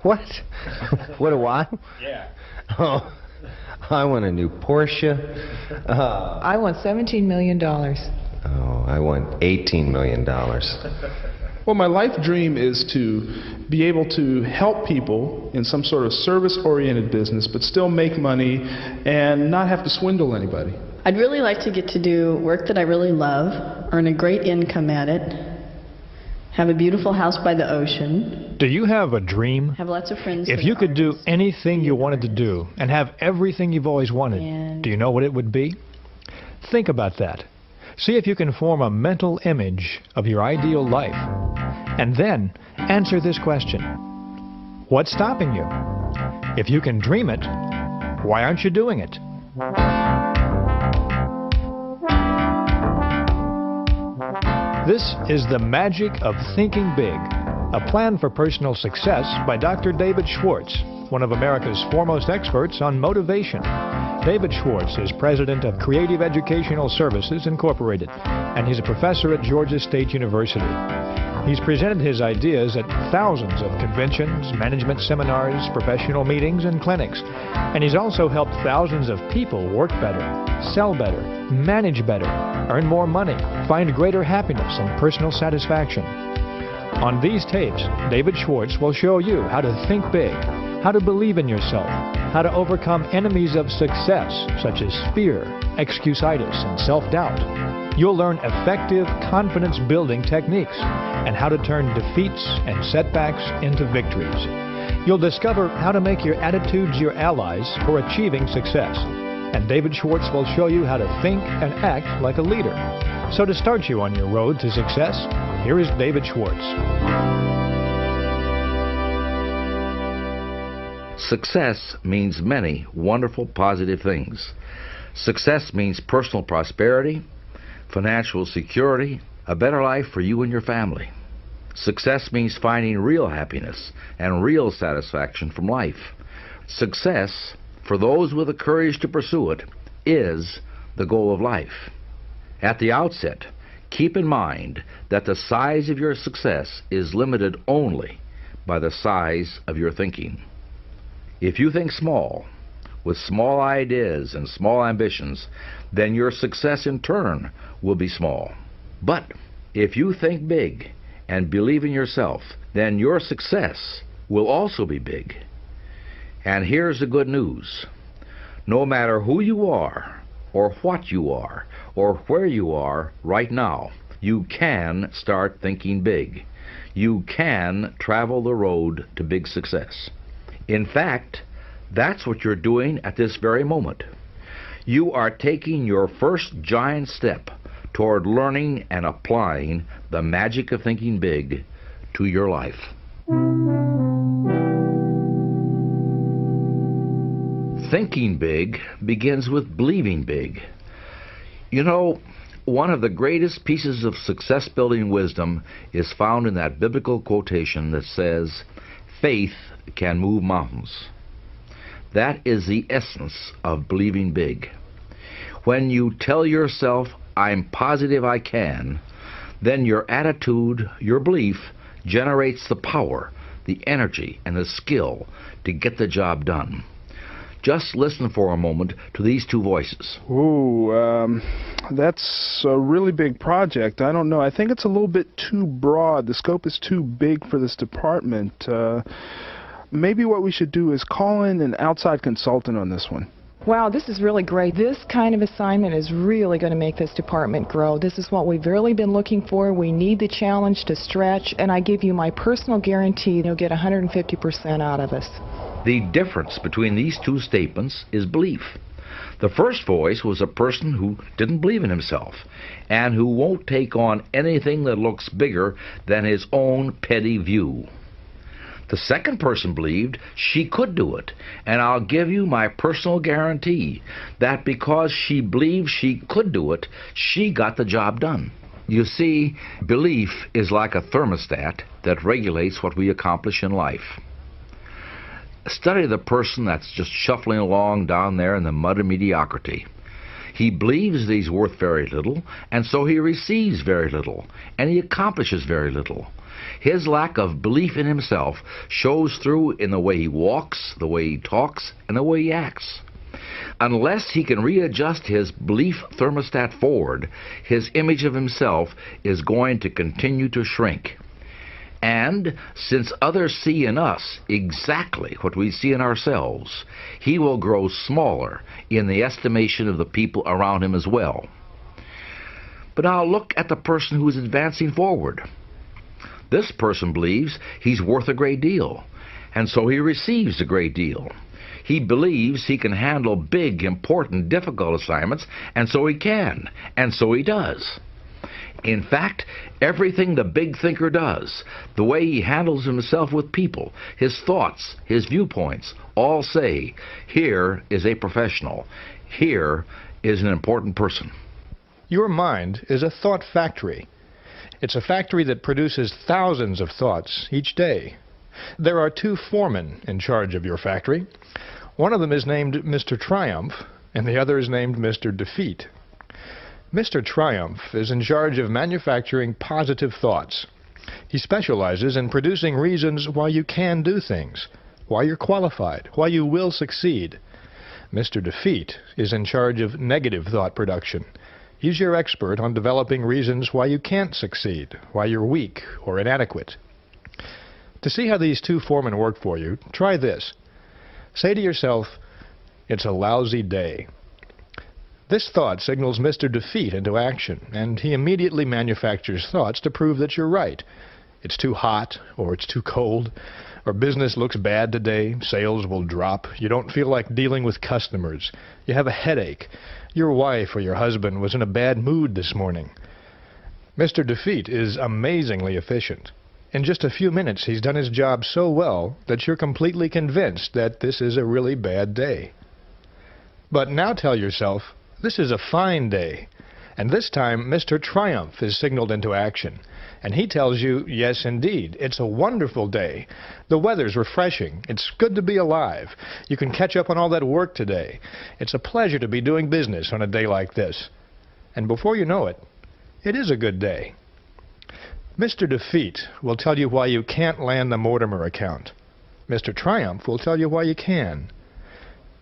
What? What do I? Yeah. Oh, I want a new Porsche. I want $17 million. Oh, I want $18 million. Well, my life dream is to be able to help people in some sort of service-oriented business, but still make money and not have to swindle anybody. I'd really like to get to do work that I really love, earn a great income at it, have a beautiful house by the ocean. Do you have a dream? Have lots of friends. If you could do anything you wanted to do and have everything you've always wanted, do you know what it would be? Think about that. See if you can form a mental image of your ideal life. And then answer this question. What's stopping you? If you can dream it, why aren't you doing it? This is The Magic of Thinking Big, a plan for personal success by Dr. David Schwartz, one of America's foremost experts on motivation. David Schwartz is president of Creative Educational Services, Incorporated, and he's a professor at Georgia State University. He's presented his ideas at thousands of conventions, management seminars, professional meetings, and clinics. And he's also helped thousands of people work better, sell better, manage better, earn more money, find greater happiness and personal satisfaction. On these tapes, David Schwartz will show you how to think big, how to believe in yourself, how to overcome enemies of success such as fear, excusitis, and self-doubt. You'll learn effective confidence-building techniques and how to turn defeats and setbacks into victories. You'll discover how to make your attitudes your allies for achieving success. And David Schwartz will show you how to think and act like a leader. So to start you on your road to success, here is David Schwartz. Success means many wonderful, positive things. Success means personal prosperity, financial security, a better life for you and your family. Success means finding real happiness and real satisfaction from life. Success, for those with the courage to pursue it, is the goal of life. At the outset, keep in mind that the size of your success is limited only by the size of your thinking. If you think small, with small ideas and small ambitions, then your success in turn will be small. But if you think big and believe in yourself, then your success will also be big. And here's the good news. No matter who you are, or what you are, or where you are right now, you can start thinking big. You can travel the road to big success. In fact, that's what you're doing at this very moment. You are taking your first giant step toward learning and applying the magic of thinking big to your life. Thinking big begins with believing big. You know, one of the greatest pieces of success-building wisdom is found in that biblical quotation that says, "Faith can move mountains." That is the essence of believing big. When you tell yourself, "I'm positive I can," then your attitude, your belief, generates the power, the energy, and the skill to get the job done. Just listen for a moment to these two voices. Ooh, that's a really big project. I don't know. I think it's a little bit too broad. The scope is too big for this department. Maybe what we should do is call in an outside consultant on this one. Wow, this is really great. This kind of assignment is really going to make this department grow. This is what we've really been looking for. We need the challenge to stretch, and I give you my personal guarantee you'll get 150% out of us. The difference between these two statements is belief. The first voice was a person who didn't believe in himself and who won't take on anything that looks bigger than his own petty view. The second person believed she could do it, and I'll give you my personal guarantee that because she believed she could do it, she got the job done. You see, belief is like a thermostat that regulates what we accomplish in life. Study the person that's just shuffling along down there in the mud of mediocrity. He believes that he's worth very little, and so he receives very little, and he accomplishes very little. His lack of belief in himself shows through in the way he walks, the way he talks, and the way he acts. Unless he can readjust his belief thermostat forward, his image of himself is going to continue to shrink. And since others see in us exactly what we see in ourselves, he will grow smaller in the estimation of the people around him as well. But now look at the person who is advancing forward. This person believes he's worth a great deal, and so he receives a great deal. He believes he can handle big, important, difficult assignments, and so he can, and so he does. In fact, everything the big thinker does, the way he handles himself with people, his thoughts, his viewpoints, all say, here is a professional. Here is an important person. Your mind is a thought factory. It's a factory that produces thousands of thoughts each day. There are two foremen in charge of your factory. One of them is named Mr. Triumph, and the other is named Mr. Defeat. Mr. Triumph is in charge of manufacturing positive thoughts. He specializes in producing reasons why you can do things, why you're qualified, why you will succeed. Mr. Defeat is in charge of negative thought production. He's your expert on developing reasons why you can't succeed, why you're weak or inadequate. To see how these two foremen work for you, try this. Say to yourself, it's a lousy day. This thought signals Mr. Defeat into action, and he immediately manufactures thoughts to prove that you're right. It's too hot, or it's too cold, or business looks bad today, sales will drop, you don't feel like dealing with customers, you have a headache, your wife or your husband was in a bad mood this morning. Mr. Defeat is amazingly efficient. In just a few minutes, he's done his job so well that you're completely convinced that this is a really bad day. But now tell yourself, this is a fine day, and this time Mr. Triumph is signaled into action, and he tells you, yes indeed, it's a wonderful day. The weather's refreshing, it's good to be alive, you can catch up on all that work today. It's a pleasure to be doing business on a day like this. And before you know it, it is a good day. Mr. Defeat will tell you why you can't land the Mortimer account. Mr. Triumph will tell you why you can.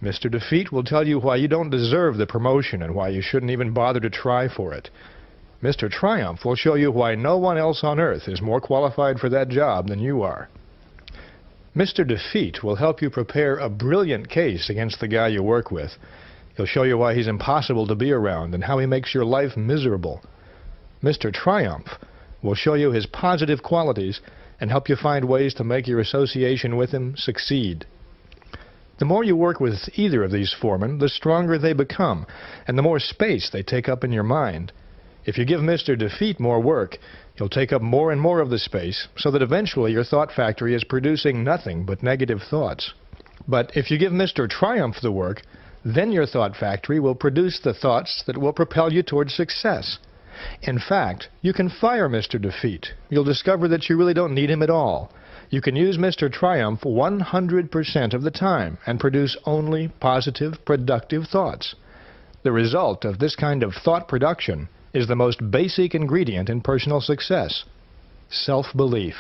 Mr. Defeat will tell you why you don't deserve the promotion and why you shouldn't even bother to try for it. Mr. Triumph will show you why no one else on earth is more qualified for that job than you are. Mr. Defeat will help you prepare a brilliant case against the guy you work with. He'll show you why he's impossible to be around and how he makes your life miserable. Mr. Triumph will show you his positive qualities and help you find ways to make your association with him succeed. The more you work with either of these foremen, the stronger they become, and the more space they take up in your mind. If you give Mr. Defeat more work, he'll take up more and more of the space, so that eventually your thought factory is producing nothing but negative thoughts. But if you give Mr. Triumph the work, then your thought factory will produce the thoughts that will propel you towards success. In fact, you can fire Mr. Defeat. You'll discover that you really don't need him at all. You can use Mr. Triumph 100% of the time and produce only positive, productive thoughts. The result of this kind of thought production is the most basic ingredient in personal success: self-belief.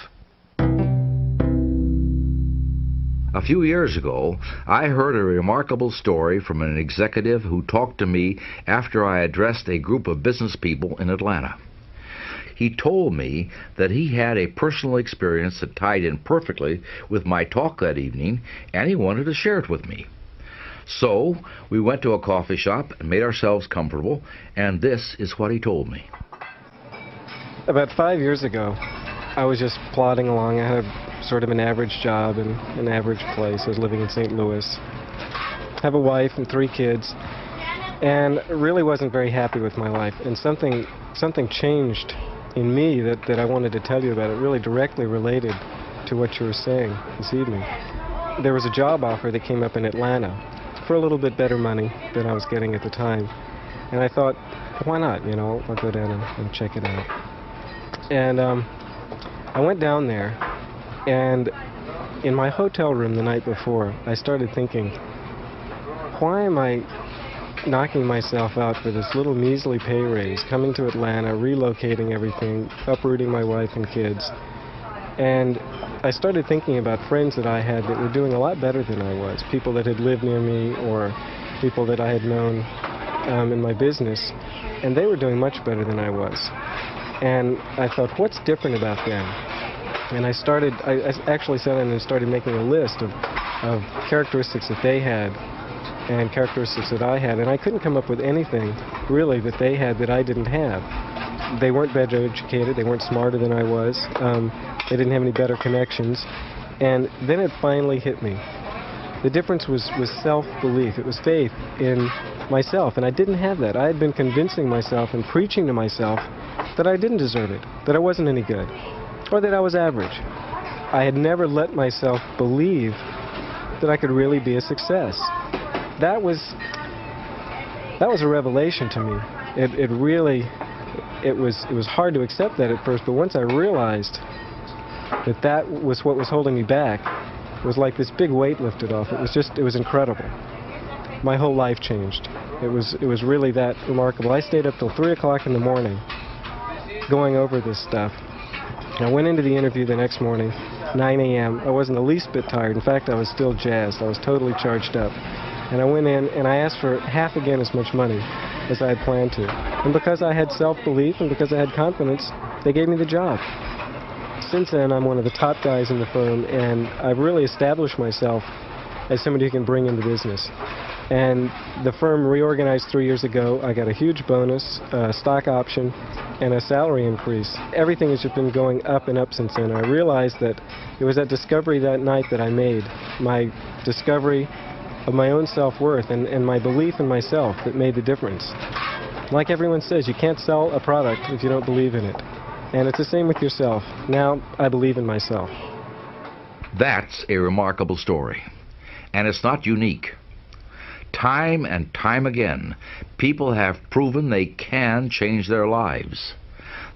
A few years ago, I heard a remarkable story from an executive who talked to me after I addressed a group of business people in Atlanta. He told me that he had a personal experience that tied in perfectly with my talk that evening, and he wanted to share it with me. So we went to a coffee shop and made ourselves comfortable, and this is what he told me. About 5 years ago, I was just plodding along. I had a sort of an average job in an average place. I was living in St. Louis. I have a wife and 3 kids, and really wasn't very happy with my life. And something changed in me that I wanted to tell you about. It really directly related to what you were saying this evening. There was a job offer that came up in Atlanta for a little bit better money than I was getting at the time. And I thought, why not? You know, I'll go down and check it out. And I went down there, and in my hotel room the night before, I started thinking, why am I knocking myself out for this little measly pay raise, coming to Atlanta, relocating everything, uprooting my wife and kids, And I started thinking about friends that I had that were doing a lot better than I was, people that had lived near me or people that I had known in my business, and they were doing much better than I was. And I thought, what's different about them? And I actually sat down and started making a list of characteristics that they had and characteristics that I had, and I couldn't come up with anything really that they had that I didn't have. They weren't better educated, they weren't smarter than I was, they didn't have any better connections, and then it finally hit me. The difference was self-belief. It was faith in myself, and I didn't have that. I had been convincing myself and preaching to myself that I didn't deserve it, that I wasn't any good, or that I was average. I had never let myself believe that I could really be a success. That was a revelation to me. It was hard to accept that at first, but once I realized that was what was holding me back, it was like this big weight lifted off. It was incredible. My whole life changed. It was really that remarkable. I stayed up till 3 o'clock in the morning going over this stuff. I went into the interview the next morning, 9 a.m. I wasn't the least bit tired. In fact, I was still jazzed. I was totally charged up. And I went in and I asked for half again as much money as I had planned to. And because I had self-belief and because I had confidence, they gave me the job. Since then, I'm one of the top guys in the firm, and I've really established myself as somebody who can bring in the business. And the firm reorganized 3 years ago. I got a huge bonus, a stock option, and a salary increase. Everything has just been going up and up since then. I realized that it was that discovery that night that I made, my discovery of my own self-worth and my belief in myself, that made the difference. Like everyone says, you can't sell a product if you don't believe in it. And it's the same with yourself. Now, I believe in myself. That's a remarkable story. And it's not unique. Time and time again, people have proven they can change their lives.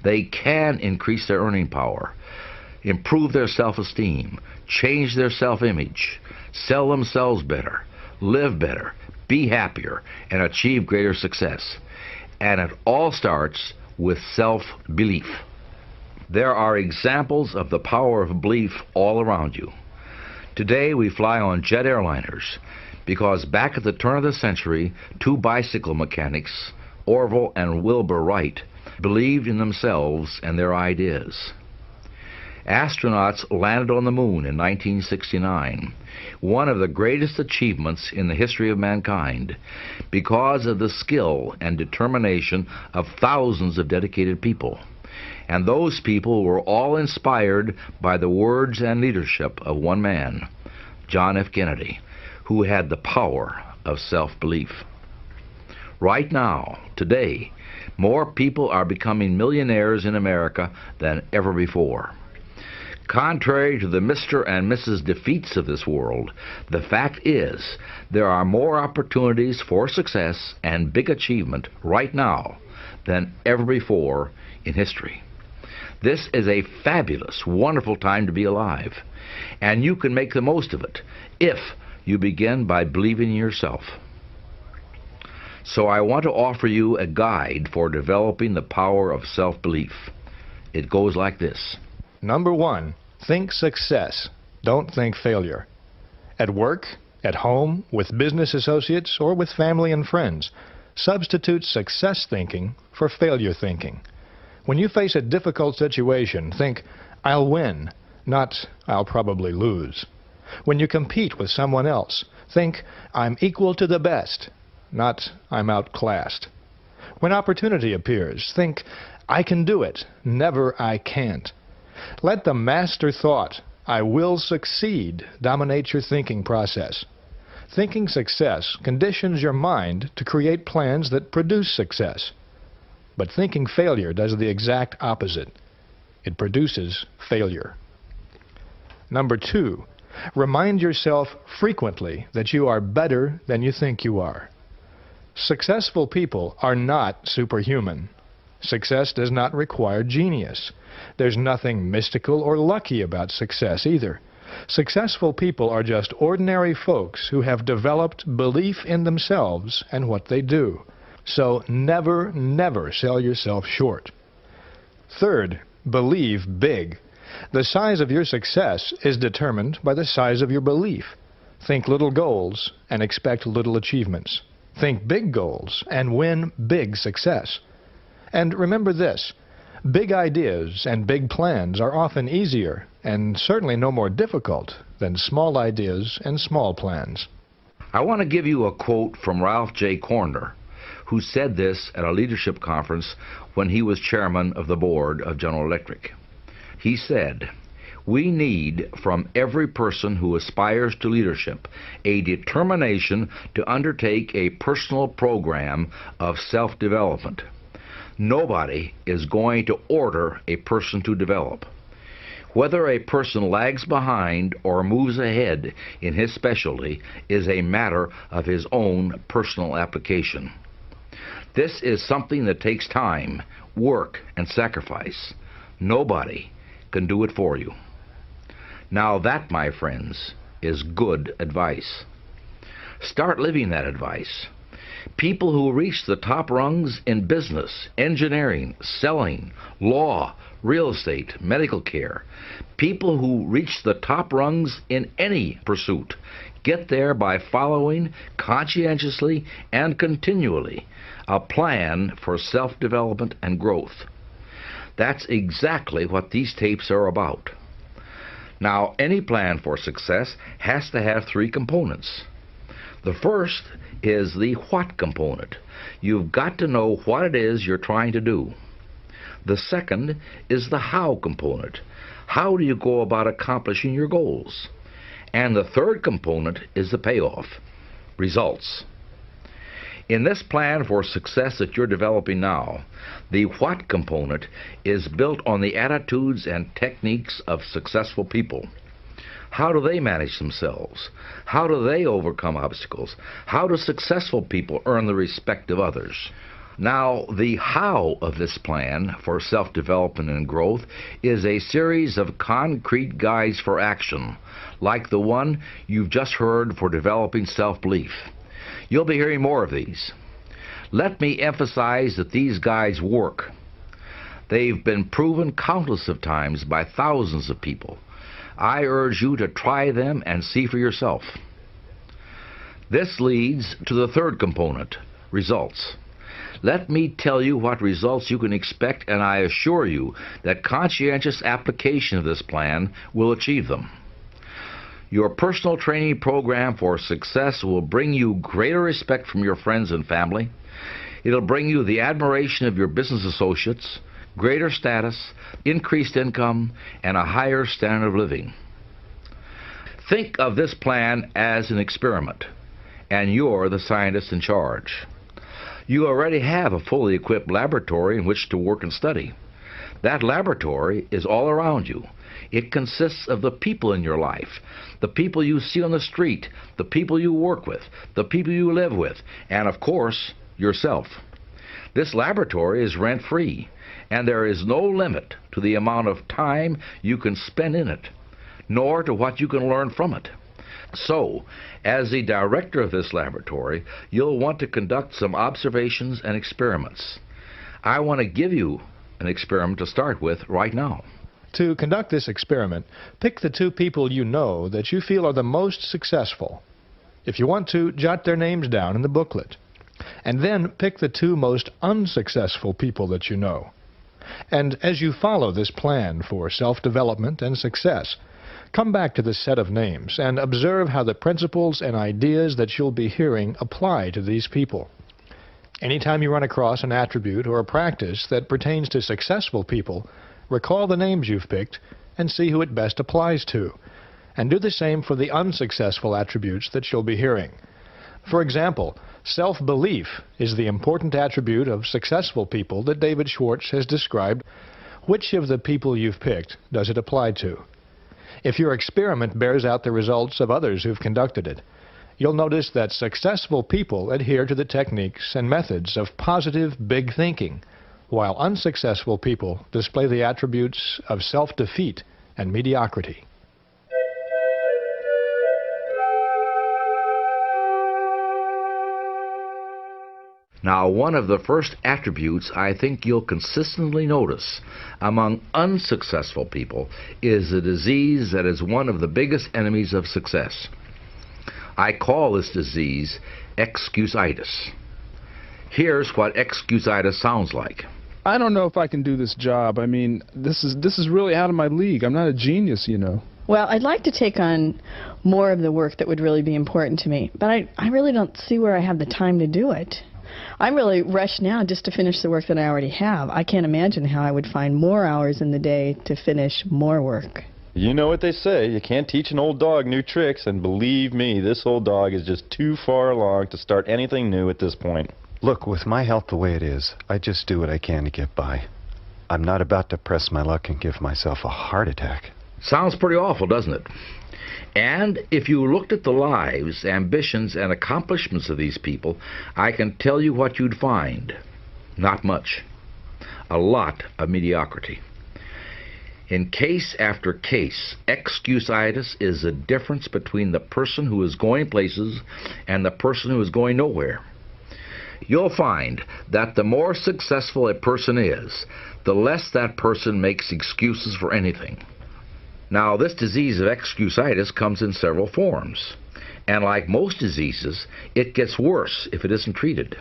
They can increase their earning power, improve their self-esteem, change their self-image, sell themselves better, live better, be happier, and achieve greater success. And it all starts with self-belief. There are examples of the power of belief all around you. Today we fly on jet airliners because back at the turn of the century, two bicycle mechanics, Orville and Wilbur Wright, believed in themselves and their ideas. Astronauts landed on the moon in 1969, one of the greatest achievements in the history of mankind, because of the skill and determination of thousands of dedicated people. And those people were all inspired by the words and leadership of one man, John F. Kennedy, who had the power of self-belief. Right now, today, more people are becoming millionaires in America than ever before. Contrary to the Mr. and Mrs. Defeats of this world, the fact is there are more opportunities for success and big achievement right now than ever before in history. This is a fabulous, wonderful time to be alive, and you can make the most of it if you begin by believing in yourself. So I want to offer you a guide for developing the power of self-belief. It goes like this. Number 1, think success. Don't think failure. At work, at home, with business associates, or with family and friends, substitute success thinking for failure thinking. When you face a difficult situation, think, I'll win, not I'll probably lose. When you compete with someone else, think, I'm equal to the best, not I'm outclassed. When opportunity appears, think, I can do it, never I can't. Let the master thought, I will succeed, dominate your thinking process. Thinking success conditions your mind to create plans that produce success. But thinking failure does the exact opposite. It produces failure. Number 2, remind yourself frequently that you are better than you think you are. Successful people are not superhuman. Success does not require genius. There's nothing mystical or lucky about success either. Successful people are just ordinary folks who have developed belief in themselves and what they do. So never, never sell yourself short. Third, believe big. The size of your success is determined by the size of your belief. Think little goals and expect little achievements. Think big goals and win big success. And remember this, big ideas and big plans are often easier and certainly no more difficult than small ideas and small plans. I want to give you a quote from Ralph J. Corner, who said this at a leadership conference when he was chairman of the board of General Electric. He said, "We need from every person who aspires to leadership a determination to undertake a personal program of self-development. Nobody is going to order a person to develop. Whether a person lags behind or moves ahead in his specialty is a matter of his own personal application. This is something that takes time, work, and sacrifice. Nobody can do it for you." Now that, my friends, is good advice. Start living that advice. People who reach the top rungs in business, engineering, selling, law, real estate, medical care, people who reach the top rungs in any pursuit, get there by following conscientiously and continually a plan for self-development and growth. That's exactly what these tapes are about. Now, any plan for success has to have three components. The first is the what component. You've got to know what it is you're trying to do. The second is the how component. How do you go about accomplishing your goals? And the third component is the payoff, results. In this plan for success that you're developing now, the what component is built on the attitudes and techniques of successful people. How do they manage themselves? How do they overcome obstacles? How do successful people earn the respect of others? Now, the how of this plan for self-development and growth is a series of concrete guides for action, like the one you've just heard for developing self-belief. You'll be hearing more of these. Let me emphasize that these guides work. They've been proven countless of times by thousands of people. I urge you to try them and see for yourself. This leads to the third component, results. Let me tell you what results you can expect, and I assure you that conscientious application of this plan will achieve them. Your personal training program for success will bring you greater respect from your friends and family. It'll bring you the admiration of your business associates, greater status, increased income, and a higher standard of living. Think of this plan as an experiment, and you're the scientist in charge. You already have a fully equipped laboratory in which to work and study. That laboratory is all around you. It consists of the people in your life, the people you see on the street, the people you work with, the people you live with, and of course, yourself. This laboratory is rent-free, and there is no limit to the amount of time you can spend in it, nor to what you can learn from it. So, as the director of this laboratory, you'll want to conduct some observations and experiments. I want to give you an experiment to start with right now. To conduct this experiment, pick the two people you know that you feel are the most successful. If you want to, jot their names down in the booklet. And then pick the two most unsuccessful people that you know. And as you follow this plan for self-development and success, come back to this set of names and observe how the principles and ideas that you'll be hearing apply to these people. Anytime you run across an attribute or a practice that pertains to successful people, recall the names you've picked and see who it best applies to. And do the same for the unsuccessful attributes that you'll be hearing. For example, self-belief is the important attribute of successful people that David Schwartz has described. Which of the people you've picked does it apply to? If your experiment bears out the results of others who've conducted it, you'll notice that successful people adhere to the techniques and methods of positive big thinking, while unsuccessful people display the attributes of self-defeat and mediocrity. Now, one of the first attributes I think you'll consistently notice among unsuccessful people is a disease that is one of the biggest enemies of success. I call this disease excusitis. Here's what excusitis sounds like. I don't know if I can do this job. I mean, this is really out of my league. I'm not a genius, you know. Well, I'd like to take on more of the work that would really be important to me, but I really don't see where I have the time to do it. I'm really rushed now just to finish the work that I already have. I can't imagine how I would find more hours in the day to finish more work. You know what they say, you can't teach an old dog new tricks, and believe me, this old dog is just too far along to start anything new at this point. Look, with my health the way it is, I just do what I can to get by. I'm not about to press my luck and give myself a heart attack. Sounds pretty awful, doesn't it? And if you looked at the lives, ambitions, and accomplishments of these people, I can tell you what you'd find. Not much. A lot of mediocrity. In case after case, excusitis is the difference between the person who is going places and the person who is going nowhere. You'll find that the more successful a person is, the less that person makes excuses for anything. Now, this disease of excusitis comes in several forms, and like most diseases, it gets worse if it isn't treated.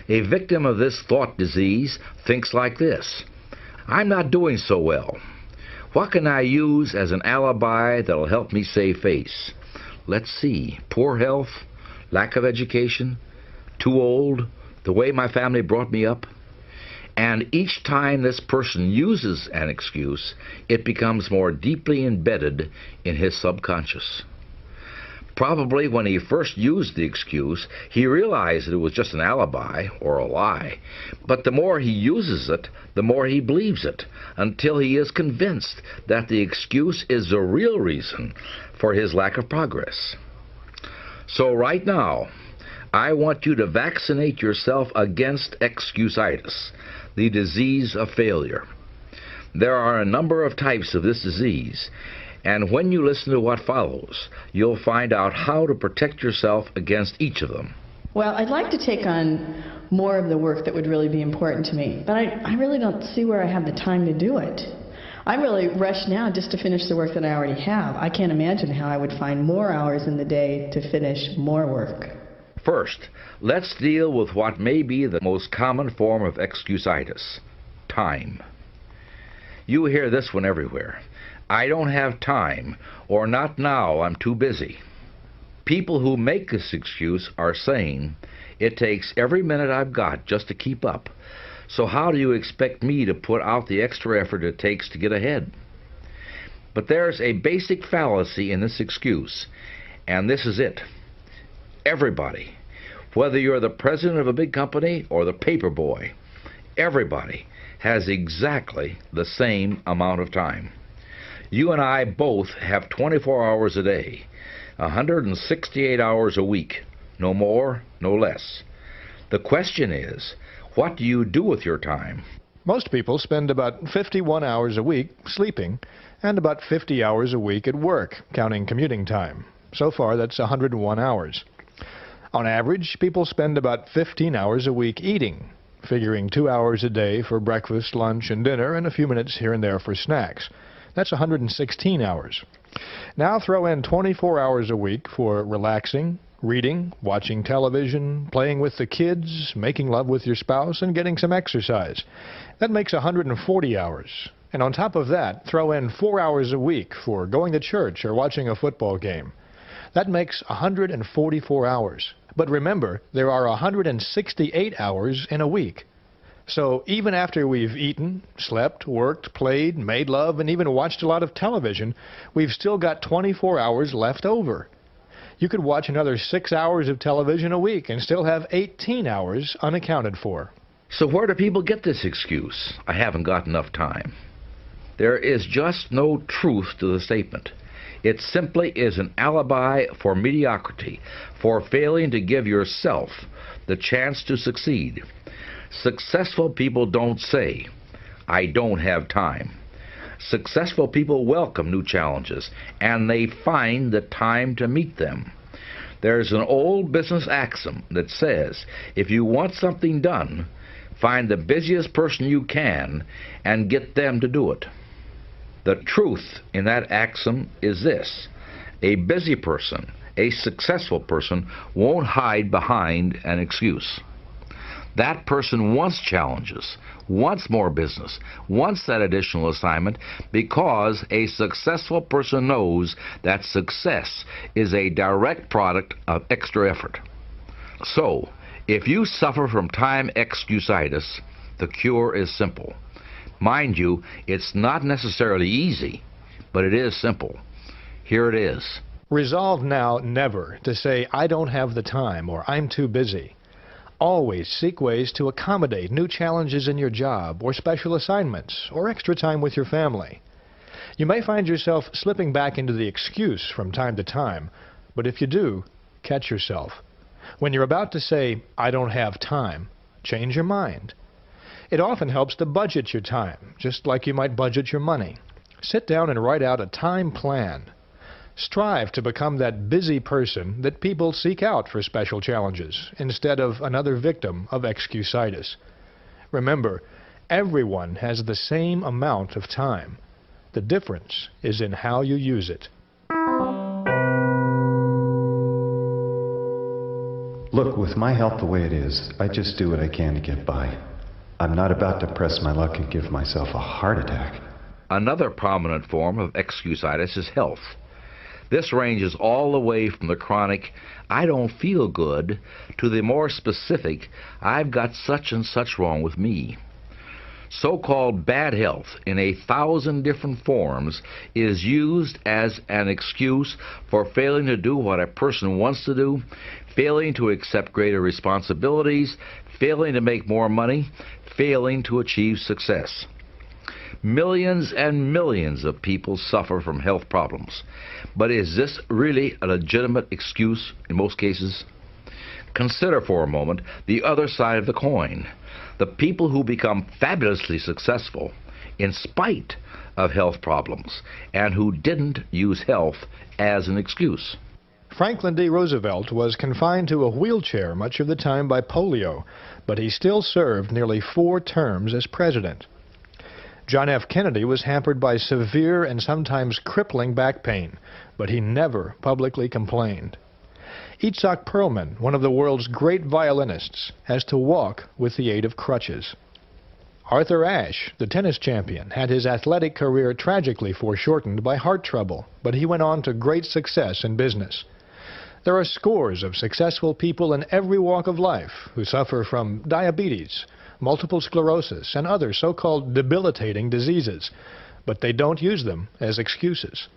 A victim of this thought disease thinks like this: I'm not doing so well. What can I use as an alibi that'll help me save face? Let's see, poor health, lack of education, too old, the way my family brought me up. And each time this person uses an excuse, it becomes more deeply embedded in his subconscious. Probably when he first used the excuse, he realized it was just an alibi or a lie. But the more he uses it, the more he believes it, until he is convinced that the excuse is the real reason for his lack of progress. So right now, I want you to vaccinate yourself against excusitis, the disease of failure. There are a number of types of this disease, and when you listen to what follows, you'll find out how to protect yourself against each of them. Well, I'd like to take on more of the work that would really be important to me, but I really don't see where I have the time to do it. I'm really rushed now just to finish the work that I already have. I can't imagine how I would find more hours in the day to finish more work. First, let's deal with what may be the most common form of excusitis: time. You hear this one everywhere. I don't have time, or not now, I'm too busy. People who make this excuse are saying, it takes every minute I've got just to keep up, so how do you expect me to put out the extra effort it takes to get ahead? But there's a basic fallacy in this excuse, and this is it. Everybody, whether you're the president of a big company or the paper boy, everybody has exactly the same amount of time. You and I both have 24 hours a day, 168 hours a week, no more, no less. The question is, what do you do with your time? Most people spend about 51 hours a week sleeping and about 50 hours a week at work, counting commuting time. So far, that's 101 hours. On average, people spend about 15 hours a week eating, figuring 2 hours a day for breakfast, lunch, and dinner, and a few minutes here and there for snacks. That's 116 hours. Now throw in 24 hours a week for relaxing, reading, watching television, playing with the kids, making love with your spouse, and getting some exercise. That makes 140 hours. And on top of that, throw in 4 hours a week for going to church or watching a football game. That makes 144 hours. But remember, there are 168 hours in a week. So even after we've eaten, slept, worked, played, made love, and even watched a lot of television, we've still got 24 hours left over. You could watch another 6 hours of television a week and still have 18 hours unaccounted for. So where do people get this excuse, I haven't got enough time? There is just no truth to the statement. It simply is an alibi for mediocrity, for failing to give yourself the chance to succeed. Successful people don't say, I don't have time. Successful people welcome new challenges, and they find the time to meet them. There's an old business axiom that says, if you want something done, find the busiest person you can and get them to do it. The truth in that axiom is this: a busy person, a successful person, won't hide behind an excuse. That person wants challenges, wants more business, wants that additional assignment, because a successful person knows that success is a direct product of extra effort. So, if you suffer from time excusitis, the cure is simple. Mind you, it's not necessarily easy, but it is simple. Here it is. Resolve now never to say, I don't have the time, or I'm too busy. Always seek ways to accommodate new challenges in your job, or special assignments, or extra time with your family. You may find yourself slipping back into the excuse from time to time, but if you do, catch yourself. When you're about to say, I don't have time, change your mind. It often helps to budget your time, just like you might budget your money. Sit down and write out a time plan. Strive to become that busy person that people seek out for special challenges, instead of another victim of excusitis. Remember, everyone has the same amount of time. The difference is in how you use it. Look, with my health the way it is, I just do what I can to get by. I'm not about to press my luck and give myself a heart attack. Another prominent form of excusitis is health. This ranges all the way from the chronic, I don't feel good, to the more specific, I've got such and such wrong with me. So-called bad health in 1,000 different forms is used as an excuse for failing to do what a person wants to do, failing to accept greater responsibilities, failing to make more money, failing to achieve success. Millions and millions of people suffer from health problems. But is this really a legitimate excuse in most cases? Consider for a moment the other side of the coin. The people who become fabulously successful in spite of health problems and who didn't use health as an excuse. Franklin D. Roosevelt was confined to a wheelchair much of the time by polio, but he still served nearly 4 terms as president. John F. Kennedy was hampered by severe and sometimes crippling back pain, but he never publicly complained. Itzhak Perlman, one of the world's great violinists, has to walk with the aid of crutches. Arthur Ashe, the tennis champion, had his athletic career tragically foreshortened by heart trouble, but he went on to great success in business. There are scores of successful people in every walk of life who suffer from diabetes, multiple sclerosis, and other so-called debilitating diseases, but they don't use them as excuses.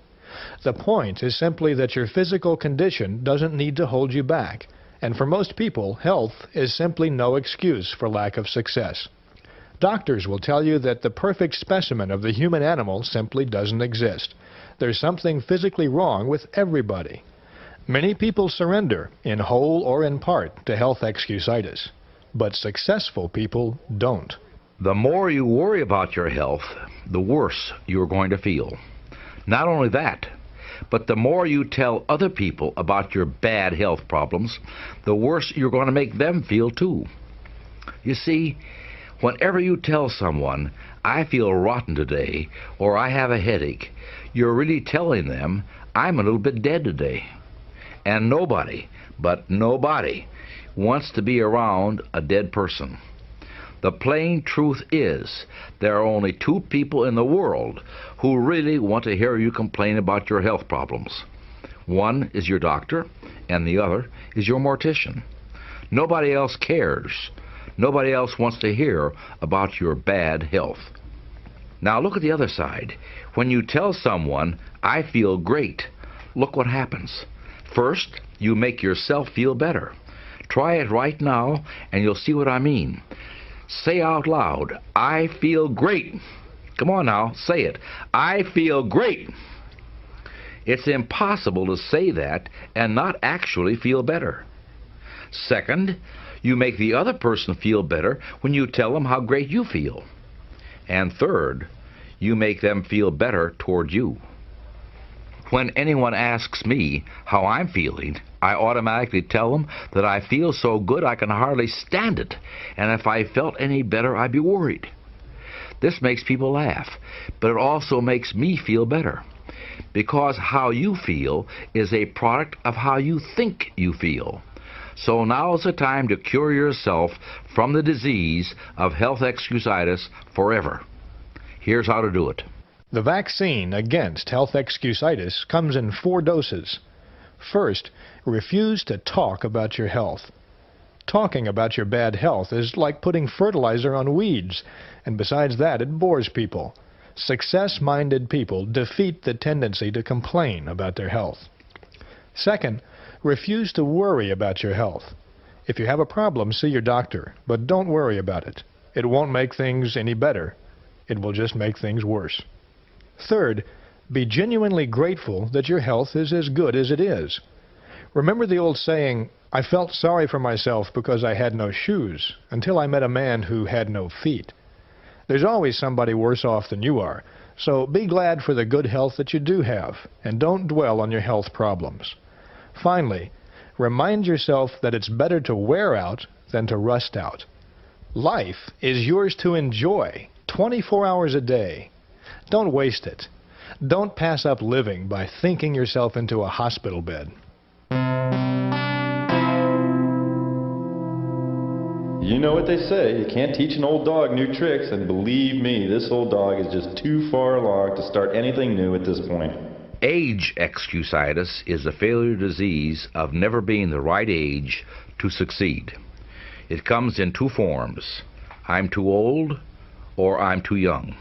The point is simply that your physical condition doesn't need to hold you back, and for most people, health is simply no excuse for lack of success. Doctors will tell you that the perfect specimen of the human animal simply doesn't exist. There's something physically wrong with everybody. Many people surrender, in whole or in part, to health excusitis, but successful people don't. The more you worry about your health, the worse you're going to feel. Not only that, but the more you tell other people about your bad health problems, the worse you're going to make them feel too. You see, whenever you tell someone, I feel rotten today, or I have a headache, you're really telling them, I'm a little bit dead today. And nobody, but nobody, wants to be around a dead person. The plain truth is, there are only 2 people in the world who really want to hear you complain about your health problems. One is your doctor, and the other is your mortician. Nobody else cares. Nobody else wants to hear about your bad health. Now look at the other side. When you tell someone, I feel great, look what happens. First, you make yourself feel better. Try it right now, and you'll see what I mean. Say out loud, I feel great. Come on now, say it. I feel great. It's impossible to say that and not actually feel better. Second, you make the other person feel better when you tell them how great you feel. And third, you make them feel better toward you. When anyone asks me how I'm feeling, I automatically tell them that I feel so good I can hardly stand it, and if I felt any better, I'd be worried. This makes people laugh, but it also makes me feel better, because how you feel is a product of how you think you feel. So now is the time to cure yourself from the disease of health excusitis forever. Here's how to do it. The vaccine against health excusitis comes in 4 doses. First, refuse to talk about your health. Talking about your bad health is like putting fertilizer on weeds, and besides that, it bores people. Success-minded people defeat the tendency to complain about their health. Second, refuse to worry about your health. If you have a problem, see your doctor, but don't worry about it. It won't make things any better. It will just make things worse. Third, be genuinely grateful that your health is as good as it is. Remember the old saying, "I felt sorry for myself because I had no shoes, until I met a man who had no feet." There's always somebody worse off than you are, so be glad for the good health that you do have, and don't dwell on your health problems. Finally, remind yourself that it's better to wear out than to rust out. Life is yours to enjoy 24 hours a day. Don't waste it. Don't pass up living by thinking yourself into a hospital bed. You know what they say, you can't teach an old dog new tricks, and believe me, this old dog is just too far along to start anything new at this point. Age excusitis is a failure disease of never being the right age to succeed. It comes in 2 forms: I'm too old or I'm too young.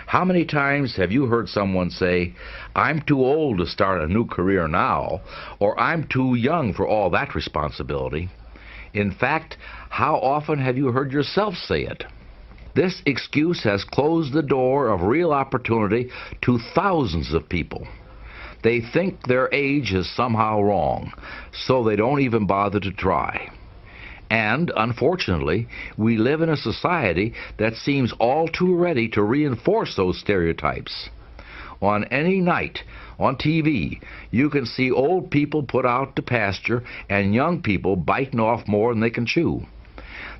How many times have you heard someone say, I'm too old to start a new career now, or I'm too young for all that responsibility? In fact, how often have you heard yourself say it? This excuse has closed the door of real opportunity to thousands of people. They think their age is somehow wrong, so they don't even bother to try. And, unfortunately, we live in a society that seems all too ready to reinforce those stereotypes. On any night, on TV, you can see old people put out to pasture and young people biting off more than they can chew.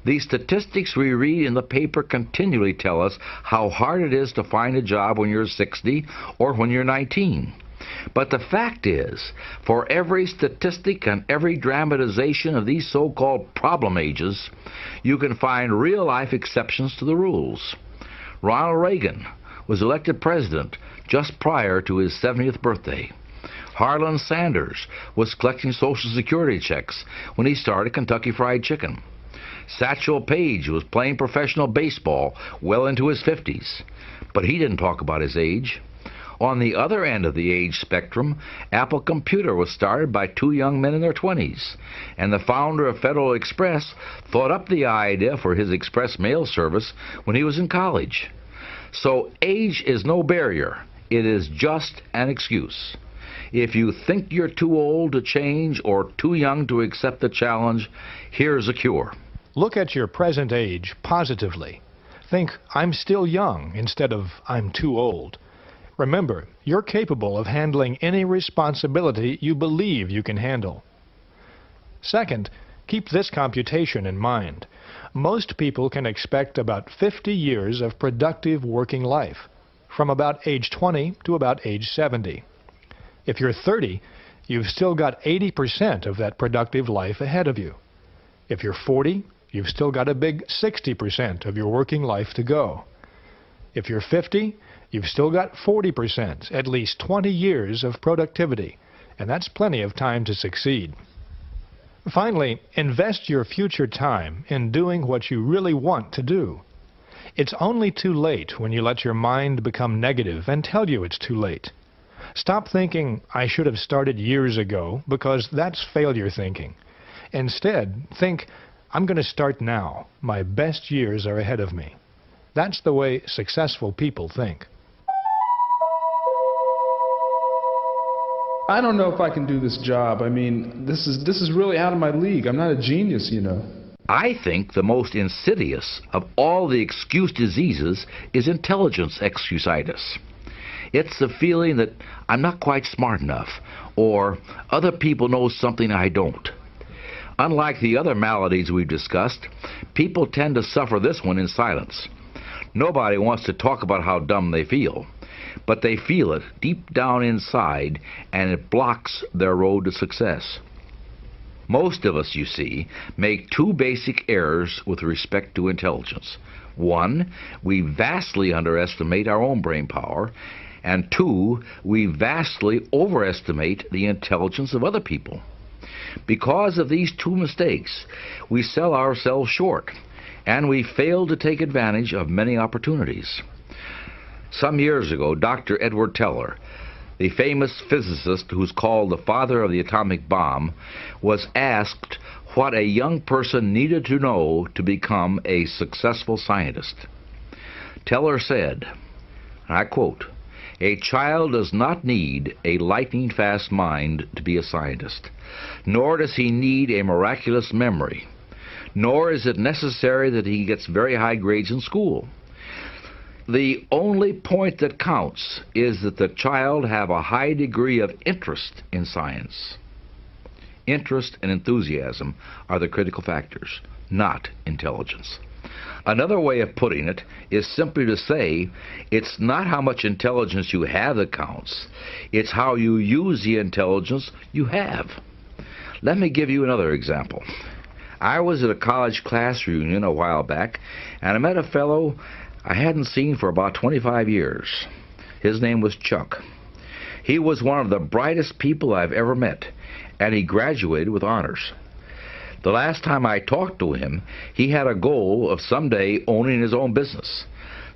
These statistics we read in the paper continually tell us how hard it is to find a job when you're 60 or when you're 19. But the fact is, for every statistic and every dramatization of these so-called problem ages, you can find real-life exceptions to the rules. Ronald Reagan was elected president just prior to his 70th birthday. Harlan Sanders was collecting Social Security checks when he started Kentucky Fried Chicken. Satchel Paige was playing professional baseball well into his 50s, but he didn't talk about his age. On the other end of the age spectrum, Apple Computer was started by 2 young men in their 20s, and the founder of Federal Express thought up the idea for his express mail service when he was in college. So age is no barrier. It is just an excuse. If you think you're too old to change or too young to accept the challenge, here's a cure. Look at your present age positively. Think, I'm still young, instead of I'm too old. Remember, you're capable of handling any responsibility you believe you can handle. Second, keep this computation in mind. Most people can expect about 50 years of productive working life, from about age 20 to about age 70. If you're 30, you've still got 80% of that productive life ahead of you. If you're 40, you've still got a big 60% of your working life to go. If you're 50, you've still got 40%, at least 20 years of productivity, and that's plenty of time to succeed. Finally, invest your future time in doing what you really want to do. It's only too late when you let your mind become negative and tell you it's too late. Stop thinking, I should have started years ago, because that's failure thinking. Instead, think, I'm going to start now. My best years are ahead of me. That's the way successful people think. I don't know if I can do this job. I mean, this is really out of my league. I'm not a genius, you know. I think the most insidious of all the excuse diseases is intelligence excusitis. It's the feeling that I'm not quite smart enough, or other people know something I don't. Unlike the other maladies we've discussed, people tend to suffer this one in silence. Nobody wants to talk about how dumb they feel, but they feel it deep down inside, and it blocks their road to success. Most of us, you see, make two basic errors with respect to intelligence. One, we vastly underestimate our own brain power, and two, we vastly overestimate the intelligence of other people. Because of these two mistakes, we sell ourselves short, and we fail to take advantage of many opportunities. Some years ago, Dr. Edward Teller, the famous physicist who's called the father of the atomic bomb, was asked what a young person needed to know to become a successful scientist. Teller said, and I quote, "A child does not need a lightning-fast mind to be a scientist, nor does he need a miraculous memory, nor is it necessary that he gets very high grades in school. The only point that counts is that the child have a high degree of interest in science." Interest and enthusiasm are the critical factors, not intelligence. Another way of putting it is simply to say it's not how much intelligence you have that counts, it's how you use the intelligence you have. Let me give you another example. I was at a college class reunion a while back, and I met a fellow I hadn't seen for about 25 years. His name was Chuck. He was one of the brightest people I've ever met, and he graduated with honors. The last time I talked to him, he had a goal of someday owning his own business.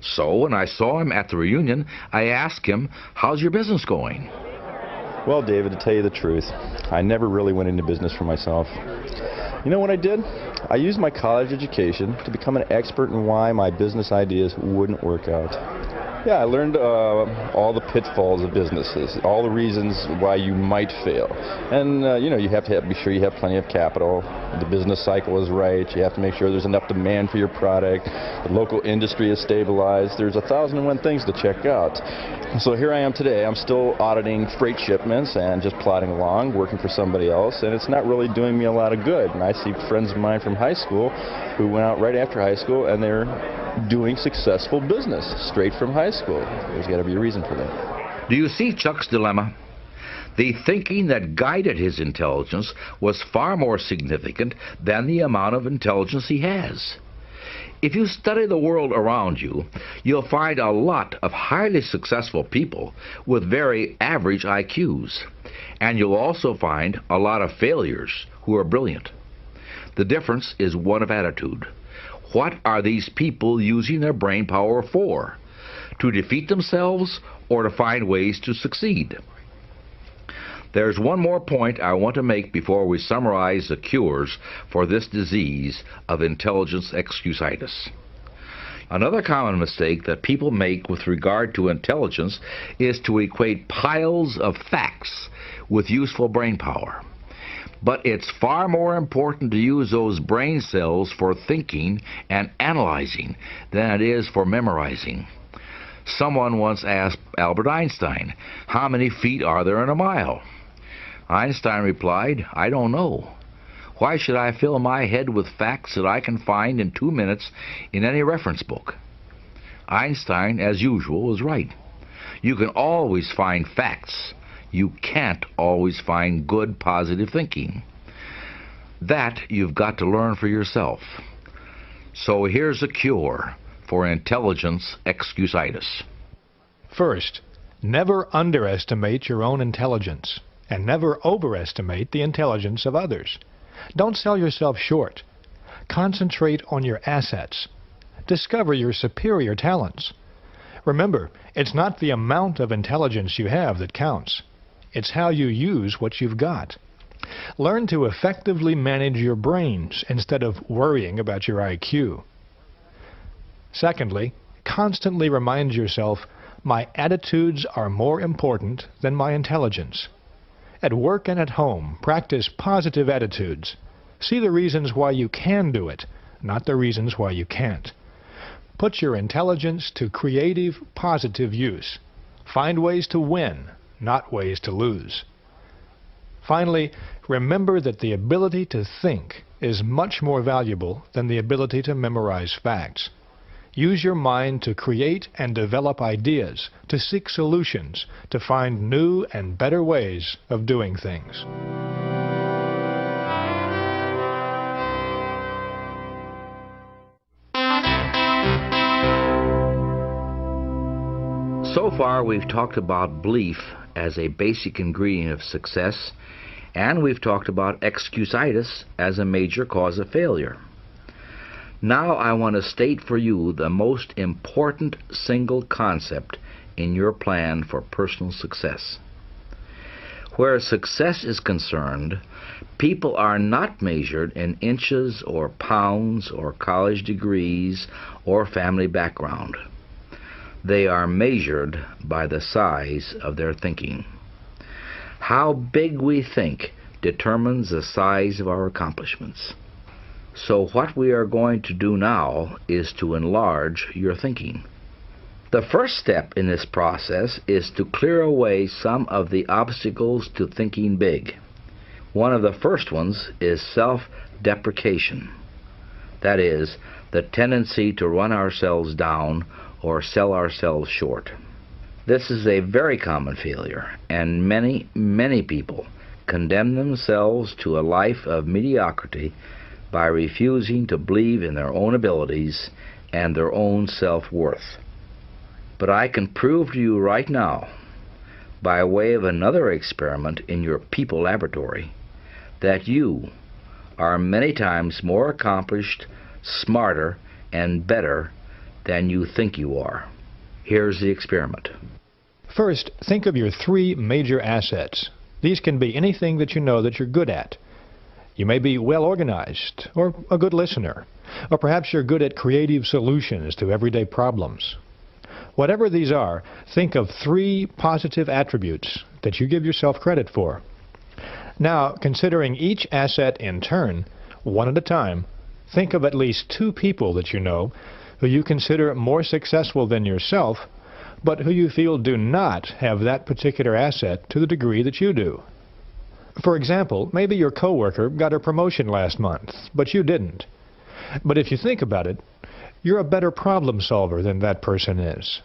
So when I saw him at the reunion, I asked him, "How's your business going?" Well, David, to tell you the truth, I never really went into business for myself. You know what I did? I used my college education to become an expert in why my business ideas wouldn't work out. Yeah, I learned all the pitfalls of businesses, all the reasons why you might fail. And, you have to be sure you have plenty of capital, the business cycle is right, you have to make sure there's enough demand for your product, the local industry is stabilized, there's 1,001 things to check out. So here I am today, I'm still auditing freight shipments and just plodding along, working for somebody else, and it's not really doing me a lot of good. And I see friends of mine from high school who went out right after high school, and they're doing successful business straight from high school. There's got to be a reason for that. Do you see Chuck's dilemma? The thinking that guided his intelligence was far more significant than the amount of intelligence he has. If you study the world around you, you'll find a lot of highly successful people with very average IQs. And you'll also find a lot of failures who are brilliant. The difference is one of attitude. What are these people using their brain power for? To defeat themselves or to find ways to succeed? There's one more point I want to make before we summarize the cures for this disease of intelligence excusitis. Another common mistake that people make with regard to intelligence is to equate piles of facts with useful brain power. But it's far more important to use those brain cells for thinking and analyzing than it is for memorizing. Someone once asked Albert Einstein, "How many feet are there in a mile?" Einstein replied, "I don't know. Why should I fill my head with facts that I can find in 2 minutes in any reference book?" Einstein, as usual, was right. You can always find facts. You can't always find good, positive thinking. That you've got to learn for yourself. So here's a cure for intelligence excusitis. First, never underestimate your own intelligence, and never overestimate the intelligence of others. Don't sell yourself short. Concentrate on your assets. Discover your superior talents. Remember, it's not the amount of intelligence you have that counts. It's how you use what you've got. Learn to effectively manage your brains instead of worrying about your IQ. Secondly, constantly remind yourself, my attitudes are more important than my intelligence. At work and at home, practice positive attitudes. See the reasons why you can do it, not the reasons why you can't. Put your intelligence to creative, positive use. Find ways to win, not ways to lose. Finally, remember that the ability to think is much more valuable than the ability to memorize facts. Use your mind to create and develop ideas, to seek solutions, to find new and better ways of doing things. So far, we've talked about belief as a basic ingredient of success, and we've talked about excusitis as a major cause of failure. Now I want to state for you the most important single concept in your plan for personal success. Where success is concerned, people are not measured in inches or pounds or college degrees or family background. They are measured by the size of their thinking. How big we think determines the size of our accomplishments. So what we are going to do now is to enlarge your thinking. The first step in this process is to clear away some of the obstacles to thinking big. One of the first ones is self-deprecation. That is, the tendency to run ourselves down or sell ourselves short. This is a very common failure, and many people condemn themselves to a life of mediocrity by refusing to believe in their own abilities and their own self-worth. But I can prove to you right now, by way of another experiment in your people laboratory, that you are many times more accomplished, smarter, and better than you think you are. Here's the experiment. First, think of your 3 major assets. These can be anything that you know that you're good at. You may be well organized, or a good listener, or perhaps you're good at creative solutions to everyday problems. Whatever these are, think of 3 positive attributes that you give yourself credit for. Now, considering each asset in turn, one at a time, think of at least 2 people that you know who you consider more successful than yourself, but who you feel do not have that particular asset to the degree that you do. For example, maybe your coworker got a promotion last month, but you didn't. But if you think about it, you're a better problem solver than that person is.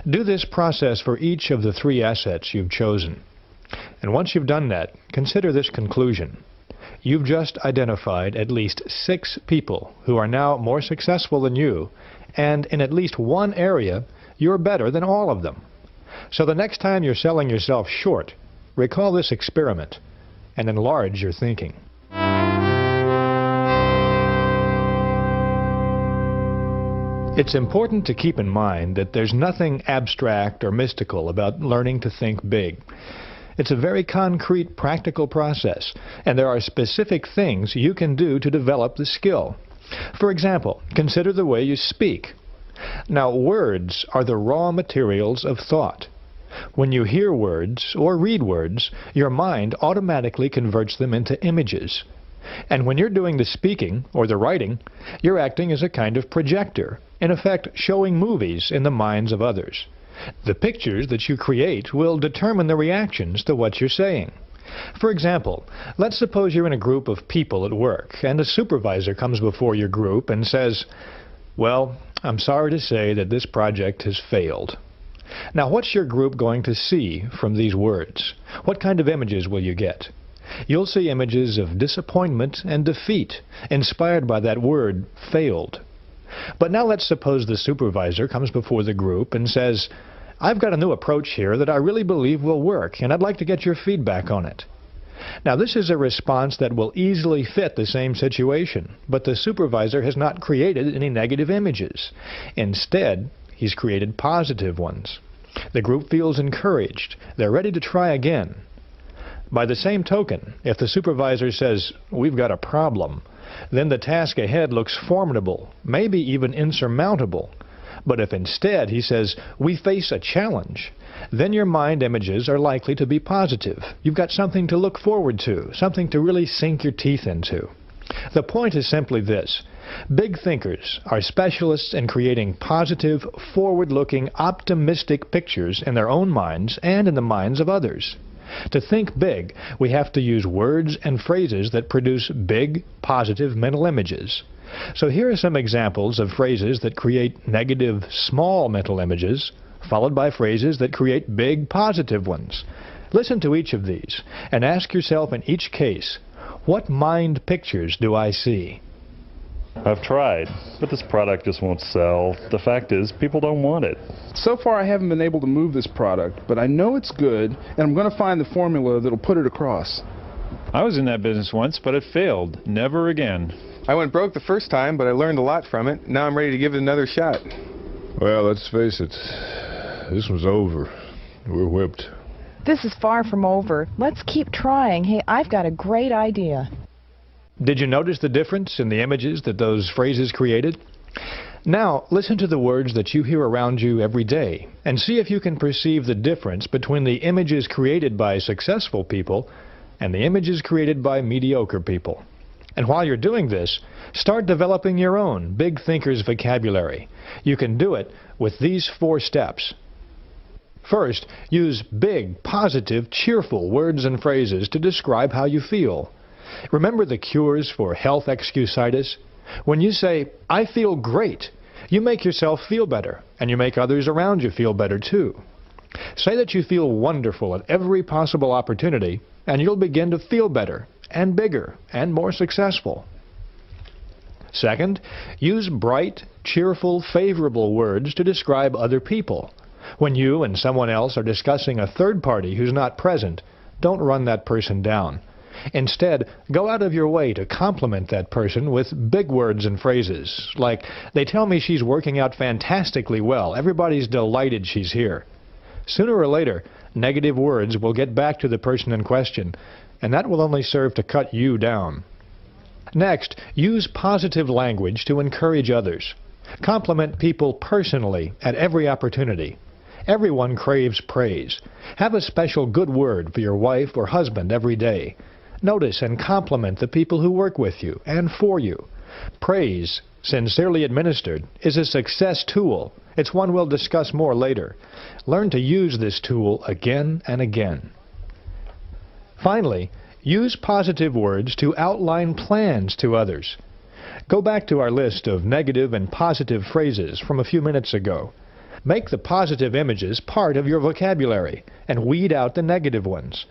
Do this process for each of the 3 assets you've chosen. And once you've done that, consider this conclusion. You've just identified at least 6 people who are now more successful than you, and in at least one area, you're better than all of them. So the next time you're selling yourself short, recall this experiment and enlarge your thinking. It's important to keep in mind that there's nothing abstract or mystical about learning to think big. It's a very concrete, practical process, and there are specific things you can do to develop the skill. For example, consider the way you speak. Now, words are the raw materials of thought. When you hear words or read words, your mind automatically converts them into images. And when you're doing the speaking or the writing, you're acting as a kind of projector, in effect showing movies in the minds of others. The pictures that you create will determine the reactions to what you're saying. For example, let's suppose you're in a group of people at work, and a supervisor comes before your group and says, "Well, I'm sorry to say that this project has failed." Now, what's your group going to see from these words? What kind of images will you get? You'll see images of disappointment and defeat, inspired by that word, failed. But now let's suppose the supervisor comes before the group and says, "I've got a new approach here that I really believe will work, and I'd like to get your feedback on it." Now, this is a response that will easily fit the same situation, but the supervisor has not created any negative images. Instead, he's created positive ones. The group feels encouraged. They're ready to try again. By the same token, if the supervisor says, "We've got a problem," then the task ahead looks formidable, maybe even insurmountable. But if instead he says, "We face a challenge," then your mind images are likely to be positive. You've got something to look forward to, something to really sink your teeth into. The point is simply this. Big thinkers are specialists in creating positive, forward-looking, optimistic pictures in their own minds and in the minds of others. To think big, we have to use words and phrases that produce big, positive mental images. So here are some examples of phrases that create negative, small mental images, followed by phrases that create big, positive ones. Listen to each of these and ask yourself in each case, what mind pictures do I see? I've tried, but this product just won't sell. The fact is, people don't want it. So far I haven't been able to move this product, but I know it's good, and I'm going to find the formula that'll put it across. I was in that business once, but it failed. Never again. I went broke the first time, but I learned a lot from it. Now I'm ready to give it another shot. Well, let's face it, this one's over. We're whipped. This is far from over. Let's keep trying. Hey, I've got a great idea. Did you notice the difference in the images that those phrases created? Now, listen to the words that you hear around you every day and see if you can perceive the difference between the images created by successful people and the images created by mediocre people. And while you're doing this, start developing your own big thinker's vocabulary. You can do it with these 4 steps. First, use big, positive, cheerful words and phrases to describe how you feel. Remember the cures for health excusitis? When you say, I feel great, you make yourself feel better, and you make others around you feel better too. Say that you feel wonderful at every possible opportunity, and you'll begin to feel better, and bigger, and more successful. Second, use bright, cheerful, favorable words to describe other people. When you and someone else are discussing a third party who's not present, don't run that person down. Instead, go out of your way to compliment that person with big words and phrases, like, they tell me she's working out fantastically well. Everybody's delighted she's here. Sooner or later, negative words will get back to the person in question, and that will only serve to cut you down. Next, use positive language to encourage others. Compliment people personally at every opportunity. Everyone craves praise. Have a special good word for your wife or husband every day. Notice and compliment the people who work with you and for you. Praise, sincerely administered, is a success tool. It's one we'll discuss more later. Learn to use this tool again and again. Finally, use positive words to outline plans to others. Go back to our list of negative and positive phrases from a few minutes ago. Make the positive images part of your vocabulary and weed out the negative ones.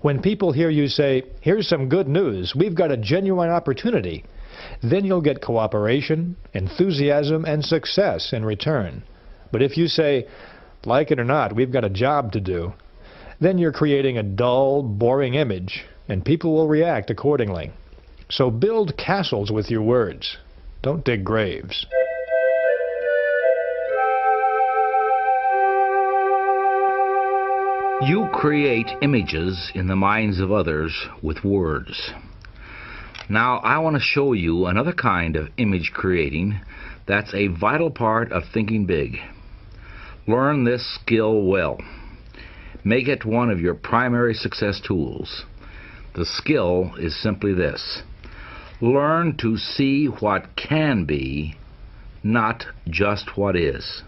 When people hear you say, here's some good news, we've got a genuine opportunity, then you'll get cooperation, enthusiasm, and success in return. But if you say, like it or not, we've got a job to do, then you're creating a dull, boring image, and people will react accordingly. So build castles with your words. Don't dig graves. You create images in the minds of others with words. Now, I want to show you another kind of image creating that's a vital part of thinking big. Learn this skill well. Make it one of your primary success tools. The skill is simply this: learn to see what can be, not just what is.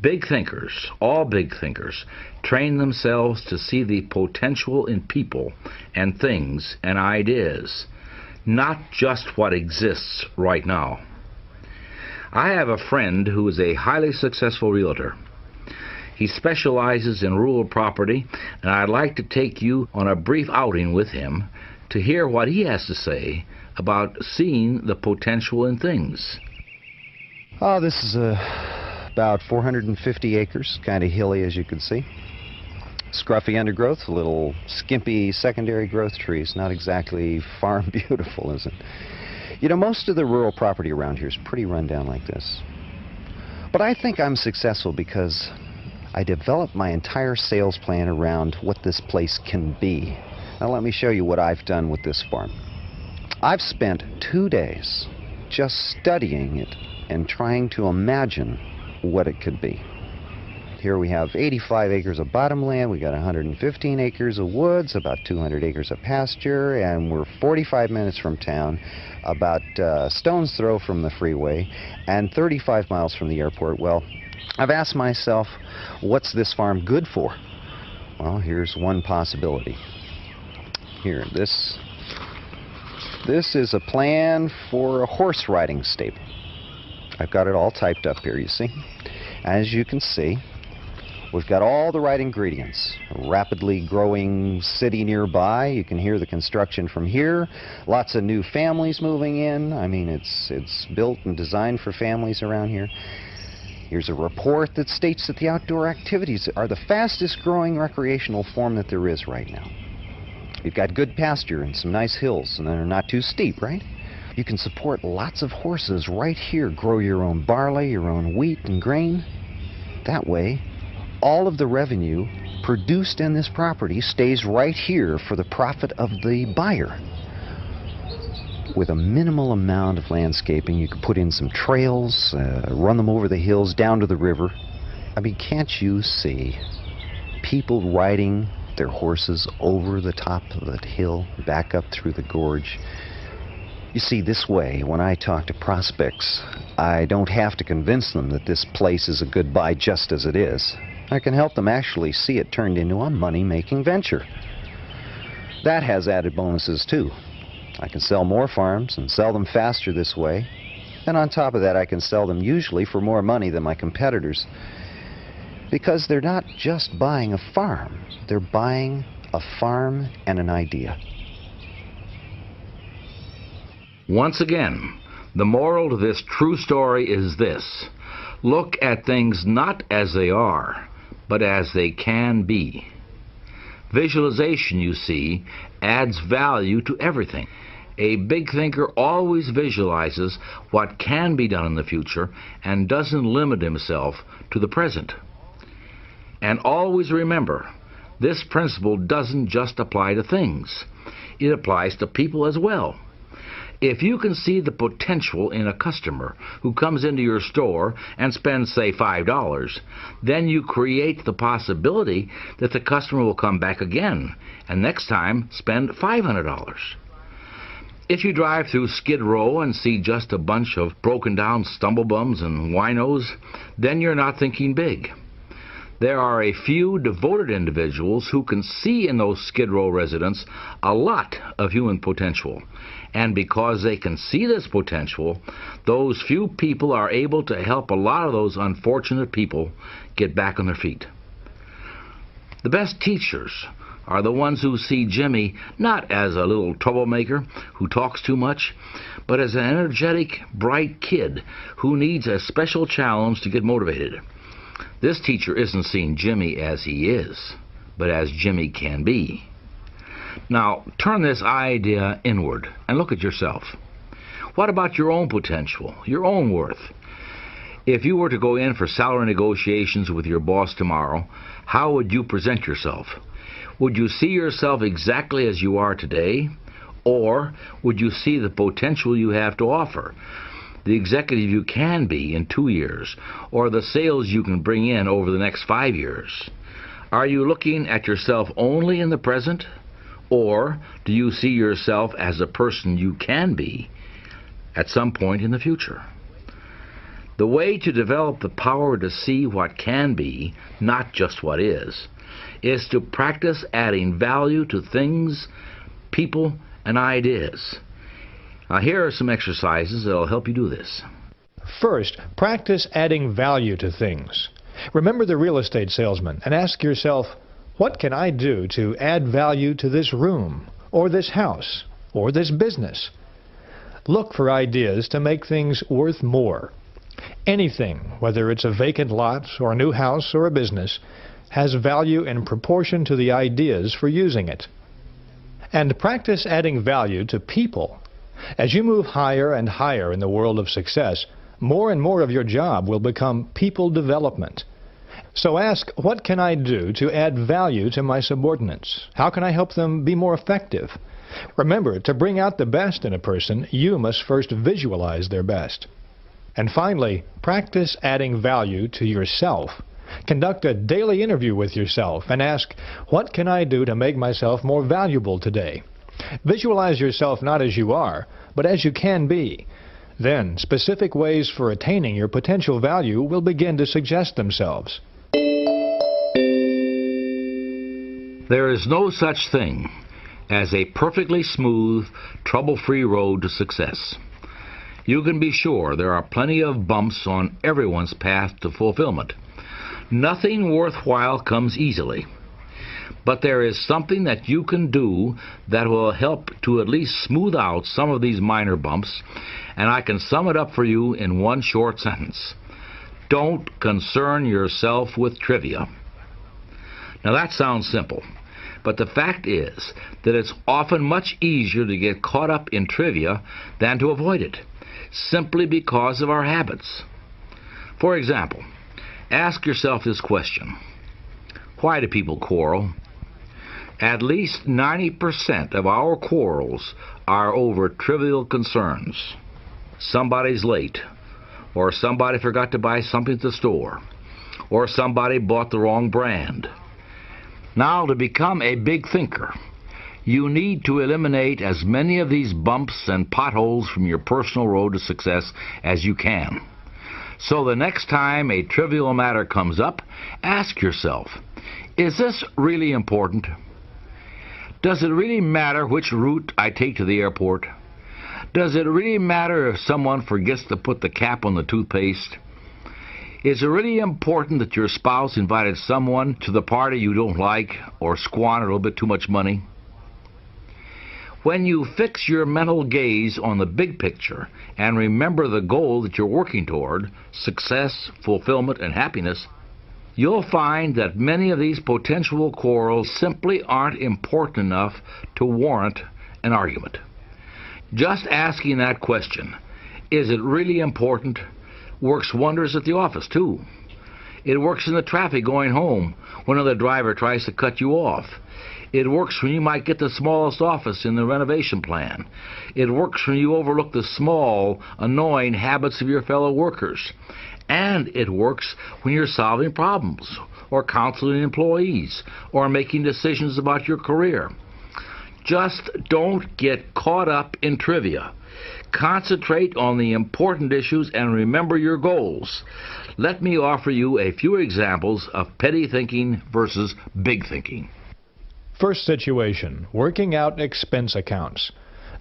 Big thinkers, all big thinkers, train themselves to see the potential in people and things and ideas, not just what exists right now. I have a friend who is a highly successful realtor. He specializes in rural property, and I'd like to take you on a brief outing with him to hear what he has to say about seeing the potential in things. Oh, this is about 450 acres, kind of hilly as you can see. Scruffy undergrowth, a little skimpy secondary growth trees. Not exactly farm beautiful, is it? You know, most of the rural property around here is pretty run down like this. But I think I'm successful because I developed my entire sales plan around what this place can be. Now let me show you what I've done with this farm. I've spent 2 days just studying it and trying to imagine what it could be. Here we have 85 acres of bottomland, we got 115 acres of woods, about 200 acres of pasture, and we're 45 minutes from town, about a stone's throw from the freeway, and 35 miles from the airport. Well, I've asked myself, what's this farm good for? Well, here's one possibility. Here, this is a plan for a horse riding stable. I've got it all typed up here, you see. As you can see, we've got all the right ingredients. A rapidly growing city nearby. You can hear the construction from here. Lots of new families moving in. I mean, it's built and designed for families around here. Here's a report that states that the outdoor activities are the fastest growing recreational form that there is right now. You've got good pasture and some nice hills, and they're not too steep, right? You can support lots of horses right here. Grow your own barley, your own wheat and grain. That way, all of the revenue produced in this property stays right here for the profit of the buyer. With a minimal amount of landscaping, you could put in some trails, run them over the hills, down to the river. I mean, can't you see people riding their horses over the top of that hill, back up through the gorge? You see, this way, when I talk to prospects, I don't have to convince them that this place is a good buy just as it is. I can help them actually see it turned into a money-making venture. That has added bonuses, too. I can sell more farms and sell them faster this way. And on top of that, I can sell them usually for more money than my competitors. Because they're not just buying a farm. They're buying a farm and an idea. Once again, the moral to this true story is this: look at things not as they are, but as they can be. Visualization, you see, adds value to everything. A big thinker always visualizes what can be done in the future and doesn't limit himself to the present. And always remember, this principle doesn't just apply to things. It applies to people as well. If you can see the potential in a customer who comes into your store and spends, say, $5, then you create the possibility that the customer will come back again and next time spend $500. If you drive through Skid Row and see just a bunch of broken down stumblebums and winos, then you're not thinking big. There are a few devoted individuals who can see in those Skid Row residents a lot of human potential. And because they can see this potential, those few people are able to help a lot of those unfortunate people get back on their feet. The best teachers are the ones who see Jimmy not as a little troublemaker who talks too much, but as an energetic, bright kid who needs a special challenge to get motivated. This teacher isn't seeing Jimmy as he is, but as Jimmy can be. Now, turn this idea inward and look at yourself. What about your own potential, your own worth? If you were to go in for salary negotiations with your boss tomorrow, how would you present yourself? Would you see yourself exactly as you are today? Or would you see the potential you have to offer? The executive you can be in 2 years, or the sales you can bring in over the next 5 years? Are you looking at yourself only in the present? Or do you see yourself as a person you can be at some point in the future? The way to develop the power to see what can be, not just what is to practice adding value to things, people, and ideas. Now, here are some exercises that will help you do this. First, practice adding value to things. Remember the real estate salesman and ask yourself, what can I do to add value to this room, or this house, or this business? Look for ideas to make things worth more. Anything, whether it's a vacant lot, or a new house, or a business, has value in proportion to the ideas for using it. And practice adding value to people. As you move higher and higher in the world of success, more and more of your job will become people development. So ask, what can I do to add value to my subordinates? How can I help them be more effective? Remember, to bring out the best in a person, you must first visualize their best. And finally, practice adding value to yourself. Conduct a daily interview with yourself and ask, what can I do to make myself more valuable today? Visualize yourself not as you are, but as you can be. Then, specific ways for attaining your potential value will begin to suggest themselves. There is no such thing as a perfectly smooth, trouble-free road to success. You can be sure there are plenty of bumps on everyone's path to fulfillment. Nothing worthwhile comes easily. But there is something that you can do that will help to at least smooth out some of these minor bumps, and I can sum it up for you in one short sentence. Don't concern yourself with trivia. Now that sounds simple, but the fact is that it's often much easier to get caught up in trivia than to avoid it, simply because of our habits. For example, ask yourself this question. Why do people quarrel? At least 90% of our quarrels are over trivial concerns. Somebody's late, or somebody forgot to buy something at the store, or somebody bought the wrong brand. Now, to become a big thinker, you need to eliminate as many of these bumps and potholes from your personal road to success as you can. So the next time a trivial matter comes up, ask yourself, is this really important? Does it really matter which route I take to the airport? Does it really matter if someone forgets to put the cap on the toothpaste? Is it really important that your spouse invited someone to the party you don't like or squandered a little bit too much money? When you fix your mental gaze on the big picture and remember the goal that you're working toward, success, fulfillment, and happiness, you'll find that many of these potential quarrels simply aren't important enough to warrant an argument. Just asking that question, is it really important, works wonders at the office, too. It works in the traffic going home when another driver tries to cut you off. It works when you might get the smallest office in the renovation plan. It works when you overlook the small, annoying habits of your fellow workers. And it works when you're solving problems, or counseling employees, or making decisions about your career. Just don't get caught up in trivia. Concentrate on the important issues and remember your goals. Let me offer you a few examples of petty thinking versus big thinking. First situation, working out expense accounts.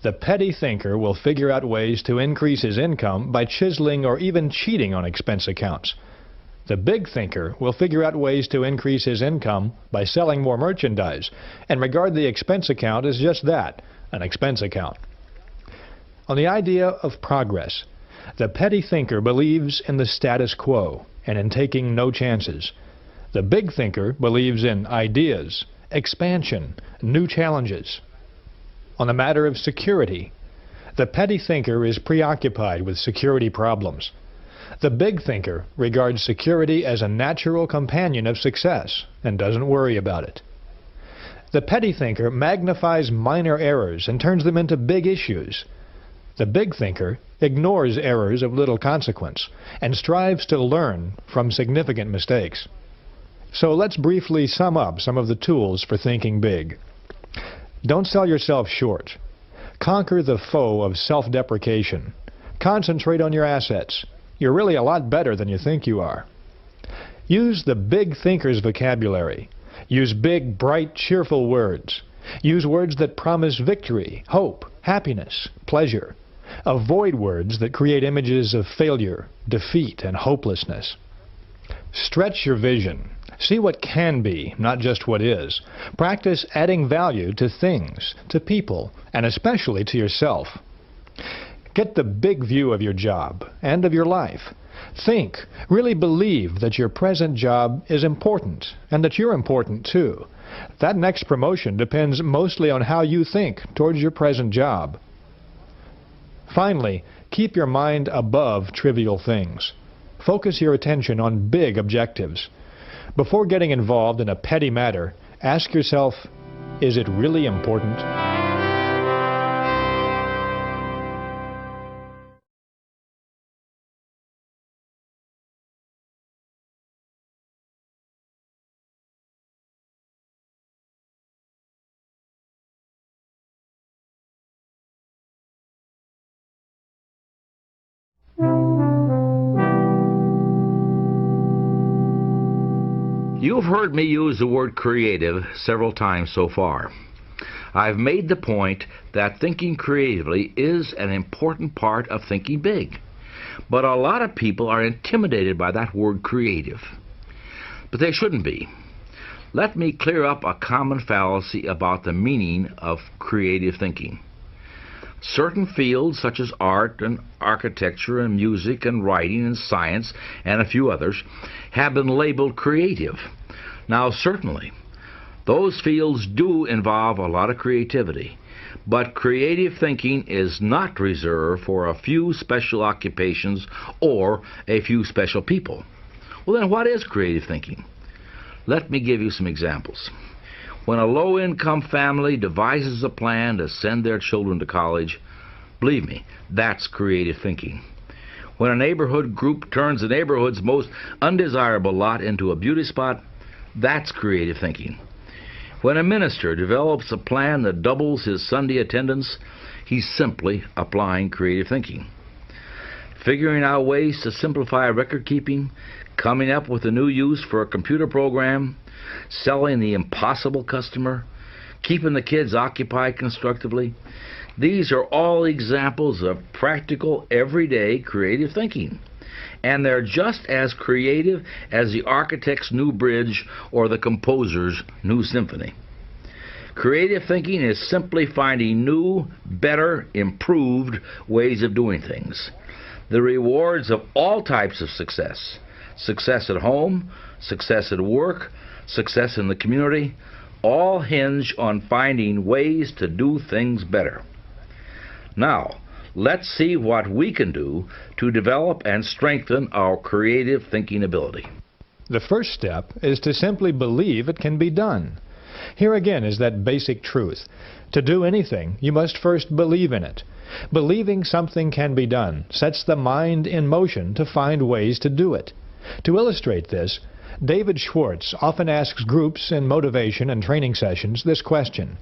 The petty thinker will figure out ways to increase his income by chiseling or even cheating on expense accounts. The big thinker will figure out ways to increase his income by selling more merchandise and regard the expense account as just that, an expense account. On the idea of progress, the petty thinker believes in the status quo and in taking no chances. The big thinker believes in ideas, expansion, new challenges. On the matter of security, the petty thinker is preoccupied with security problems. The big thinker regards security as a natural companion of success and doesn't worry about it. The petty thinker magnifies minor errors and turns them into big issues. The big thinker ignores errors of little consequence and strives to learn from significant mistakes. So let's briefly sum up some of the tools for thinking big. Don't sell yourself short. Conquer the foe of self-deprecation. Concentrate on your assets. You're really a lot better than you think you are. Use the big thinker's vocabulary. Use big, bright, cheerful words. Use words that promise victory, hope, happiness, pleasure. Avoid words that create images of failure, defeat, and hopelessness. Stretch your vision. See what can be, not just what is. Practice adding value to things, to people, and especially to yourself. Get the big view of your job and of your life. Think, really believe that your present job is important and that you're important too. That next promotion depends mostly on how you think towards your present job. Finally, keep your mind above trivial things. Focus your attention on big objectives. Before getting involved in a petty matter, ask yourself, is it really important? You've heard me use the word creative several times so far. I've made the point that thinking creatively is an important part of thinking big. But a lot of people are intimidated by that word creative. But they shouldn't be. Let me clear up a common fallacy about the meaning of creative thinking. Certain fields such as art and architecture and music and writing and science and a few others have been labeled creative. Now certainly, those fields do involve a lot of creativity, but creative thinking is not reserved for a few special occupations or a few special people. Well then, what is creative thinking? Let me give you some examples. When a low-income family devises a plan to send their children to college, believe me, that's creative thinking. When a neighborhood group turns the neighborhood's most undesirable lot into a beauty spot, that's creative thinking. When a minister develops a plan that doubles his Sunday attendance, he's simply applying creative thinking. Figuring out ways to simplify record keeping, coming up with a new use for a computer program, selling the impossible customer, keeping the kids occupied constructively. These are all examples of practical, everyday creative thinking. And they're just as creative as the architect's new bridge or the composer's new symphony. Creative thinking is simply finding new, better, improved ways of doing things. The rewards of all types of success, success at home, success at work, success in the community, all hinge on finding ways to do things better. Now, let's see what we can do to develop and strengthen our creative thinking ability. The first step is to simply believe it can be done. Here again is that basic truth. To do anything, you must first believe in it. Believing something can be done sets the mind in motion to find ways to do it. To illustrate this, David Schwartz often asks groups in motivation and training sessions this question: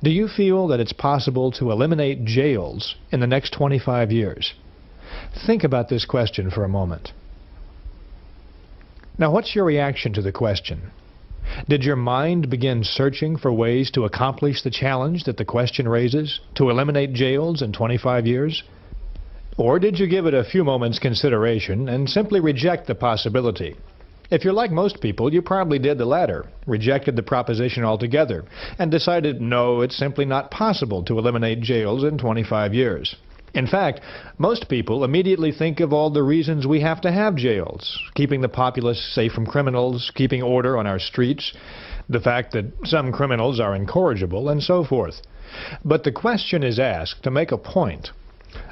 do you feel that it's possible to eliminate jails in the next 25 years? Think about this question for a moment. Now, what's your reaction to the question? Did your mind begin searching for ways to accomplish the challenge that the question raises, to eliminate jails in 25 years? Or did you give it a few moments' consideration and simply reject the possibility? If you're like most people, you probably did the latter, rejected the proposition altogether, and decided, no, it's simply not possible to eliminate jails in 25 years. In fact, most people immediately think of all the reasons we have to have jails: keeping the populace safe from criminals, keeping order on our streets, the fact that some criminals are incorrigible, and so forth. But the question is asked to make a point.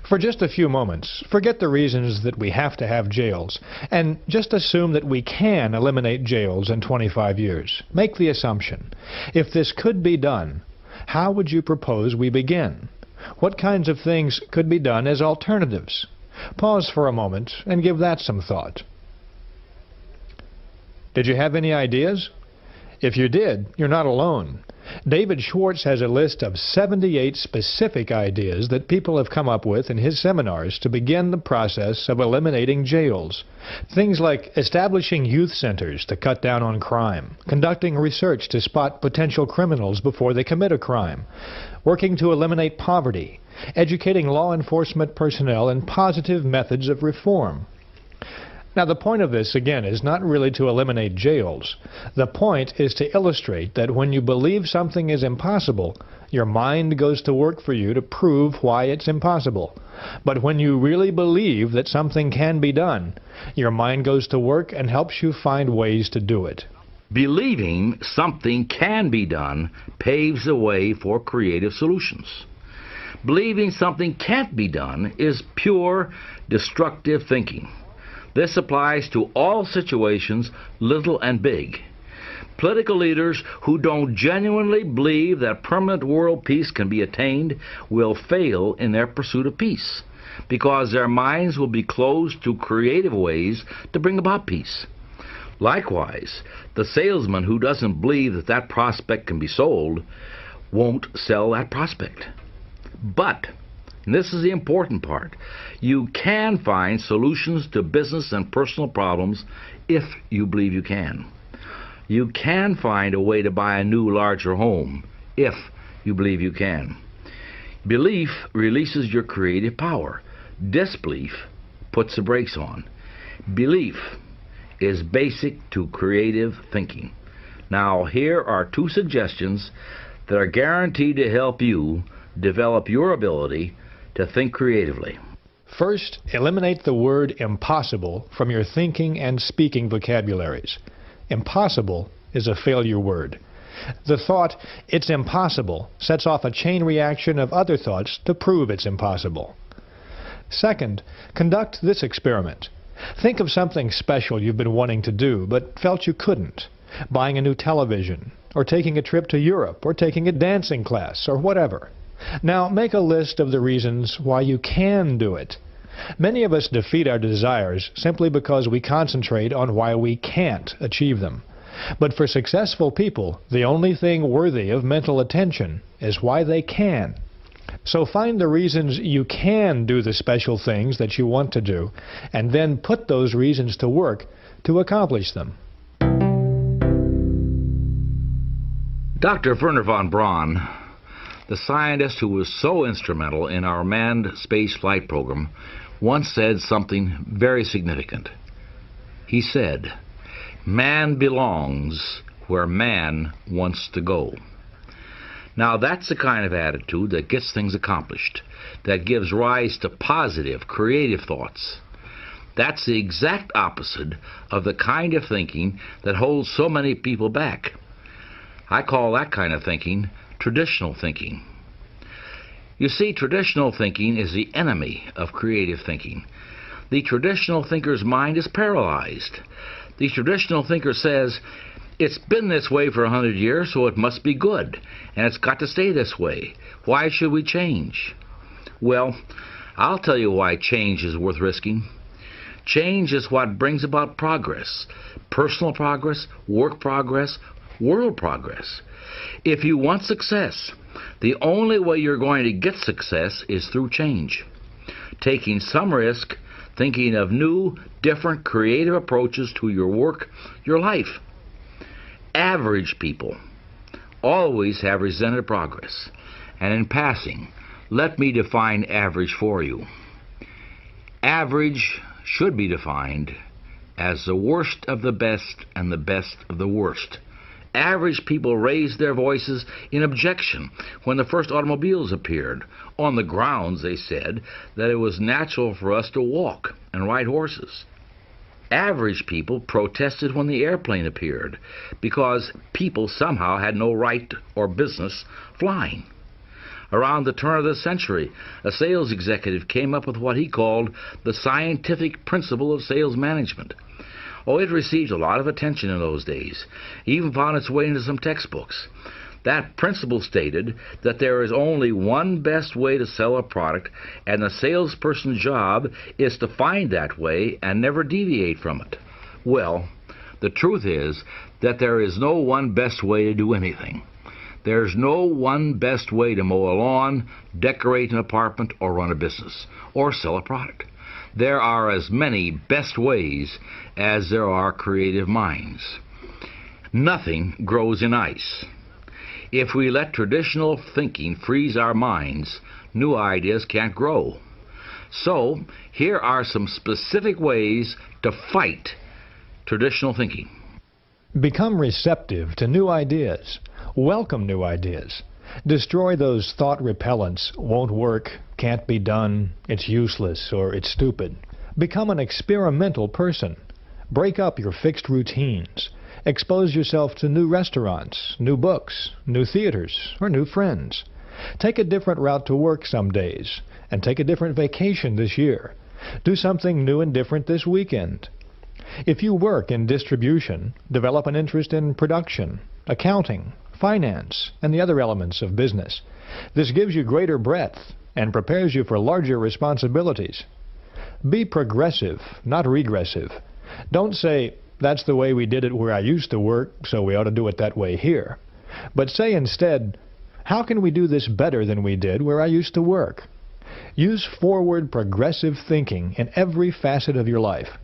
For just a few moments, forget the reasons that we have to have jails, and just assume that we can eliminate jails in 25 years. Make the assumption. If this could be done, how would you propose we begin? What kinds of things could be done as alternatives? Pause for a moment and give that some thought. Did you have any ideas? If you did, you're not alone. David Schwartz has a list of 78 specific ideas that people have come up with in his seminars to begin the process of eliminating jails. Things like establishing youth centers to cut down on crime, conducting research to spot potential criminals before they commit a crime, working to eliminate poverty, educating law enforcement personnel in positive methods of reform. Now, the point of this, again, is not really to eliminate jails. The point is to illustrate that when you believe something is impossible, your mind goes to work for you to prove why it's impossible. But when you really believe that something can be done, your mind goes to work and helps you find ways to do it. Believing something can be done paves the way for creative solutions. Believing something can't be done is pure destructive thinking. This applies to all situations, little and big. Political leaders who don't genuinely believe that permanent world peace can be attained will fail in their pursuit of peace, because their minds will be closed to creative ways to bring about peace. Likewise, the salesman who doesn't believe that that prospect can be sold won't sell that prospect. But, and this is the important part, you can find solutions to business and personal problems if you believe you can. You can find a way to buy a new, larger home if you believe you can. Belief releases your creative power. Disbelief puts the brakes on. Belief is basic to creative thinking. Now, here are 2 suggestions that are guaranteed to help you develop your ability to think creatively. First, eliminate the word impossible from your thinking and speaking vocabularies. Impossible is a failure word. The thought, "it's impossible," sets off a chain reaction of other thoughts to prove it's impossible. Second, conduct this experiment. Think of something special you've been wanting to do but felt you couldn't. Buying a new television, or taking a trip to Europe, or taking a dancing class, or whatever. Now make a list of the reasons why you can do it. Many of us defeat our desires simply because we concentrate on why we can't achieve them. But for successful people, the only thing worthy of mental attention is why they can. So find the reasons you can do the special things that you want to do, and then put those reasons to work to accomplish them. Dr. Wernher von Braun, the scientist who was so instrumental in our manned space flight program, once said something very significant. He said, "Man belongs where man wants to go." Now that's the kind of attitude that gets things accomplished, that gives rise to positive, creative thoughts. That's the exact opposite of the kind of thinking that holds so many people back. I call that kind of thinking traditional thinking. You see, traditional thinking is the enemy of creative thinking. The traditional thinker's mind is paralyzed. The traditional thinker says, "It's been this way for 100 years, so it must be good, and it's got to stay this way. Why should we change?" Well, I'll tell you why change is worth risking. Change is what brings about progress. Personal progress, work progress, world progress. If you want success, the only way you're going to get success is through change. Taking some risk, thinking of new, different, creative approaches to your work, your life. Average people always have resented progress. And in passing, let me define average for you. Average should be defined as the worst of the best and the best of the worst. Average people raised their voices in objection when the first automobiles appeared, on the grounds, they said, that it was natural for us to walk and ride horses. Average people protested when the airplane appeared, because people somehow had no right or business flying. Around the turn of the century, a sales executive came up with what he called the scientific principle of sales management. Oh, it received a lot of attention in those days. It even found its way into some textbooks. That principle stated that there is only one best way to sell a product, and the salesperson's job is to find that way and never deviate from it. Well, the truth is that there is no one best way to do anything. There's no one best way to mow a lawn, decorate an apartment, or run a business, or sell a product. There are as many best ways as there are creative minds. Nothing grows in ice. If we let traditional thinking freeze our minds, new ideas can't grow. So, here are some specific ways to fight traditional thinking. Become receptive to new ideas. Welcome new ideas. Destroy those thought repellents, won't work, can't be done, it's useless, or it's stupid. Become an experimental person. Break up your fixed routines. Expose yourself to new restaurants, new books, new theaters, or new friends. Take a different route to work some days, and take a different vacation this year. Do something new and different this weekend. If you work in distribution, develop an interest in production, accounting, finance, and the other elements of business. This gives you greater breadth and prepares you for larger responsibilities. Be progressive, not regressive. Don't say, "That's the way we did it where I used to work, so we ought to do it that way here." But say instead, "How can we do this better than we did where I used to work?" Use forward, progressive thinking in every facet of your life.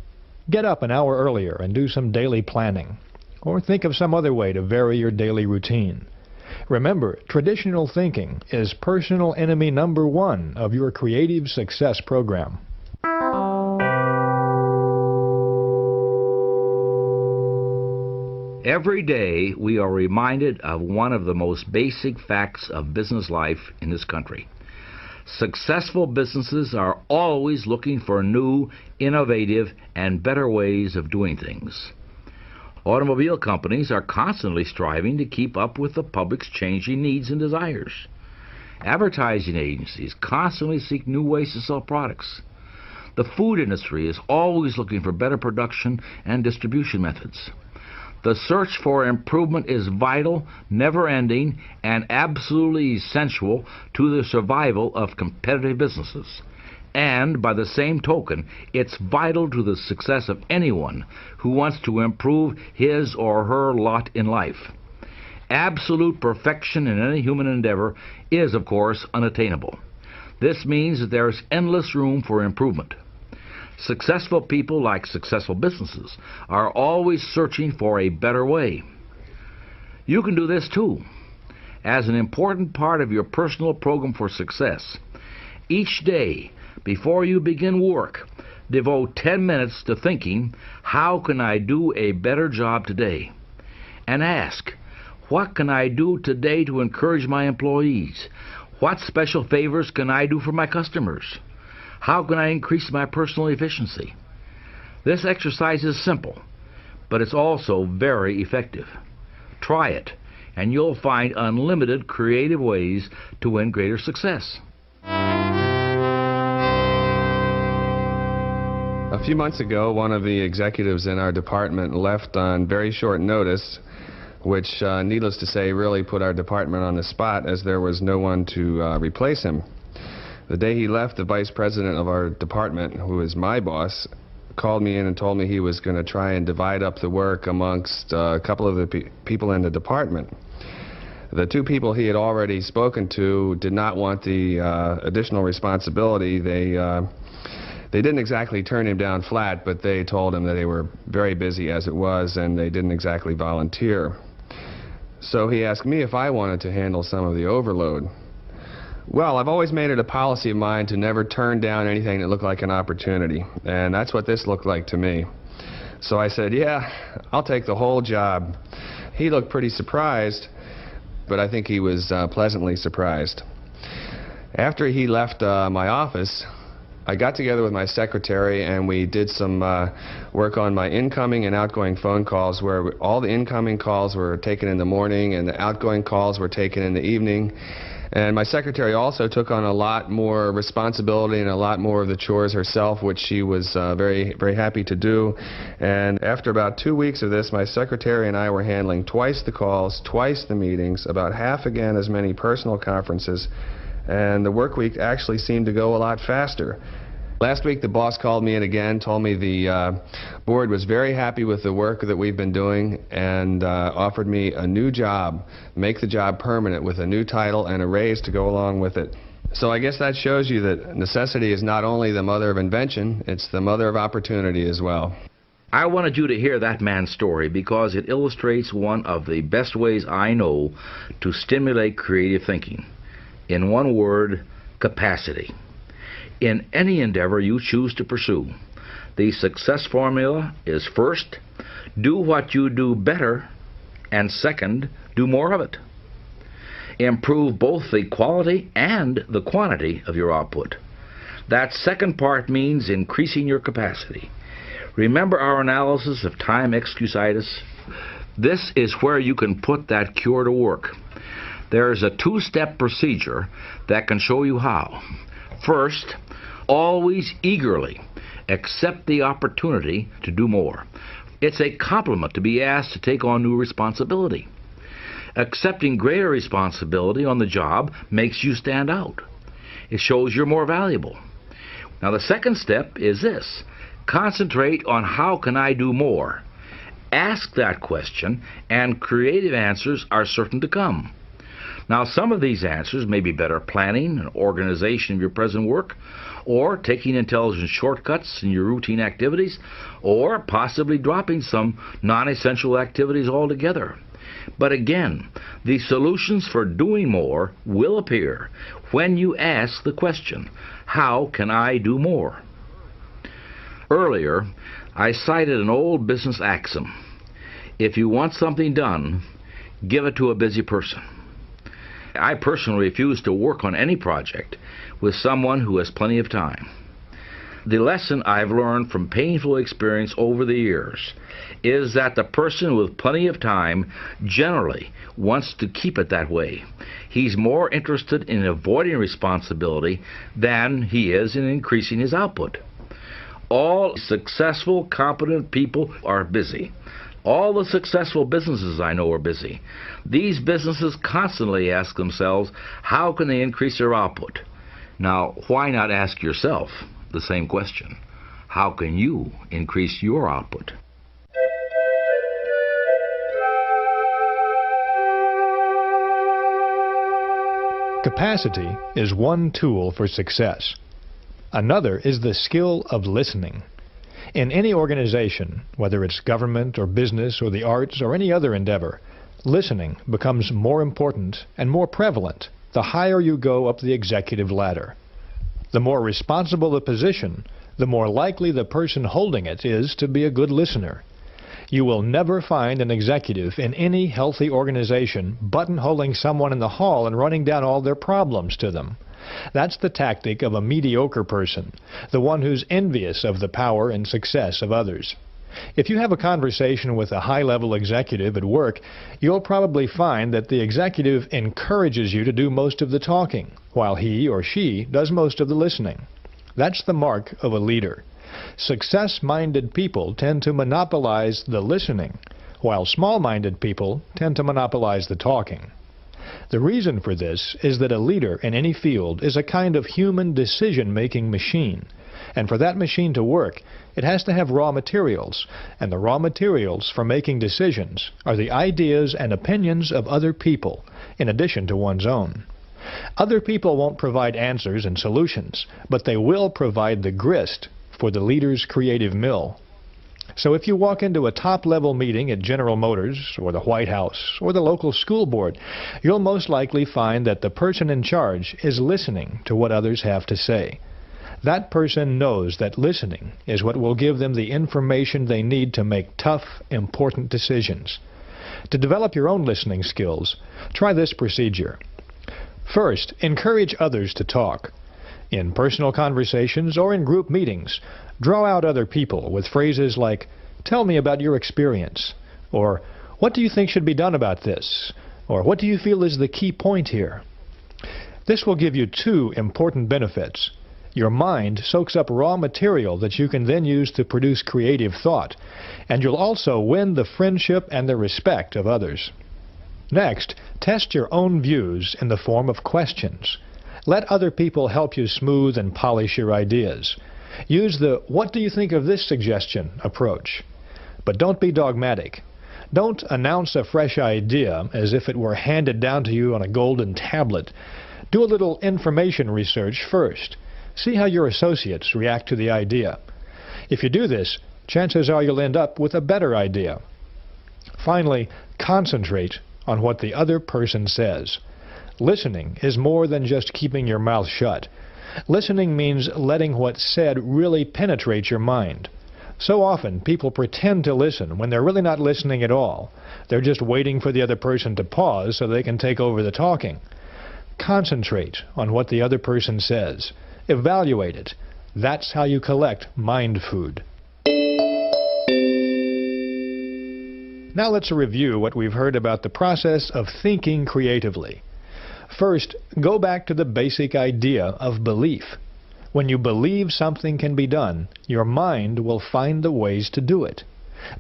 Get up an hour earlier and do some daily planning. or think of some other way to vary your daily routine. Remember, traditional thinking is personal enemy number one of your creative success program. Every day we are reminded of one of the most basic facts of business life in this country. Successful businesses are always looking for new, innovative, and better ways of doing things. Automobile companies are constantly striving to keep up with the public's changing needs and desires. Advertising agencies constantly seek new ways to sell products. The food industry is always looking for better production and distribution methods. The search for improvement is vital, never-ending, and absolutely essential to the survival of competitive businesses. And, by the same token, it's vital to the success of anyone who wants to improve his or her lot in life. Absolute perfection in any human endeavor is, of course, unattainable. This means that there is endless room for improvement. Successful people, like successful businesses, are always searching for a better way. You can do this too. As an important part of your personal program for success, each day before you begin work, devote 10 minutes to thinking, how can I do a better job today? And ask, what can I do today to encourage my employees? What special favors can I do for my customers? How can I increase my personal efficiency? This exercise is simple, but it's also very effective. Try it, and you'll find unlimited creative ways to win greater success. A few months ago, one of the executives in our department left on very short notice, which, needless to say, really put our department on the spot as there was no one to replace him. The day he left, the vice president of our department, who is my boss, called me in and told me he was going to try and divide up the work amongst a couple of the people in the department. The two people he had already spoken to did not want the additional responsibility. They didn't exactly turn him down flat, but they told him that they were very busy as it was, and they didn't exactly volunteer. So he asked me if I wanted to handle some of the overload. Well, I've always made it a policy of mine to never turn down anything that looked like an opportunity, and that's what this looked like to me. So I said, yeah, I'll take the whole job. He looked pretty surprised, but I think he was pleasantly surprised. After he left my office, I got together with my secretary and we did some work on my incoming and outgoing phone calls, where all the incoming calls were taken in the morning and the outgoing calls were taken in the evening. And my secretary also took on a lot more responsibility and a lot more of the chores herself, which she was very, very happy to do. And after about 2 weeks of this, my secretary and I were handling twice the calls, twice the meetings, about half again as many personal conferences, and the work week actually seemed to go a lot faster. Last week the boss called me in again, told me the board was very happy with the work that we've been doing, and offered me a new job, make the job permanent with a new title and a raise to go along with it. So I guess that shows you that necessity is not only the mother of invention, it's the mother of opportunity as well. I wanted you to hear that man's story because it illustrates one of the best ways I know to stimulate creative thinking. In one word, capacity. In any endeavor you choose to pursue, the success formula is first, do what you do better, and second, do more of it. Improve both the quality and the quantity of your output. That second part means increasing your capacity. Remember our analysis of time excusitis? This is where you can put that cure to work. There is a two-step procedure that can show you how. First, always eagerly accept the opportunity to do more. It's a compliment to be asked to take on new responsibility. Accepting greater responsibility on the job makes you stand out. It shows you're more valuable. Now the second step is this. Concentrate on how can I do more. Ask that question and creative answers are certain to come. Now, some of these answers may be better planning and organization of your present work, or taking intelligent shortcuts in your routine activities, or possibly dropping some non-essential activities altogether. But again, the solutions for doing more will appear when you ask the question, how can I do more? Earlier, I cited an old business axiom. If you want something done, give it to a busy person. I personally refuse to work on any project with someone who has plenty of time. The lesson I've learned from painful experience over the years is that the person with plenty of time generally wants to keep it that way. He's more interested in avoiding responsibility than he is in increasing his output. All successful, competent people are busy. All the successful businesses I know are busy. These businesses constantly ask themselves, how can they increase their output? Now, why not ask yourself the same question? How can you increase your output? Capacity is one tool for success. Another is the skill of listening. In any organization, whether it's government or business or the arts or any other endeavor, listening becomes more important and more prevalent the higher you go up the executive ladder. The more responsible the position, the more likely the person holding it is to be a good listener. You will never find an executive in any healthy organization buttonholing someone in the hall and running down all their problems to them. That's the tactic of a mediocre person, the one who's envious of the power and success of others. If you have a conversation with a high-level executive at work, you'll probably find that the executive encourages you to do most of the talking, while he or she does most of the listening. That's the mark of a leader. Success-minded people tend to monopolize the listening, while small-minded people tend to monopolize the talking. The reason for this is that a leader in any field is a kind of human decision-making machine. And for that machine to work, it has to have raw materials. And the raw materials for making decisions are the ideas and opinions of other people, in addition to one's own. Other people won't provide answers and solutions, but they will provide the grist for the leader's creative mill. So if you walk into a top-level meeting at General Motors or the White House or the local school board, you'll most likely find that the person in charge is listening to what others have to say. That person knows that listening is what will give them the information they need to make tough, important decisions. To develop your own listening skills, try this procedure. First, encourage others to talk. In personal conversations or in group meetings, draw out other people with phrases like, "Tell me about your experience," or "What do you think should be done about this?" or "What do you feel is the key point here?" This will give you two important benefits. Your mind soaks up raw material that you can then use to produce creative thought, and you'll also win the friendship and the respect of others. Next, test your own views in the form of questions. Let other people help you smooth and polish your ideas. Use the "what do you think of this suggestion" approach. But don't be dogmatic. Don't announce a fresh idea as if it were handed down to you on a golden tablet. Do a little information research first. See how your associates react to the idea. If you do this, chances are you'll end up with a better idea. Finally, concentrate on what the other person says. Listening is more than just keeping your mouth shut. Listening means letting what's said really penetrate your mind. So often, people pretend to listen when they're really not listening at all. They're just waiting for the other person to pause so they can take over the talking. Concentrate on what the other person says. Evaluate it. That's how you collect mind food. Now let's review what we've heard about the process of thinking creatively. First, go back to the basic idea of belief. When you believe something can be done, your mind will find the ways to do it.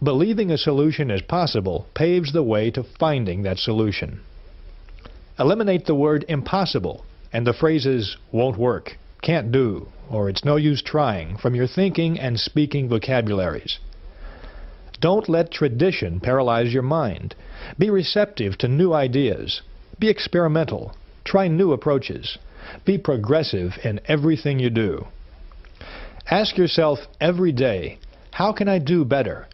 Believing a solution is possible paves the way to finding that solution. Eliminate the word impossible and the phrases won't work, can't do, or it's no use trying from your thinking and speaking vocabularies. Don't let tradition paralyze your mind. Be receptive to new ideas. Be experimental. Try new approaches. Be progressive in everything you do. Ask yourself every day, how can I do better?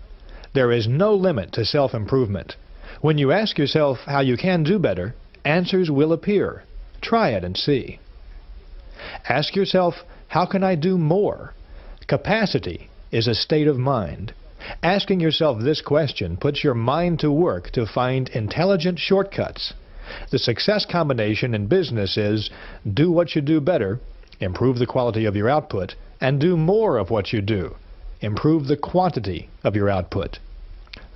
There is no limit to self-improvement. When you ask yourself how you can do better, answers will appear. Try it and see. Ask yourself, how can I do more? Capacity is a state of mind. Asking yourself this question puts your mind to work to find intelligent shortcuts. The success combination in business is do what you do better, improve the quality of your output, and do more of what you do. Improve the quantity of your output.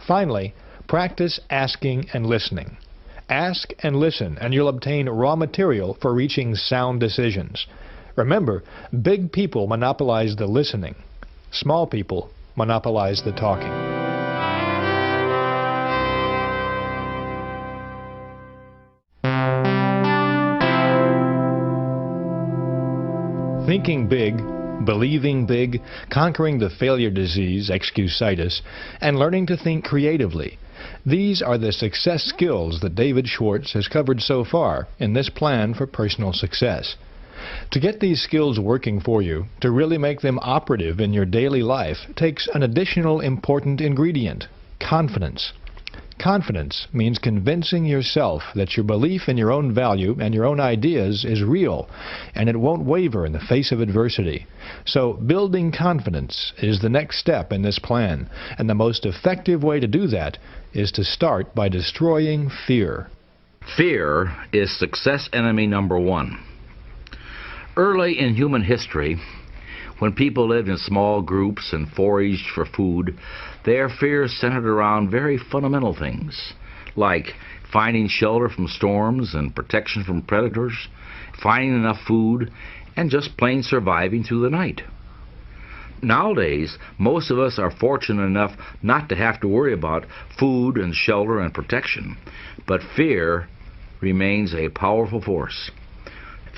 Finally, practice asking and listening. Ask and listen, and you'll obtain raw material for reaching sound decisions. Remember, big people monopolize the listening. Small people monopolize the talking. Thinking big, believing big, conquering the failure disease, excusitis, and learning to think creatively. These are the success skills that David Schwartz has covered so far in this plan for personal success. To get these skills working for you, to really make them operative in your daily life, takes an additional important ingredient: confidence. Confidence means convincing yourself that your belief in your own value and your own ideas is real, and it won't waver in the face of adversity. So building confidence is the next step in this plan, and the most effective way to do that is to start by destroying fear. Fear is success enemy number one. Early in human history, when people lived in small groups and foraged for food, their fears centered around very fundamental things, like finding shelter from storms and protection from predators, finding enough food, and just plain surviving through the night. Nowadays, most of us are fortunate enough not to have to worry about food and shelter and protection, but fear remains a powerful force.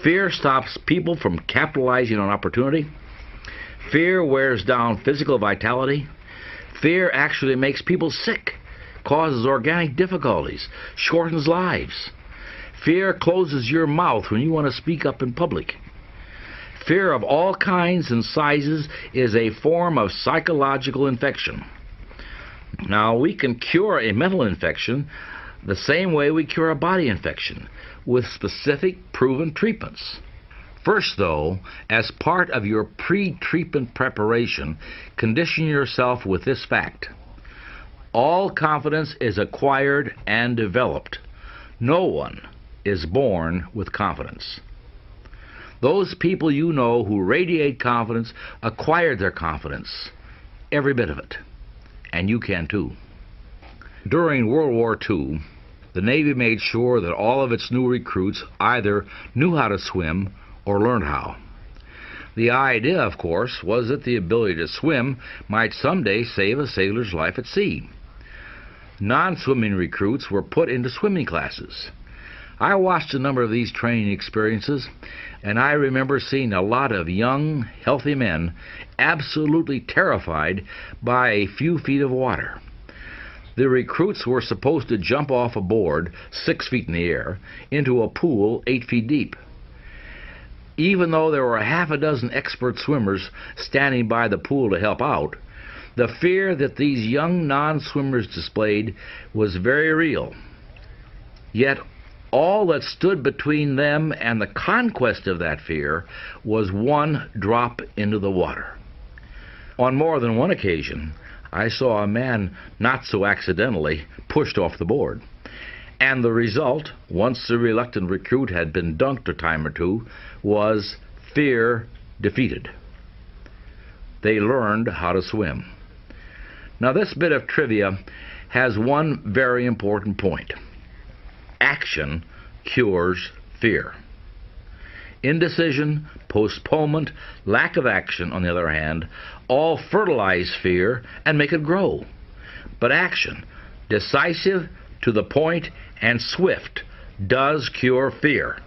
Fear stops people from capitalizing on opportunity. Fear wears down physical vitality. Fear actually makes people sick, causes organic difficulties, shortens lives. Fear closes your mouth when you want to speak up in public. Fear of all kinds and sizes is a form of psychological infection. Now, we can cure a mental infection the same way we cure a body infection, with specific proven treatments. First, though, as part of your pre-treatment preparation, condition yourself with this fact: all confidence is acquired and developed. No one is born with confidence. Those people you know who radiate confidence acquired their confidence, every bit of it, and you can too. During World War II, the Navy made sure that all of its new recruits either knew how to swim or learned how. The idea, of course, was that the ability to swim might someday save a sailor's life at sea. Non-swimming recruits were put into swimming classes. I watched a number of these training experiences, and I remember seeing a lot of young, healthy men absolutely terrified by a few feet of water. The recruits were supposed to jump off a board 6 feet in the air into a pool 8 feet deep. Even though there were half a dozen expert swimmers standing by the pool to help out, the fear that these young non-swimmers displayed was very real. Yet all that stood between them and the conquest of that fear was one drop into the water. On more than one occasion, I saw a man not so accidentally pushed off the board. And the result, once the reluctant recruit had been dunked a time or two, was fear defeated. They learned how to swim. Now, this bit of trivia has one very important point. Action cures fear. Indecision, postponement, lack of action, on the other hand, all fertilize fear and make it grow. But action, decisive, to the point, and swift, does cure fear.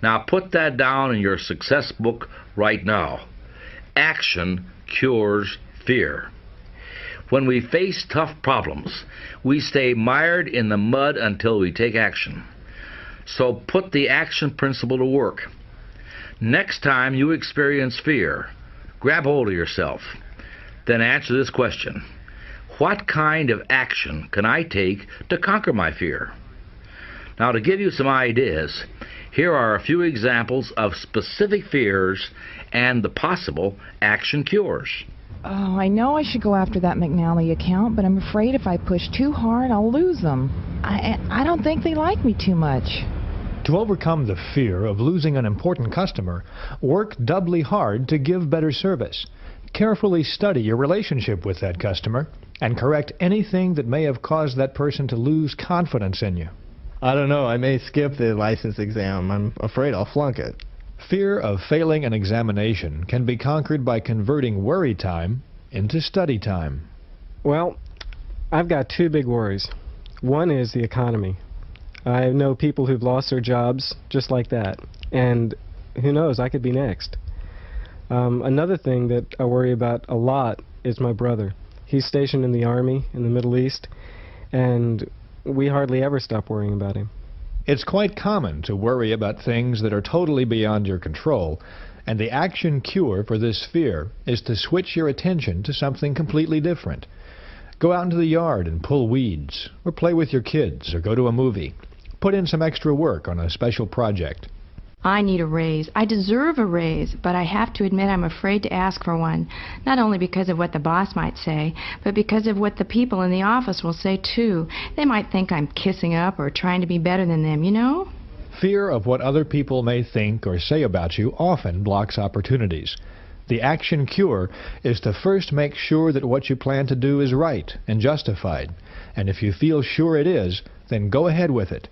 Now put that down in your success book right now. Action cures fear. When we face tough problems, we stay mired in the mud until we take action. So put the action principle to work. Next time you experience fear, grab hold of yourself. Then answer this question. What kind of action can I take to conquer my fear? Now, to give you some ideas, here are a few examples of specific fears and the possible action cures. Oh, I know I should go after that McNally account, but I'm afraid if I push too hard, I'll lose them. I don't think they like me too much. To overcome the fear of losing an important customer, work doubly hard to give better service. Carefully study your relationship with that customer and correct anything that may have caused that person to lose confidence in you. I don't know. I may skip the license exam. I'm afraid I'll flunk it. Fear of failing an examination can be conquered by converting worry time into study time. Well, I've got two big worries. One is the economy. I know people who've lost their jobs just like that, and who knows, I could be next. Another thing that I worry about a lot is my brother. He's stationed in the Army in the Middle East, and we hardly ever stop worrying about him. It's quite common to worry about things that are totally beyond your control, and the action cure for this fear is to switch your attention to something completely different. Go out into the yard and pull weeds, or play with your kids, or go to a movie. Put in some extra work on a special project. I need a raise. I deserve a raise, but I have to admit I'm afraid to ask for one. Not only because of what the boss might say, but because of what the people in the office will say too. They might think I'm kissing up or trying to be better than them, you know? Fear of what other people may think or say about you often blocks opportunities. The action cure is to first make sure that what you plan to do is right and justified. And if you feel sure it is, then go ahead with it.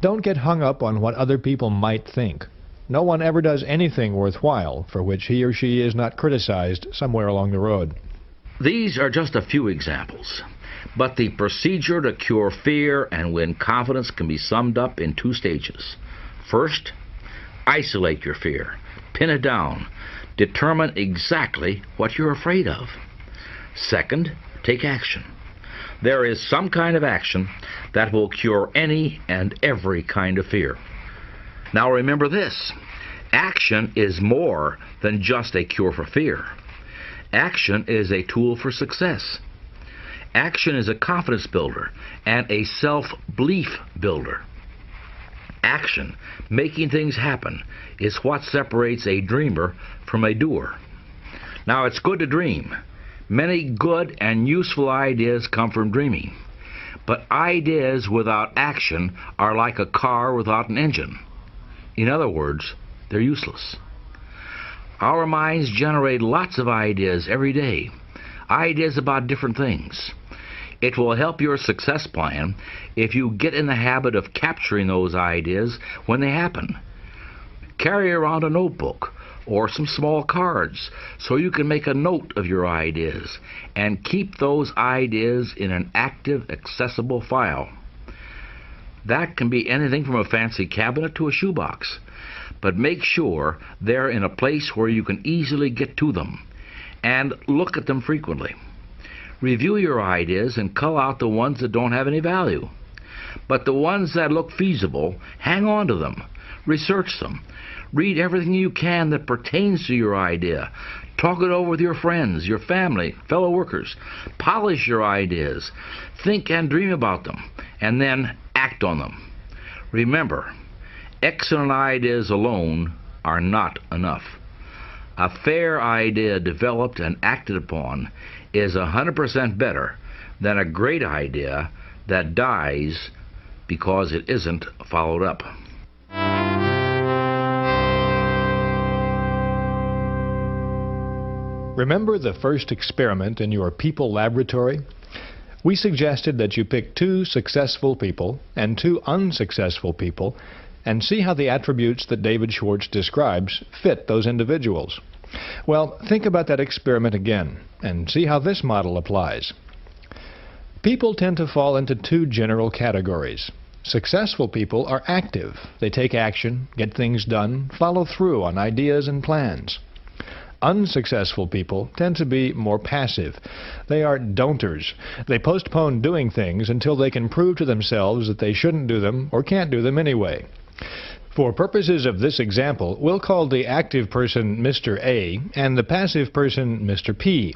Don't get hung up on what other people might think. No one ever does anything worthwhile for which he or she is not criticized somewhere along the road. These are just a few examples, but the procedure to cure fear and win confidence can be summed up in two stages. First, isolate your fear. Pin it down. Determine exactly what you're afraid of. Second, take action. There is some kind of action that will cure any and every kind of fear. Now remember this, action is more than just a cure for fear. Action is a tool for success. Action is a confidence builder and a self-belief builder. Action, making things happen, is what separates a dreamer from a doer. Now it's good to dream. Many good and useful ideas come from dreaming. But ideas without action are like a car without an engine. In other words, they're useless. Our minds generate lots of ideas every day. Ideas about different things. It will help your success plan if you get in the habit of capturing those ideas when they happen. Carry around a notebook or some small cards so you can make a note of your ideas and keep those ideas in an active, accessible file. That can be anything from a fancy cabinet to a shoebox, but make sure they're in a place where you can easily get to them and look at them frequently. Review your ideas and cull out the ones that don't have any value. But the ones that look feasible, hang on to them. Research them. Read everything you can that pertains to your idea. Talk it over with your friends, your family, fellow workers. Polish your ideas. Think and dream about them, and then act on them. Remember, excellent ideas alone are not enough. A fair idea developed and acted upon is 100% better than a great idea that dies because it isn't followed up. Remember the first experiment in your people laboratory? We suggested that you pick 2 successful people and 2 unsuccessful people and see how the attributes that David Schwartz describes fit those individuals. Well, think about that experiment again and see how this model applies. People tend to fall into 2 general categories. Successful people are active. They take action, get things done, follow through on ideas and plans. Unsuccessful people tend to be more passive. They are don'ters. They postpone doing things until they can prove to themselves that they shouldn't do them or can't do them anyway. For purposes of this example, we'll call the active person Mr. A and the passive person Mr. P.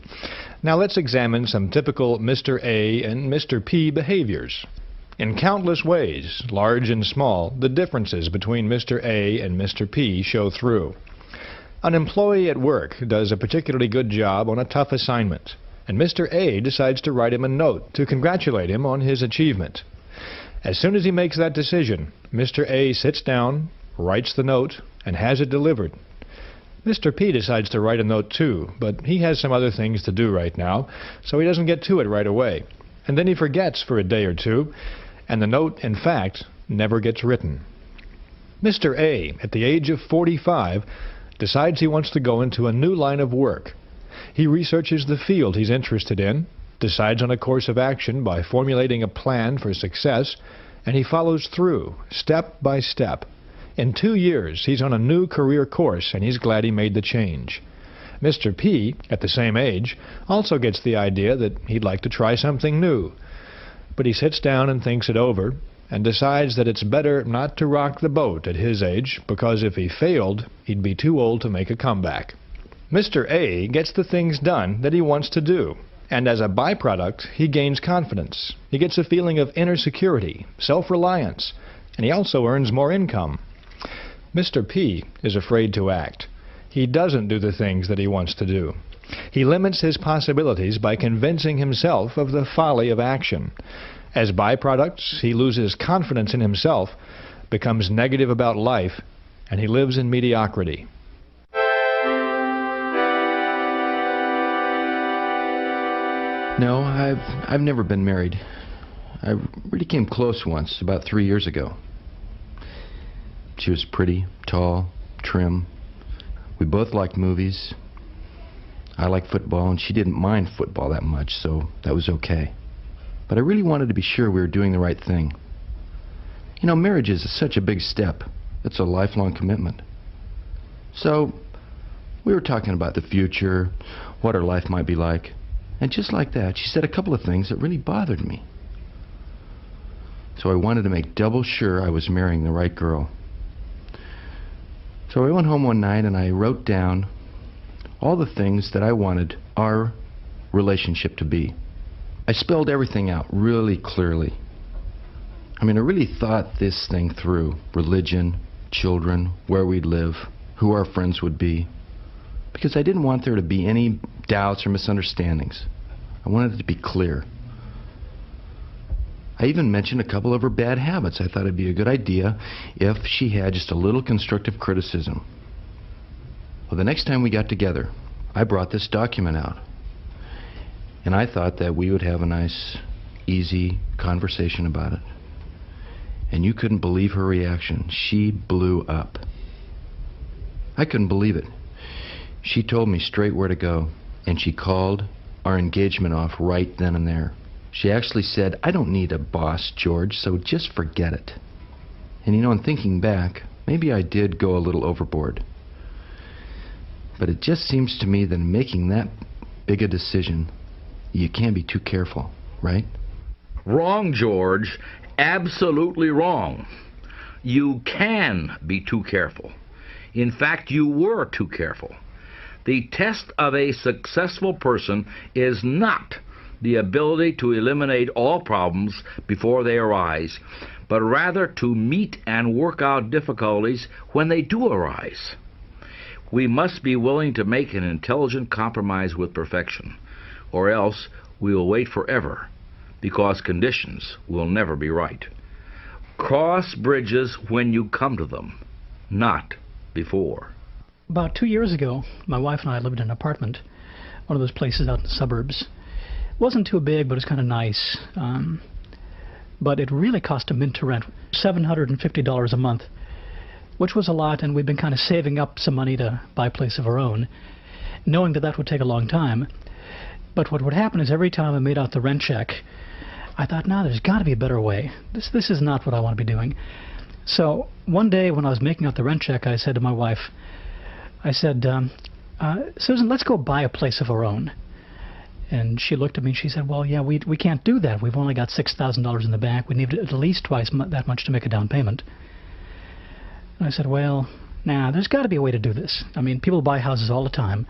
Now let's examine some typical Mr. A and Mr. P behaviors. In countless ways, large and small, the differences between Mr. A and Mr. P show through. An employee at work does a particularly good job on a tough assignment, and Mr. A decides to write him a note to congratulate him on his achievement. As soon as he makes that decision, Mr. A sits down, writes the note, and has it delivered. Mr. P decides to write a note too, but he has some other things to do right now, so he doesn't get to it right away. And then he forgets for a day or two, and the note, in fact, never gets written. Mr. A, at the age of 45, decides he wants to go into a new line of work. He researches the field he's interested in, decides on a course of action by formulating a plan for success, and he follows through, step by step. In 2 years, he's on a new career course, and he's glad he made the change. Mr. P, at the same age, also gets the idea that he'd like to try something new. But he sits down and thinks it over, and decides that it's better not to rock the boat at his age, because if he failed, he'd be too old to make a comeback. Mr. A gets the things done that he wants to do, and as a byproduct, he gains confidence. He gets a feeling of inner security, self-reliance, and he also earns more income. Mr. P is afraid to act. He doesn't do the things that he wants to do. He limits his possibilities by convincing himself of the folly of action. As byproducts, he loses confidence in himself, becomes negative about life, and he lives in mediocrity. No, I've never been married. I really came close once, about 3 years ago. She was pretty, tall, trim. We both liked movies. I liked football, and she didn't mind football that much, so that was okay. But I really wanted to be sure we were doing the right thing. You know, marriage is such a big step. It's a lifelong commitment. So, we were talking about the future, what our life might be like. And just like that, she said a couple of things that really bothered me. So I wanted to make double sure I was marrying the right girl. So I went home one night and I wrote down all the things that I wanted our relationship to be. I spelled everything out really clearly. I mean, I really thought this thing through. Religion, children, where we'd live, who our friends would be. Because I didn't want there to be any doubts or misunderstandings. I wanted it to be clear. I even mentioned a couple of her bad habits. I thought it'd be a good idea if she had just a little constructive criticism. Well, the next time we got together, I brought this document out. And I thought that we would have a nice, easy conversation about it. And you couldn't believe her reaction. She blew up. I couldn't believe it. She told me straight where to go, and she called our engagement off right then and there. She actually said, "I don't need a boss, George, so just forget it." And you know, in thinking back, maybe I did go a little overboard. But it just seems to me that in making that big a decision, you can't be too careful, right? Wrong, George. Absolutely wrong. You can be too careful. In fact, you were too careful. The test of a successful person is not the ability to eliminate all problems before they arise, but rather to meet and work out difficulties when they do arise. We must be willing to make an intelligent compromise with perfection, or else we will wait forever, because conditions will never be right. Cross bridges when you come to them, not before. About 2 years ago, my wife and I lived in an apartment, one of those places out in the suburbs. It wasn't too big, but it was kind of nice. But it really cost a mint to rent, $750 a month, which was a lot, and we'd been kind of saving up some money to buy a place of our own, knowing that that would take a long time. But what would happen is every time I made out the rent check, I thought, no, there's got to be a better way. This is not what I want to be doing. So one day when I was making out the rent check, I said to my wife, I said, Susan, let's go buy a place of our own. And she looked at me and she said, well, yeah, we can't do that. We've only got $6,000 in the bank. We need at least twice that much to make a down payment. And I said, well, there's got to be a way to do this. I mean, people buy houses all the time,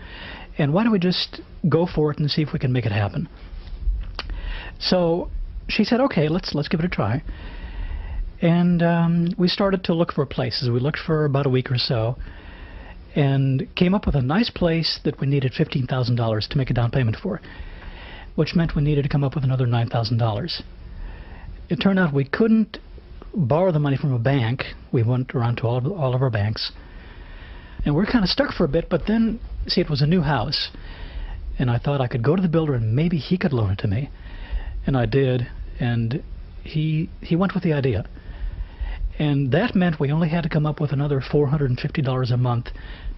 and why don't we just go for it and see if we can make it happen? So she said, okay, let's give it a try. And we started to look for places. We looked for about a week or so, and came up with a nice place that we needed $15,000 to make a down payment for, which meant we needed to come up with another $9,000. It turned out we couldn't borrow the money from a bank. We went around to all of our banks, and we're kind of stuck for a bit. But then, see, it was a new house, and I thought I could go to the builder and maybe he could loan it to me, and I did, and he went with the idea. And that meant we only had to come up with another $450 a month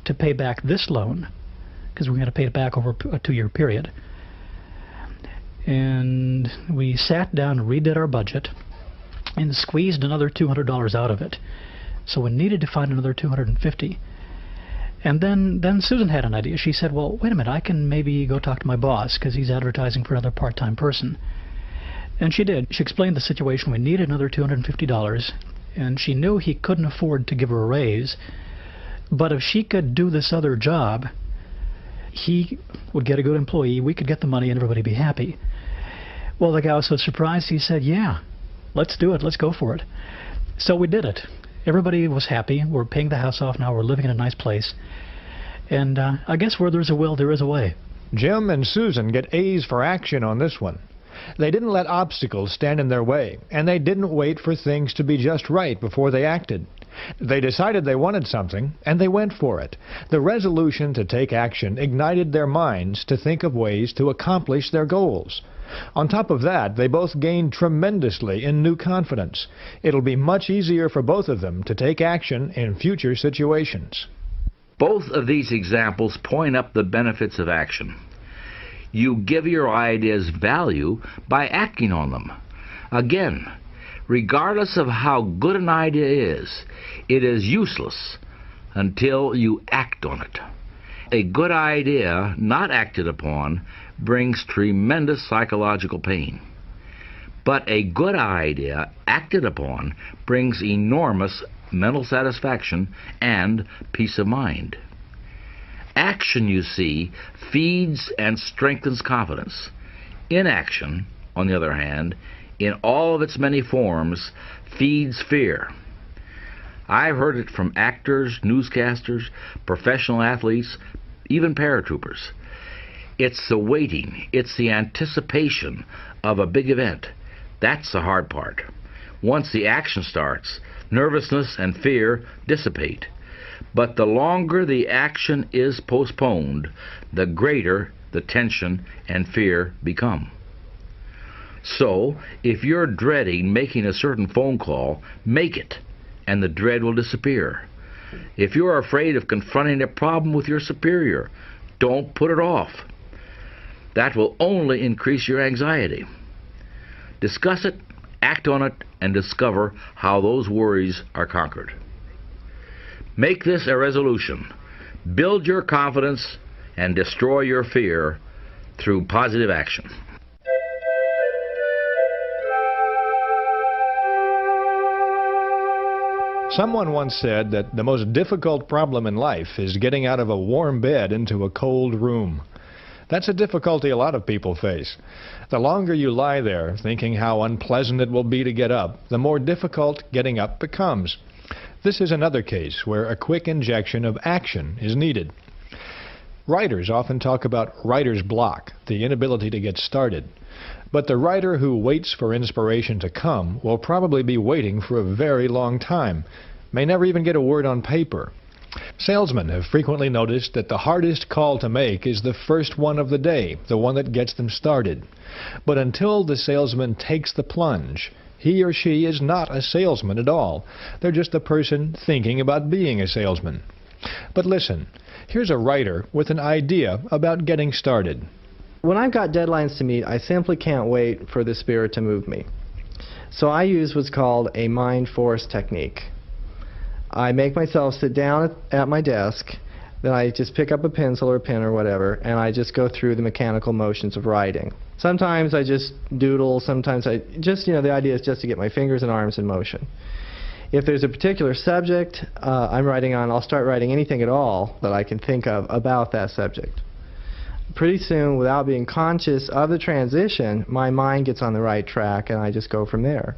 to pay back this loan, because we were going to pay it back over a 2-year period. And we sat down and redid our budget and squeezed another $200 out of it. So we needed to find another $250. And then Susan had an idea. She said, well, wait a minute, I can maybe go talk to my boss, because he's advertising for another part-time person. And she did. She explained the situation. We needed another $250, and she knew he couldn't afford to give her a raise, but if she could do this other job, he would get a good employee, we could get the money, and everybody would be happy. Well, the guy was so surprised, he said, yeah, let's do it, let's go for it. So we did it. Everybody was happy. We're paying the house off now. We're living in a nice place. And I guess where there's a will, there is a way. Jim and Susan get A's for action on this one. They didn't let obstacles stand in their way, and they didn't wait for things to be just right before they acted. They decided they wanted something, and they went for it. The resolution to take action ignited their minds to think of ways to accomplish their goals. On top of that, they both gained tremendously in new confidence. It'll be much easier for both of them to take action in future situations. Both of these examples point up the benefits of action. You give your ideas value by acting on them. Again, regardless of how good an idea is, it is useless until you act on it. A good idea not acted upon brings tremendous psychological pain. But a good idea acted upon brings enormous mental satisfaction and peace of mind. Action, you see, feeds and strengthens confidence. Inaction, on the other hand, in all of its many forms, feeds fear. I've heard it from actors, newscasters, professional athletes, even paratroopers. It's the waiting, it's the anticipation of a big event. That's the hard part. Once the action starts, nervousness and fear dissipate. But the longer the action is postponed, the greater the tension and fear become. So, if you're dreading making a certain phone call, make it, and the dread will disappear. If you're afraid of confronting a problem with your superior, don't put it off. That will only increase your anxiety. Discuss it, act on it, and discover how those worries are conquered. Make this a resolution. Build your confidence and destroy your fear through positive action. Someone once said that the most difficult problem in life is getting out of a warm bed into a cold room. That's a difficulty a lot of people face. The longer you lie there thinking how unpleasant it will be to get up, the more difficult getting up becomes. This is another case where a quick injection of action is needed. Writers often talk about writer's block, the inability to get started. But the writer who waits for inspiration to come will probably be waiting for a very long time, may never even get a word on paper. Salesmen have frequently noticed that the hardest call to make is the first one of the day, the one that gets them started. But until the salesman takes the plunge, he or she is not a salesman at all. They're just a person thinking about being a salesman. But listen, here's a writer with an idea about getting started. When I've got deadlines to meet, I simply can't wait for the spirit to move me. So I use what's called a mind force technique. I make myself sit down at my desk, then I just pick up a pencil or a pen or whatever, and I just go through the mechanical motions of writing. Sometimes I just doodle, sometimes I just, the idea is just to get my fingers and arms in motion. If there's a particular subject I'm writing on, I'll start writing anything at all that I can think of about that subject. Pretty soon, without being conscious of the transition, my mind gets on the right track and I just go from there.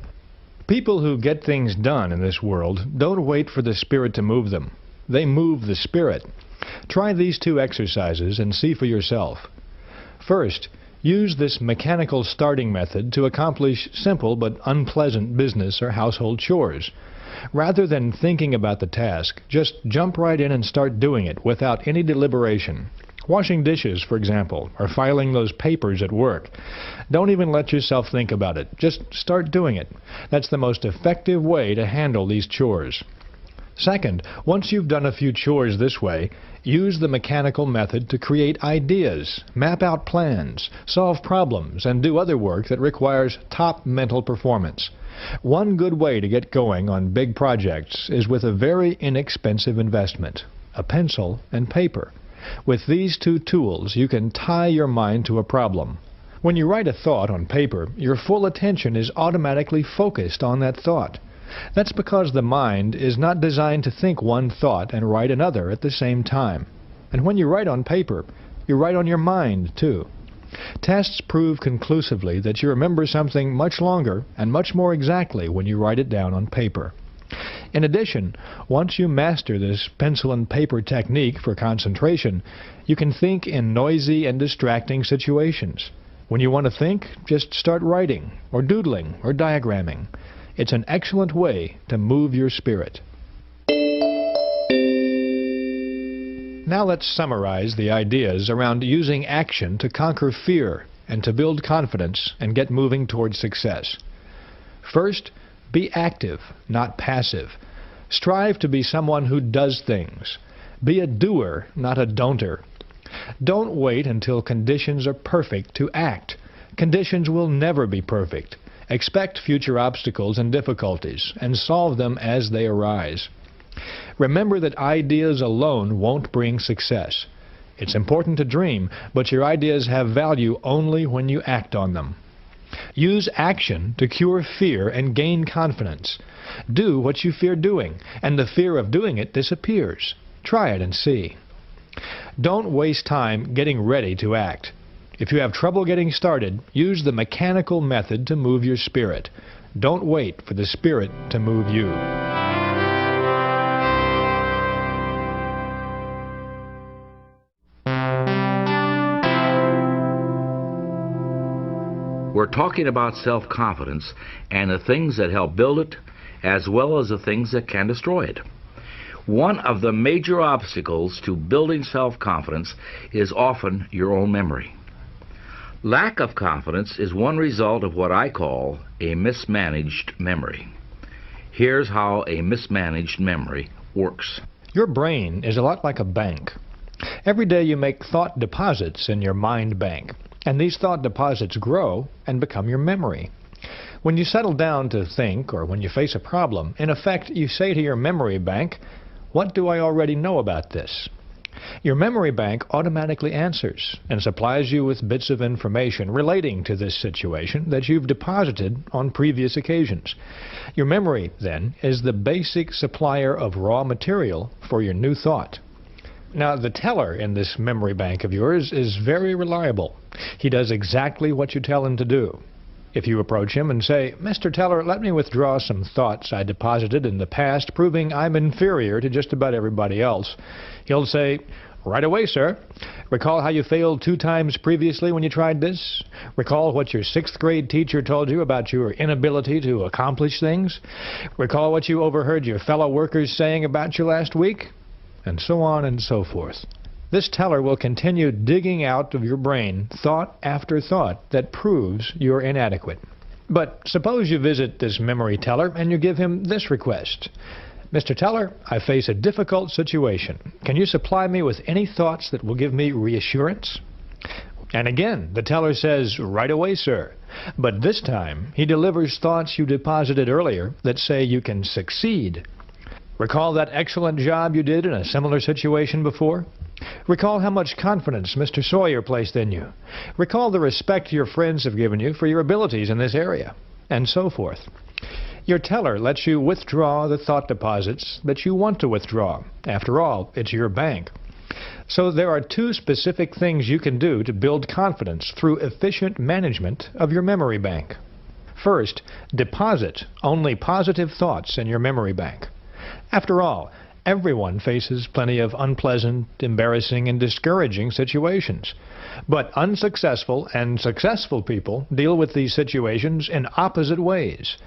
People who get things done in this world don't wait for the spirit to move them. They move the spirit. Try these 2 exercises and see for yourself. First, use this mechanical starting method to accomplish simple but unpleasant business or household chores. Rather than thinking about the task, just jump right in and start doing it without any deliberation. Washing dishes, for example, or filing those papers at work. Don't even let yourself think about it. Just start doing it. That's the most effective way to handle these chores. Second, once you've done a few chores this way, use the mechanical method to create ideas, map out plans, solve problems, and do other work that requires top mental performance. One good way to get going on big projects is with a very inexpensive investment, a pencil and paper. With these 2 tools, you can tie your mind to a problem. When you write a thought on paper, your full attention is automatically focused on that thought. That's because the mind is not designed to think one thought and write another at the same time. And when you write on paper, you write on your mind, too. Tests prove conclusively that you remember something much longer and much more exactly when you write it down on paper. In addition, once you master this pencil and paper technique for concentration, you can think in noisy and distracting situations. When you want to think, just start writing, or doodling, or diagramming. It's an excellent way to move your spirit. Now let's summarize the ideas around using action to conquer fear and to build confidence and get moving towards success. First, be active, not passive. Strive to be someone who does things. Be a doer, not a don'ter. Don't wait until conditions are perfect to act. Conditions will never be perfect. Expect future obstacles and difficulties, and solve them as they arise. Remember that ideas alone won't bring success. It's important to dream, but your ideas have value only when you act on them. Use action to cure fear and gain confidence. Do what you fear doing, and the fear of doing it disappears. Try it and see. Don't waste time getting ready to act. If you have trouble getting started, use the mechanical method to move your spirit. Don't wait for the spirit to move you. We're talking about self-confidence and the things that help build it, as well as the things that can destroy it. One of the major obstacles to building self-confidence is often your own memory. Lack of confidence is one result of what I call a mismanaged memory. Here's how a mismanaged memory works. Your brain is a lot like a bank. Every day you make thought deposits in your mind bank, and these thought deposits grow and become your memory. When you settle down to think, or when you face a problem, in effect you say to your memory bank, "What do I already know about this?" Your memory bank automatically answers and supplies you with bits of information relating to this situation that you've deposited on previous occasions. Your memory, then, is the basic supplier of raw material for your new thought. Now, the teller in this memory bank of yours is very reliable. He does exactly what you tell him to do. If you approach him and say, "Mr. Teller, let me withdraw some thoughts I deposited in the past proving I'm inferior to just about everybody else," he'll say, "Right away, sir. Recall how you failed 2 times previously when you tried this? Recall what your 6th grade teacher told you about your inability to accomplish things? Recall what you overheard your fellow workers saying about you last week?" And so on and so forth. This teller will continue digging out of your brain thought after thought that proves you're inadequate. But suppose you visit this memory teller and you give him this request. "Mr. Teller, I face a difficult situation. Can you supply me with any thoughts that will give me reassurance?" And again, the teller says, "Right away, sir." But this time, he delivers thoughts you deposited earlier that say you can succeed. Recall that excellent job you did in a similar situation before? Recall how much confidence Mr. Sawyer placed in you. Recall the respect your friends have given you for your abilities in this area, and so forth. Your teller lets you withdraw the thought deposits that you want to withdraw. After all, it's your bank. So there are two specific things you can do to build confidence through efficient management of your memory bank. First, deposit only positive thoughts in your memory bank. After all, everyone faces plenty of unpleasant, embarrassing, and discouraging situations. But unsuccessful and successful people deal with these situations in opposite ways.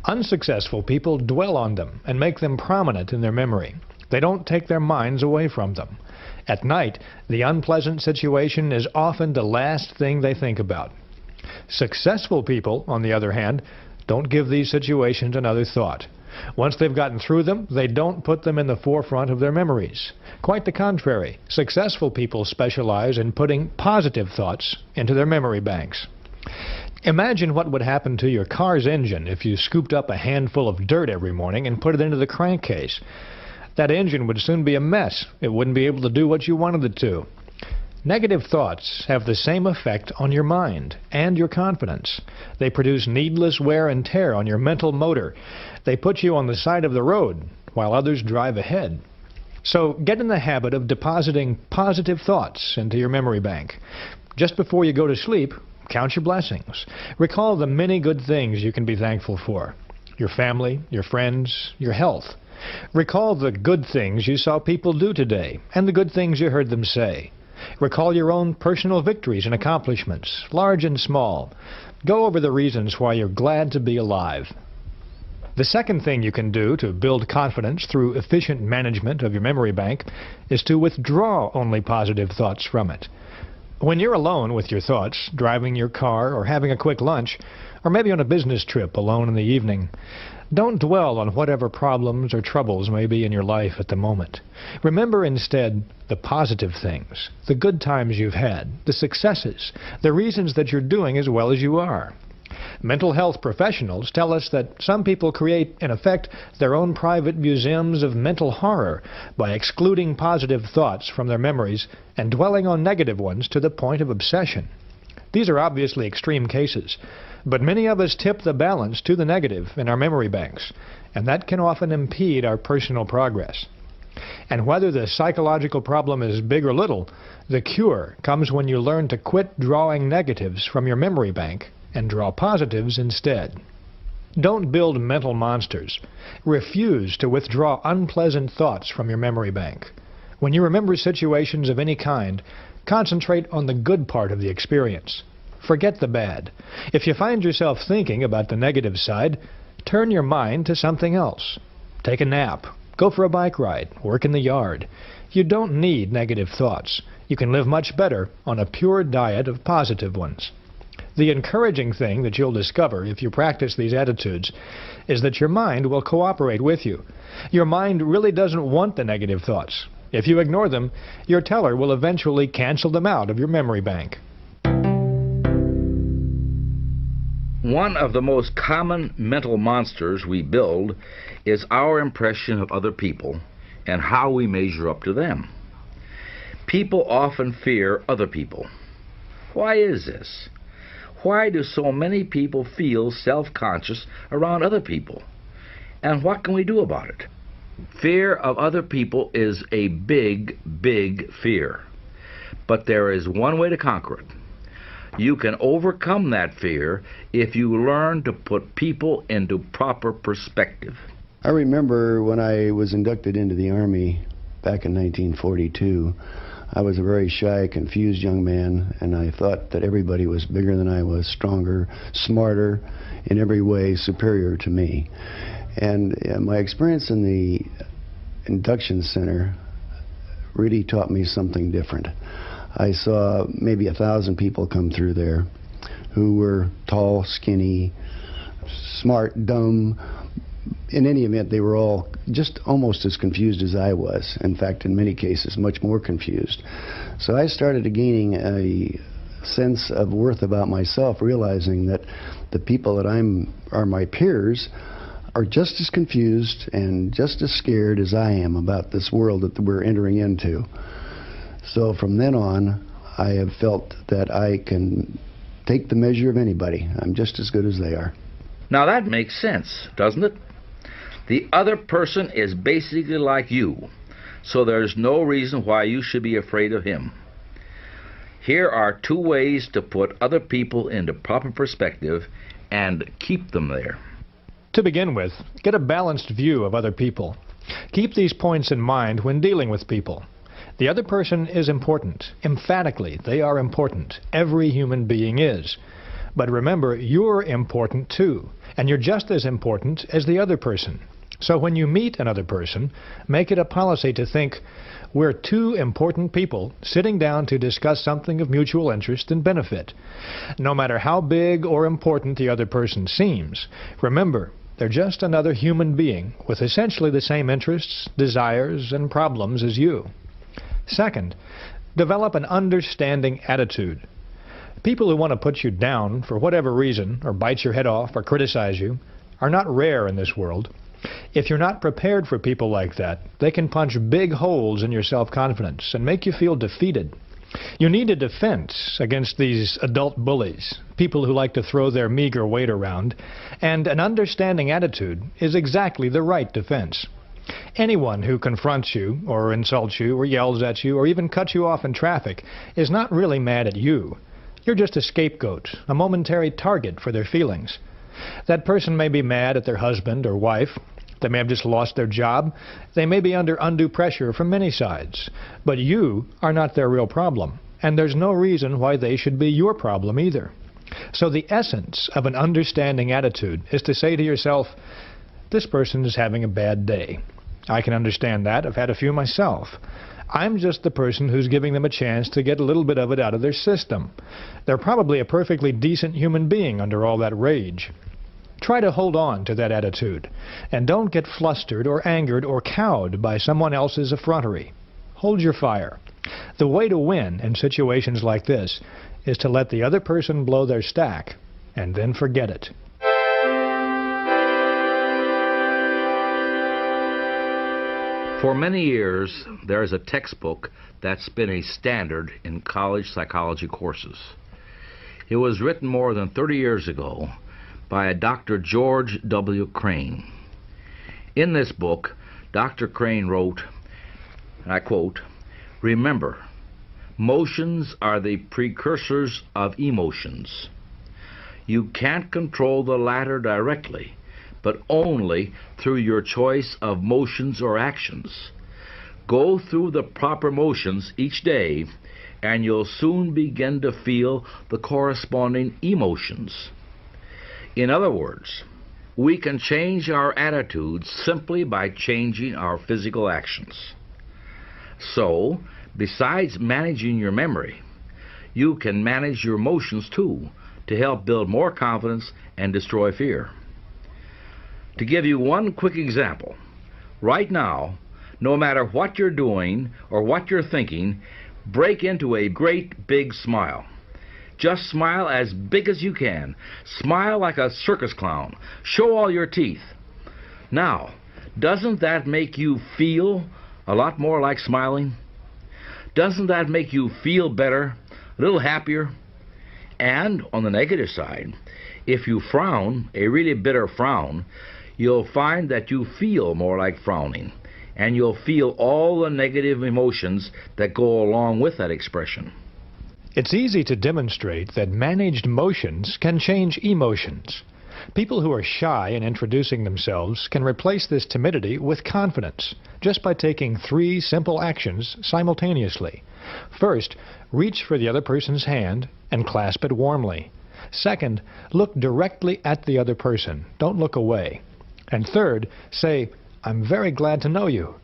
Unsuccessful people dwell on them and make them prominent in their memory. They don't take their minds away from them. At night, the unpleasant situation is often the last thing they think about. Successful people, on the other hand, don't give these situations another thought. Once they've gotten through them, they don't put them in the forefront of their memories. Quite the contrary, successful people specialize in putting positive thoughts into their memory banks. Imagine what would happen to your car's engine if you scooped up a handful of dirt every morning and put it into the crankcase. That engine would soon be a mess. It wouldn't be able to do what you wanted it to. Negative thoughts have the same effect on your mind and your confidence. They produce needless wear and tear on your mental motor. They put you on the side of the road while others drive ahead. So get in the habit of depositing positive thoughts into your memory bank. Just before you go to sleep, count your blessings. Recall the many good things you can be thankful for. Your family, your friends, your health. Recall the good things you saw people do today and the good things you heard them say. Recall your own personal victories and accomplishments, large and small. Go over the reasons why you're glad to be alive. The second thing you can do to build confidence through efficient management of your memory bank is to withdraw only positive thoughts from it. When you're alone with your thoughts, driving your car or having a quick lunch, or maybe on a business trip alone in the evening, don't dwell on whatever problems or troubles may be in your life at the moment. Remember instead the positive things, the good times you've had, the successes, the reasons that you're doing as well as you are. Mental health professionals tell us that some people create, in effect, their own private museums of mental horror by excluding positive thoughts from their memories and dwelling on negative ones to the point of obsession. These are obviously extreme cases, but many of us tip the balance to the negative in our memory banks, and that can often impede our personal progress. And whether the psychological problem is big or little, the cure comes when you learn to quit drawing negatives from your memory bank and draw positives instead. Don't build mental monsters. Refuse to withdraw unpleasant thoughts from your memory bank. When you remember situations of any kind, concentrate on the good part of the experience. Forget the bad. If you find yourself thinking about the negative side, turn your mind to something else. Take a nap. Go for a bike ride. Work in the yard. You don't need negative thoughts. You can live much better on a pure diet of positive ones. The encouraging thing that you'll discover if you practice these attitudes is that your mind will cooperate with you. Your mind really doesn't want the negative thoughts. If you ignore them, your teller will eventually cancel them out of your memory bank. One of the most common mental monsters we build is our impression of other people and how we measure up to them. People often fear other people. Why is this? Why do so many people feel self-conscious around other people? And what can we do about it? Fear of other people is a big, big fear. But there is one way to conquer it. You can overcome that fear if you learn to put people into proper perspective. I remember when I was inducted into the Army back in 1942, I was a very shy, confused young man, and I thought that everybody was bigger than I was, stronger, smarter, in every way superior to me. And my experience in the induction center really taught me something different. I saw maybe 1,000 people come through there who were tall, skinny, smart, dumb. In any event, they were all just almost as confused as I was. In fact, in many cases, much more confused. So I started gaining a sense of worth about myself, realizing that the people that are my peers are just as confused and just as scared as I am about this world that we're entering into. So from then on, I have felt that I can take the measure of anybody. I'm just as good as they are. Now that makes sense, doesn't it? The other person is basically like you, so there's no reason why you should be afraid of him. Here are 2 ways to put other people into proper perspective and keep them there. To begin with, get a balanced view of other people. Keep these points in mind when dealing with people. The other person is important. Emphatically, they are important. Every human being is. But remember, you're important too, and you're just as important as the other person. So when you meet another person, make it a policy to think, we're 2 important people sitting down to discuss something of mutual interest and benefit. No matter how big or important the other person seems, remember, they're just another human being with essentially the same interests, desires, and problems as you. Second, develop an understanding attitude. People who want to put you down for whatever reason, or bite your head off, or criticize you, are not rare in this world. If you're not prepared for people like that, they can punch big holes in your self-confidence and make you feel defeated. You need a defense against these adult bullies, people who like to throw their meager weight around, and an understanding attitude is exactly the right defense. Anyone who confronts you, or insults you, or yells at you, or even cuts you off in traffic is not really mad at you. You're just a scapegoat, a momentary target for their feelings. That person may be mad at their husband or wife. They may have just lost their job. They may be under undue pressure from many sides. But you are not their real problem, and there's no reason why they should be your problem either. So the essence of an understanding attitude is to say to yourself, this person is having a bad day. I can understand that. I've had a few myself. I'm just the person who's giving them a chance to get a little bit of it out of their system. They're probably a perfectly decent human being under all that rage. Try to hold on to that attitude, and don't get flustered or angered or cowed by someone else's effrontery. Hold your fire. The way to win in situations like this is to let the other person blow their stack, and then forget it. For many years, there is a textbook that's been a standard in college psychology courses. It was written more than 30 years ago by a Dr. George W. Crane. In this book, Dr. Crane wrote, and I quote, "Remember, motions are the precursors of emotions. You can't control the latter directly, but only through your choice of motions or actions. Go through the proper motions each day, and you'll soon begin to feel the corresponding emotions." In other words, we can change our attitudes simply by changing our physical actions. So, besides managing your memory, you can manage your emotions too, to help build more confidence and destroy fear. To give you one quick example, right now, no matter what you're doing or what you're thinking, break into a great big smile. Just smile as big as you can. Smile like a circus clown. Show all your teeth. Now, doesn't that make you feel a lot more like smiling? Doesn't that make you feel better, a little happier? And on the negative side, if you frown, a really bitter frown, you'll find that you feel more like frowning, and you'll feel all the negative emotions that go along with that expression. It's easy to demonstrate that managed motions can change emotions. People who are shy in introducing themselves can replace this timidity with confidence just by taking 3 simple actions simultaneously. First, reach for the other person's hand and clasp it warmly. Second, look directly at the other person. Don't look away. And third, say, "I'm very glad to know you."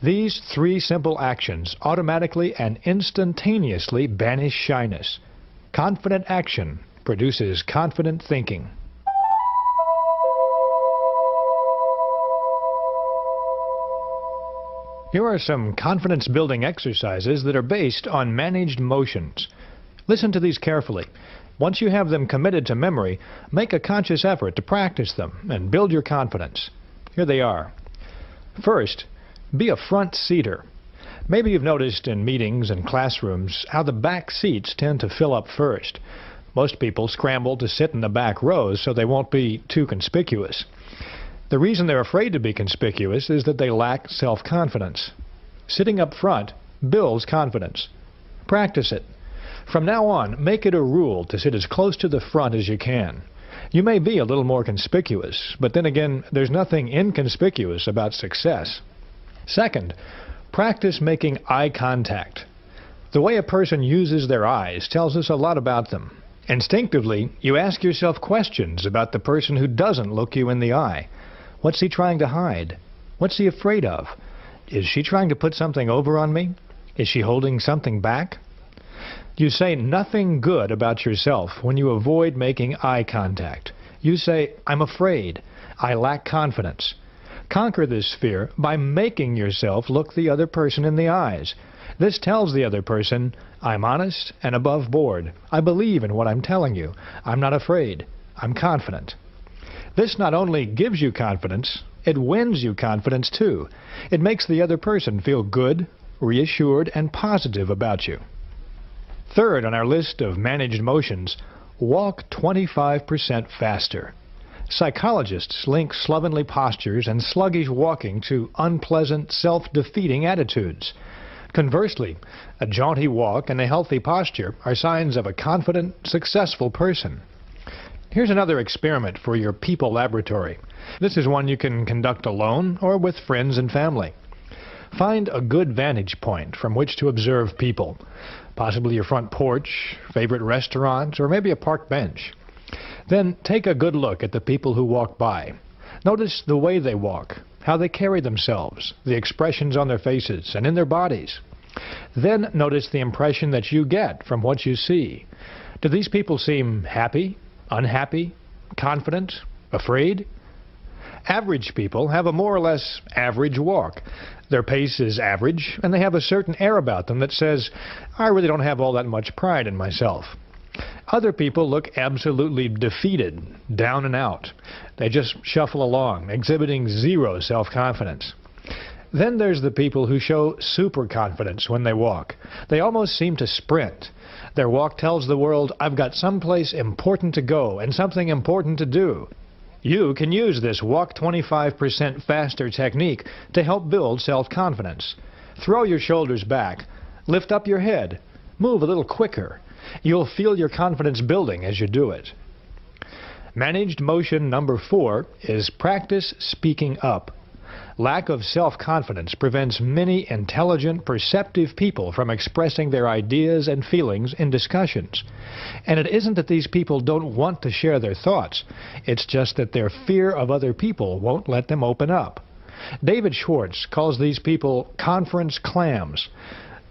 These 3 simple actions automatically and instantaneously banish shyness. Confident action produces confident thinking. Here are some confidence-building exercises that are based on managed motions. Listen to these carefully. Once you have them committed to memory, make a conscious effort to practice them and build your confidence. Here they are. First, be a front seater. Maybe you've noticed in meetings and classrooms how the back seats tend to fill up first. Most people scramble to sit in the back rows so they won't be too conspicuous. The reason they're afraid to be conspicuous is that they lack self-confidence. Sitting up front builds confidence. Practice it. From now on, make it a rule to sit as close to the front as you can. You may be a little more conspicuous, but then again, there's nothing inconspicuous about success. Second, practice making eye contact. The way a person uses their eyes tells us a lot about them. Instinctively, you ask yourself questions about the person who doesn't look you in the eye. What's he trying to hide? What's he afraid of? Is she trying to put something over on me? Is she holding something back? You say nothing good about yourself when you avoid making eye contact. You say, I'm afraid. I lack confidence. Conquer this fear by making yourself look the other person in the eyes. This tells the other person, I'm honest and above board. I believe in what I'm telling you. I'm not afraid. I'm confident. This not only gives you confidence, it wins you confidence too. It makes the other person feel good, reassured, and positive about you. Third on our list of managed motions, walk 25% faster. Psychologists link slovenly postures and sluggish walking to unpleasant, self-defeating attitudes. Conversely, a jaunty walk and a healthy posture are signs of a confident, successful person. Here's another experiment for your people laboratory. This is one you can conduct alone or with friends and family. Find a good vantage point from which to observe people, possibly your front porch, favorite restaurant, or maybe a park bench. Then take a good look at the people who walk by. Notice the way they walk, how they carry themselves, the expressions on their faces and in their bodies. Then notice the impression that you get from what you see. Do these people seem happy, unhappy, confident, afraid? Average people have a more or less average walk. Their pace is average, and they have a certain air about them that says, I really don't have all that much pride in myself. Other people look absolutely defeated, down and out. They just shuffle along, exhibiting zero self-confidence. Then there's the people who show super confidence when they walk. They almost seem to sprint. Their walk tells the world, I've got someplace important to go and something important to do. You can use this walk 25% faster technique to help build self-confidence. Throw your shoulders back, lift up your head, move a little quicker. You'll feel your confidence building as you do it. Managed motion number 4 is practice speaking up. Lack of self-confidence prevents many intelligent, perceptive people from expressing their ideas and feelings in discussions. And it isn't that these people don't want to share their thoughts. It's just that their fear of other people won't let them open up. David Schwartz calls these people conference clams.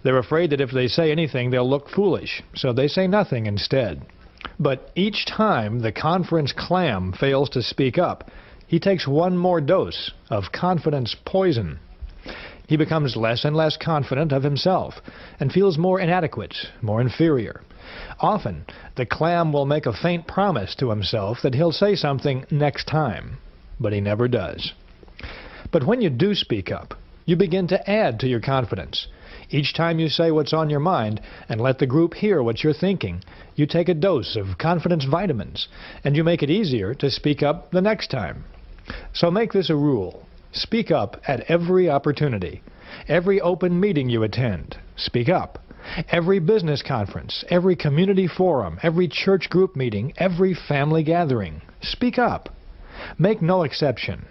They're afraid that if they say anything, they'll look foolish, so they say nothing instead. But each time the conference clam fails to speak up, he takes one more dose of confidence poison. He becomes less and less confident of himself and feels more inadequate, more inferior. Often, the clam will make a faint promise to himself that he'll say something next time, but he never does. But when you do speak up, you begin to add to your confidence. Each time you say what's on your mind and let the group hear what you're thinking, you take a dose of confidence vitamins, and you make it easier to speak up the next time. So make this a rule. Speak up at every opportunity. Every open meeting you attend, speak up. Every business conference, every community forum, every church group meeting, every family gathering, speak up. Make no exception.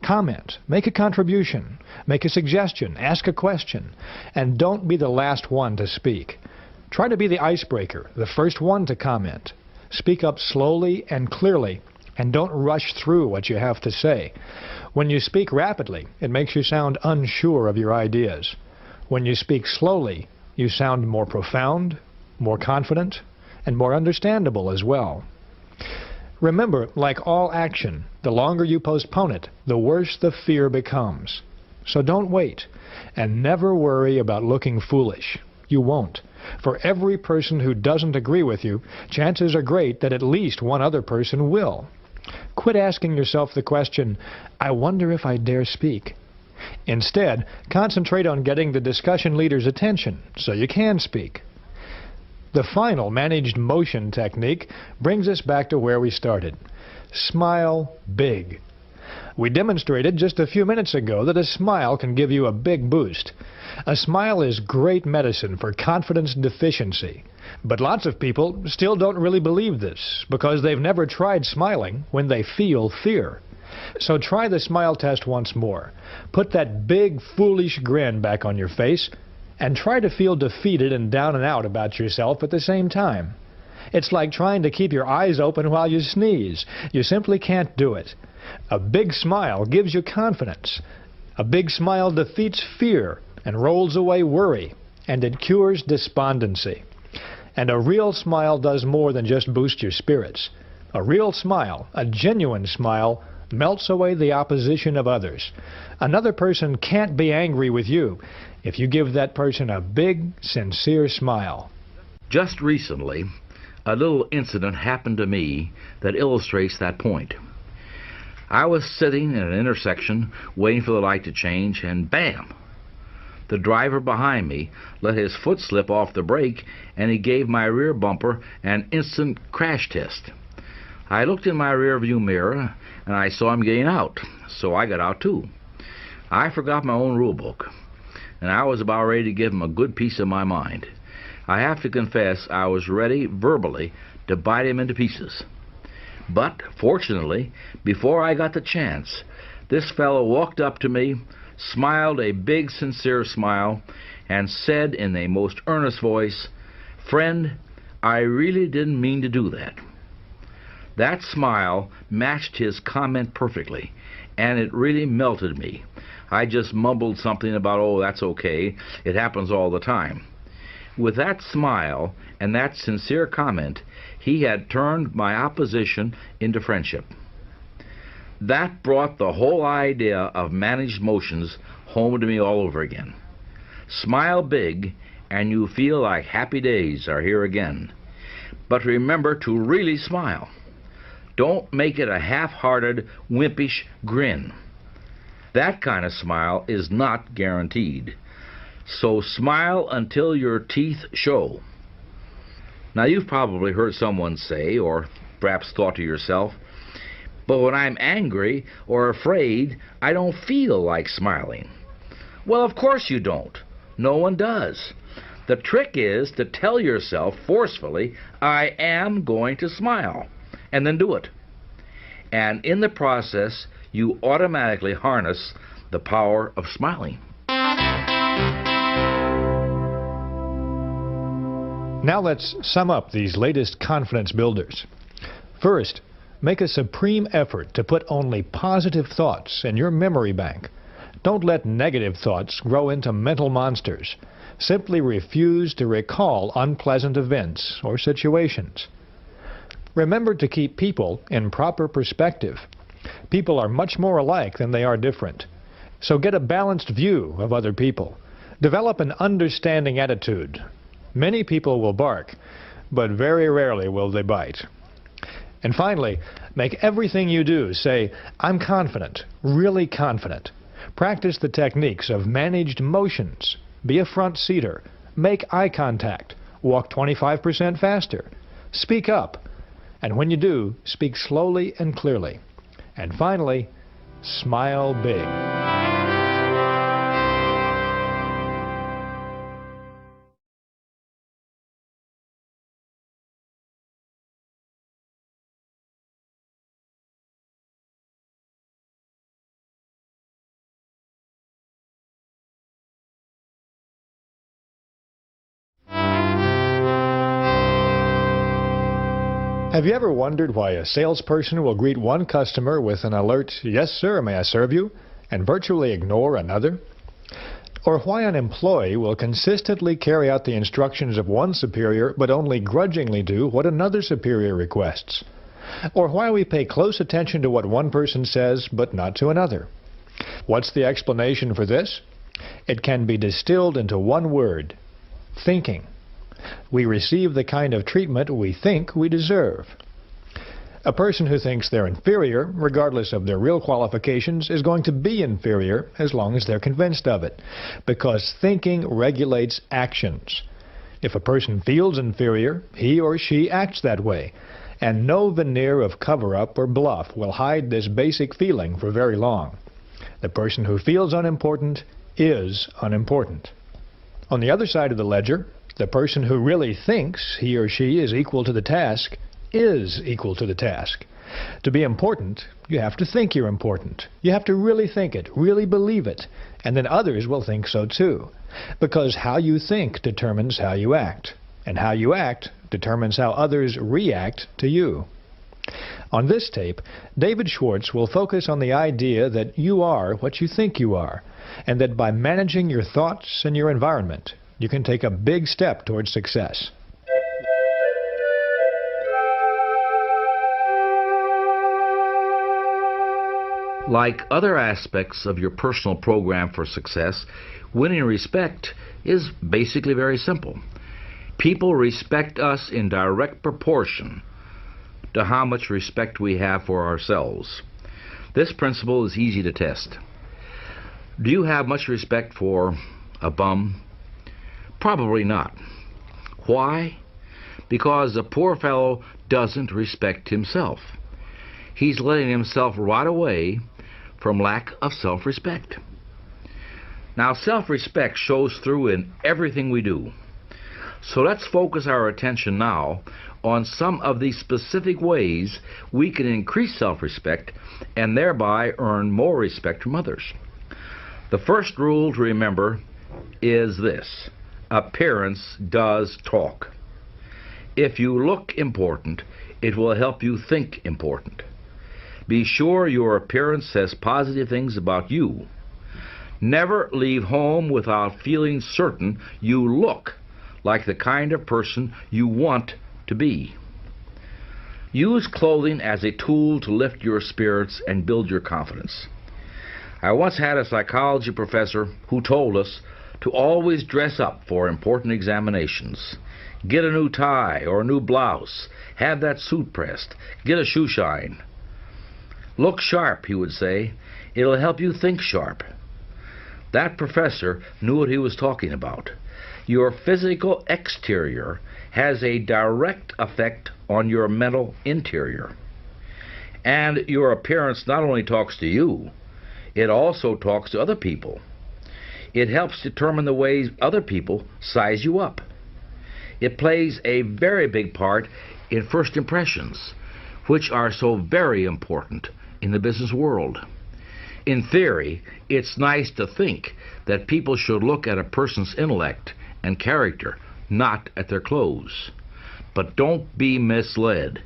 Comment, make a contribution, make a suggestion, ask a question, and don't be the last one to speak. Try to be the icebreaker, the first one to comment. Speak up slowly and clearly, and don't rush through what you have to say. When you speak rapidly, it makes you sound unsure of your ideas. When you speak slowly, you sound more profound, more confident, and more understandable as well. Remember, like all action, the longer you postpone it, the worse the fear becomes. So don't wait, and never worry about looking foolish. You won't. For every person who doesn't agree with you, chances are great that at least one other person will. Quit asking yourself the question, I wonder if I dare speak. Instead, concentrate on getting the discussion leader's attention so you can speak. The final managed motion technique brings us back to where we started. Smile big. We demonstrated just a few minutes ago that a smile can give you a big boost. A smile is great medicine for confidence deficiency. But lots of people still don't really believe this because they've never tried smiling when they feel fear. So try the smile test once more. Put that big, foolish grin back on your face and try to feel defeated and down and out about yourself at the same time. It's like trying to keep your eyes open while you sneeze. You simply can't do it. A big smile gives you confidence. A big smile defeats fear and rolls away worry, and it cures despondency. And a real smile does more than just boost your spirits. A real smile, a genuine smile, melts away the opposition of others. Another person can't be angry with you if you give that person a big, sincere smile. Just recently, a little incident happened to me that illustrates that point. I was sitting at an intersection waiting for the light to change, and bam! The driver behind me let his foot slip off the brake, and he gave my rear bumper an instant crash test. I looked in my rear view mirror, and I saw him getting out, so I got out too. I forgot my own rule book, and I was about ready to give him a good piece of my mind. I have to confess I was ready, verbally, to bite him into pieces. But, fortunately, before I got the chance, this fellow walked up to me, smiled a big, sincere smile, and said in a most earnest voice, "Friend, I really didn't mean to do that." That smile matched his comment perfectly, and it really melted me. I just mumbled something about, "Oh, that's okay, it happens all the time." With that smile and that sincere comment, he had turned my opposition into friendship. That brought the whole idea of managed motions home to me all over again. Smile big, and you feel like happy days are here again. But remember to really smile. Don't make it a half-hearted, wimpish grin. That kind of smile is not guaranteed. So smile until your teeth show. Now, you've probably heard someone say, or perhaps thought to yourself, "But when I'm angry or afraid, I don't feel like smiling." Well, of course you don't. No one does. The trick is to tell yourself forcefully, "I am going to smile," and then do it. And in the process, you automatically harness the power of smiling. Now let's sum up these latest confidence builders. First, make a supreme effort to put only positive thoughts in your memory bank. Don't let negative thoughts grow into mental monsters. Simply refuse to recall unpleasant events or situations. Remember to keep people in proper perspective. People are much more alike than they are different. So get a balanced view of other people. Develop an understanding attitude. Many people will bark, but very rarely will they bite. And finally, make everything you do say, "I'm confident, really confident." Practice the techniques of managed motions. Be a front seater. Make eye contact. Walk 25% faster. Speak up. And when you do, speak slowly and clearly. And finally, smile big. Have you ever wondered why a salesperson will greet one customer with an alert, "Yes, sir, may I serve you?" and virtually ignore another? Or why an employee will consistently carry out the instructions of one superior but only grudgingly do what another superior requests? Or why we pay close attention to what one person says but not to another? What's the explanation for this? It can be distilled into one word: thinking. We receive the kind of treatment we think we deserve. A person who thinks they're inferior, regardless of their real qualifications, is going to be inferior as long as they're convinced of it, because thinking regulates actions. If a person feels inferior, he or she acts that way, and no veneer of cover-up or bluff will hide this basic feeling for very long. The person who feels unimportant is unimportant. On the other side of the ledger, the person who really thinks he or she is equal to the task is equal to the task. To be important, you have to think you're important. You have to really think it, really believe it, and then others will think so too. Because how you think determines how you act, and how you act determines how others react to you. On this tape, David Schwartz will focus on the idea that you are what you think you are, and that by managing your thoughts and your environment, you can take a big step towards success. Like other aspects of your personal program for success, winning respect is basically very simple. People respect us in direct proportion to how much respect we have for ourselves. This principle is easy to test. Do you have much respect for a bum? Probably not. Why? Because the poor fellow doesn't respect himself. He's letting himself rot away from lack of self-respect. Now, self-respect shows through in everything we do. So let's focus our attention now on some of the specific ways we can increase self-respect and thereby earn more respect from others. The first rule to remember is this: appearance does talk. If you look important, it will help you think important. Be sure your appearance says positive things about you. Never leave home without feeling certain you look like the kind of person you want to be. Use clothing as a tool to lift your spirits and build your confidence. I once had a psychology professor who told us to always dress up for important examinations. Get a new tie or a new blouse. Have that suit pressed. Get a shoe shine. Look sharp, he would say. It'll help you think sharp. That professor knew what he was talking about. Your physical exterior has a direct effect on your mental interior. And your appearance not only talks to you, it also talks to other people. It helps determine the ways other people size you up. It plays a very big part in first impressions, which are so very important in the business world. In theory, it's nice to think that people should look at a person's intellect and character, not at their clothes. But don't be misled.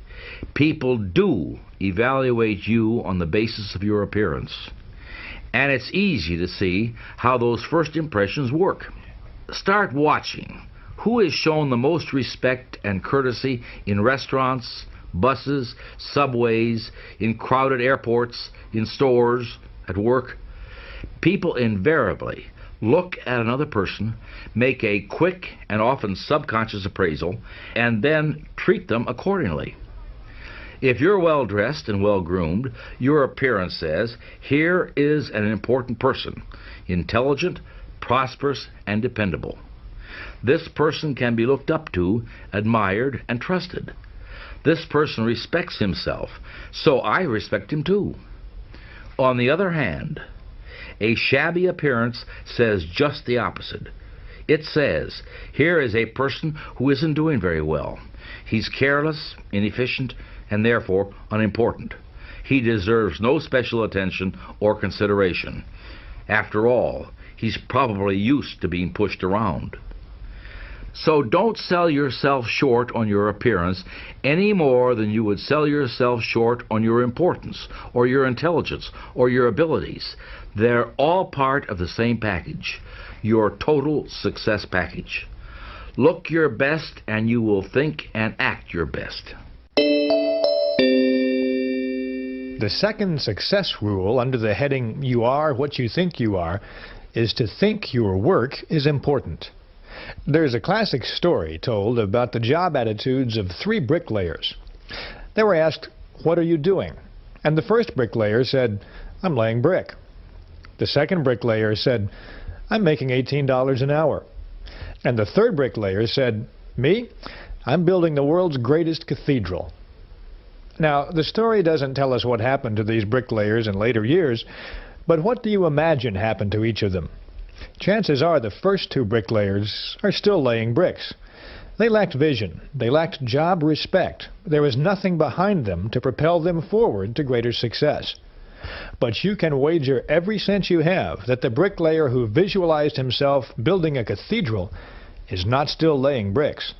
People do evaluate you on the basis of your appearance. And it's easy to see how those first impressions work. Start watching who is shown the most respect and courtesy in restaurants, buses, subways, in crowded airports, in stores, at work. People invariably look at another person, make a quick and often subconscious appraisal, and then treat them accordingly. If you're well-dressed and well-groomed, your appearance says, here is an important person, intelligent, prosperous, and dependable. This person can be looked up to, admired, and trusted. This person respects himself, so I respect him too. On the other hand, a shabby appearance says just the opposite. It says, here is a person who isn't doing very well. He's careless, inefficient, and therefore unimportant. He deserves no special attention or consideration. After all, he's probably used to being pushed around. So don't sell yourself short on your appearance any more than you would sell yourself short on your importance or your intelligence or your abilities. They're all part of the same package, your total success package. Look your best and you will think and act your best. The second success rule under the heading "You are what you think you are" is to think your work is important. There's a classic story told about the job attitudes of 3 bricklayers. They were asked, "What are you doing?" And the first bricklayer said, "I'm laying brick." The second bricklayer said, "I'm making $18 an hour." And the third bricklayer said, "Me? I'm building the world's greatest cathedral." Now, the story doesn't tell us what happened to these bricklayers in later years, but what do you imagine happened to each of them? Chances are the first two bricklayers are still laying bricks. They lacked vision. They lacked job respect. There was nothing behind them to propel them forward to greater success. But you can wager every cent you have that the bricklayer who visualized himself building a cathedral is not still laying bricks.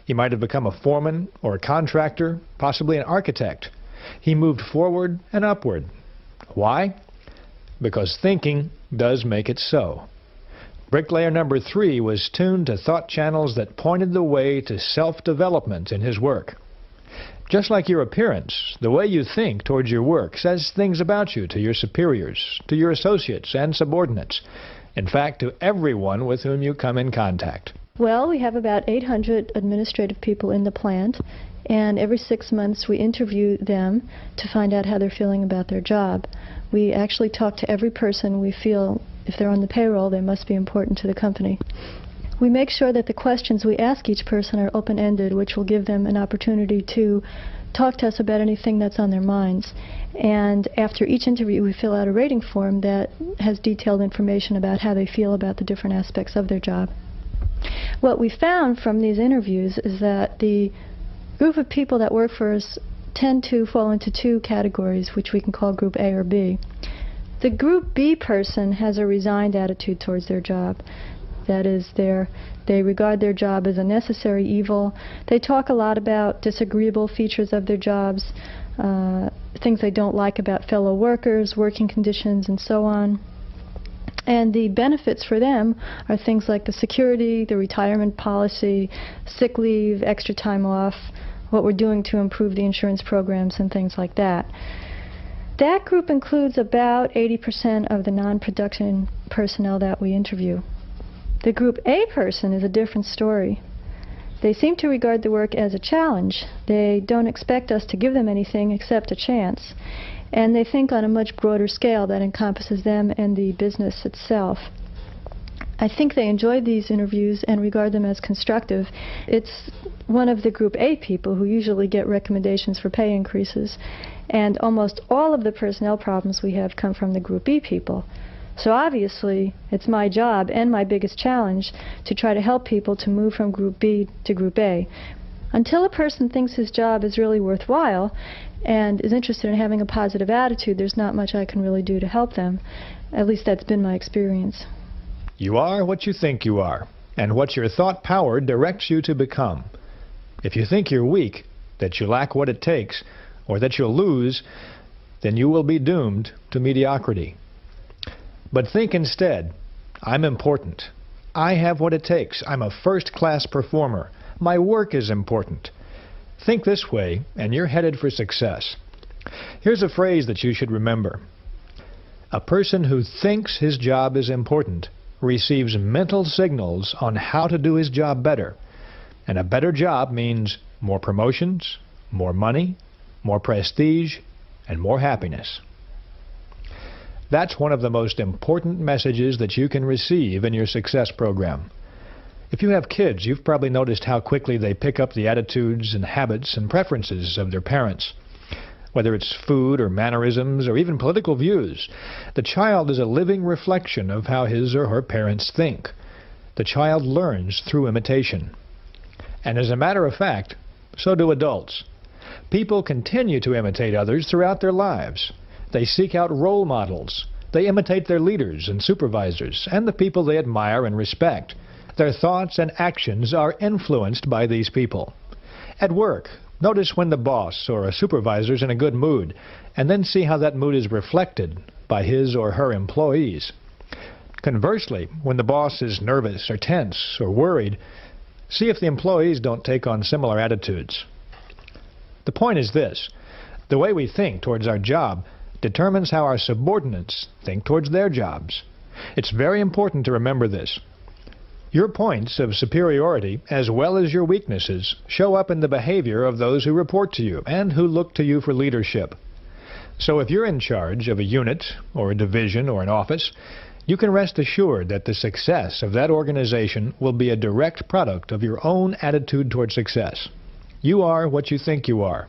He might have become a foreman or a contractor, possibly an architect. He moved forward and upward. Why? Because thinking does make it so. Bricklayer number 3 was tuned to thought channels that pointed the way to self-development in his work. Just like your appearance, the way you think towards your work says things about you to your superiors, to your associates and subordinates, in fact, to everyone with whom you come in contact. Well, we have about 800 administrative people in the plant, and every 6 months we interview them to find out how they're feeling about their job. We actually talk to every person we feel, if they're on the payroll, they must be important to the company. We make sure that the questions we ask each person are open-ended, which will give them an opportunity to talk to us about anything that's on their minds. And after each interview, we fill out a rating form that has detailed information about how they feel about the different aspects of their job. What we found from these interviews is that the group of people that work for us tend to fall into 2 categories, which we can call Group A or B. The Group B person has a resigned attitude towards their job. That is, they regard their job as a necessary evil. They talk a lot about disagreeable features of their jobs, things they don't like about fellow workers, working conditions, and so on. And the benefits for them are things like the security, the retirement policy, sick leave, extra time off, what we're doing to improve the insurance programs, and things like that. That group includes about 80% of the non-production personnel that we interview. The Group A person is a different story. They seem to regard the work as a challenge. They don't expect us to give them anything except a chance. And they think on a much broader scale that encompasses them and the business itself. I think they enjoyed these interviews and regard them as constructive. It's one of the Group A people who usually get recommendations for pay increases, and almost all of the personnel problems we have come from the Group B people. So obviously, it's my job and my biggest challenge to try to help people to move from Group B to Group A. Until a person thinks his job is really worthwhile and is interested in having a positive attitude, there's not much I can really do to help them. At least that's been my experience. You are what you think you are, and what your thought power directs you to become. If you think you're weak, that you lack what it takes, or that you'll lose, then you will be doomed to mediocrity. But think instead, I'm important. I have what it takes. I'm a first-class performer. My work is important. Think this way, and you're headed for success. Here's a phrase that you should remember. A person who thinks his job is important receives mental signals on how to do his job better. And a better job means more promotions, more money, more prestige, and more happiness. That's one of the most important messages that you can receive in your success program. If you have kids, you've probably noticed how quickly they pick up the attitudes and habits and preferences of their parents. Whether it's food or mannerisms or even political views, the child is a living reflection of how his or her parents think. The child learns through imitation. And as a matter of fact, so do adults. People continue to imitate others throughout their lives. They seek out role models. They imitate their leaders and supervisors and the people they admire and respect. Their thoughts and actions are influenced by these people. At work, notice when the boss or a supervisor is in a good mood, and then see how that mood is reflected by his or her employees. Conversely, when the boss is nervous or tense or worried, see if the employees don't take on similar attitudes. The point is this: the way we think towards our job determines how our subordinates think towards their jobs. It's very important to remember this. Your points of superiority, as well as your weaknesses, show up in the behavior of those who report to you and who look to you for leadership. So if you're in charge of a unit or a division or an office, you can rest assured that the success of that organization will be a direct product of your own attitude toward success. You are what you think you are,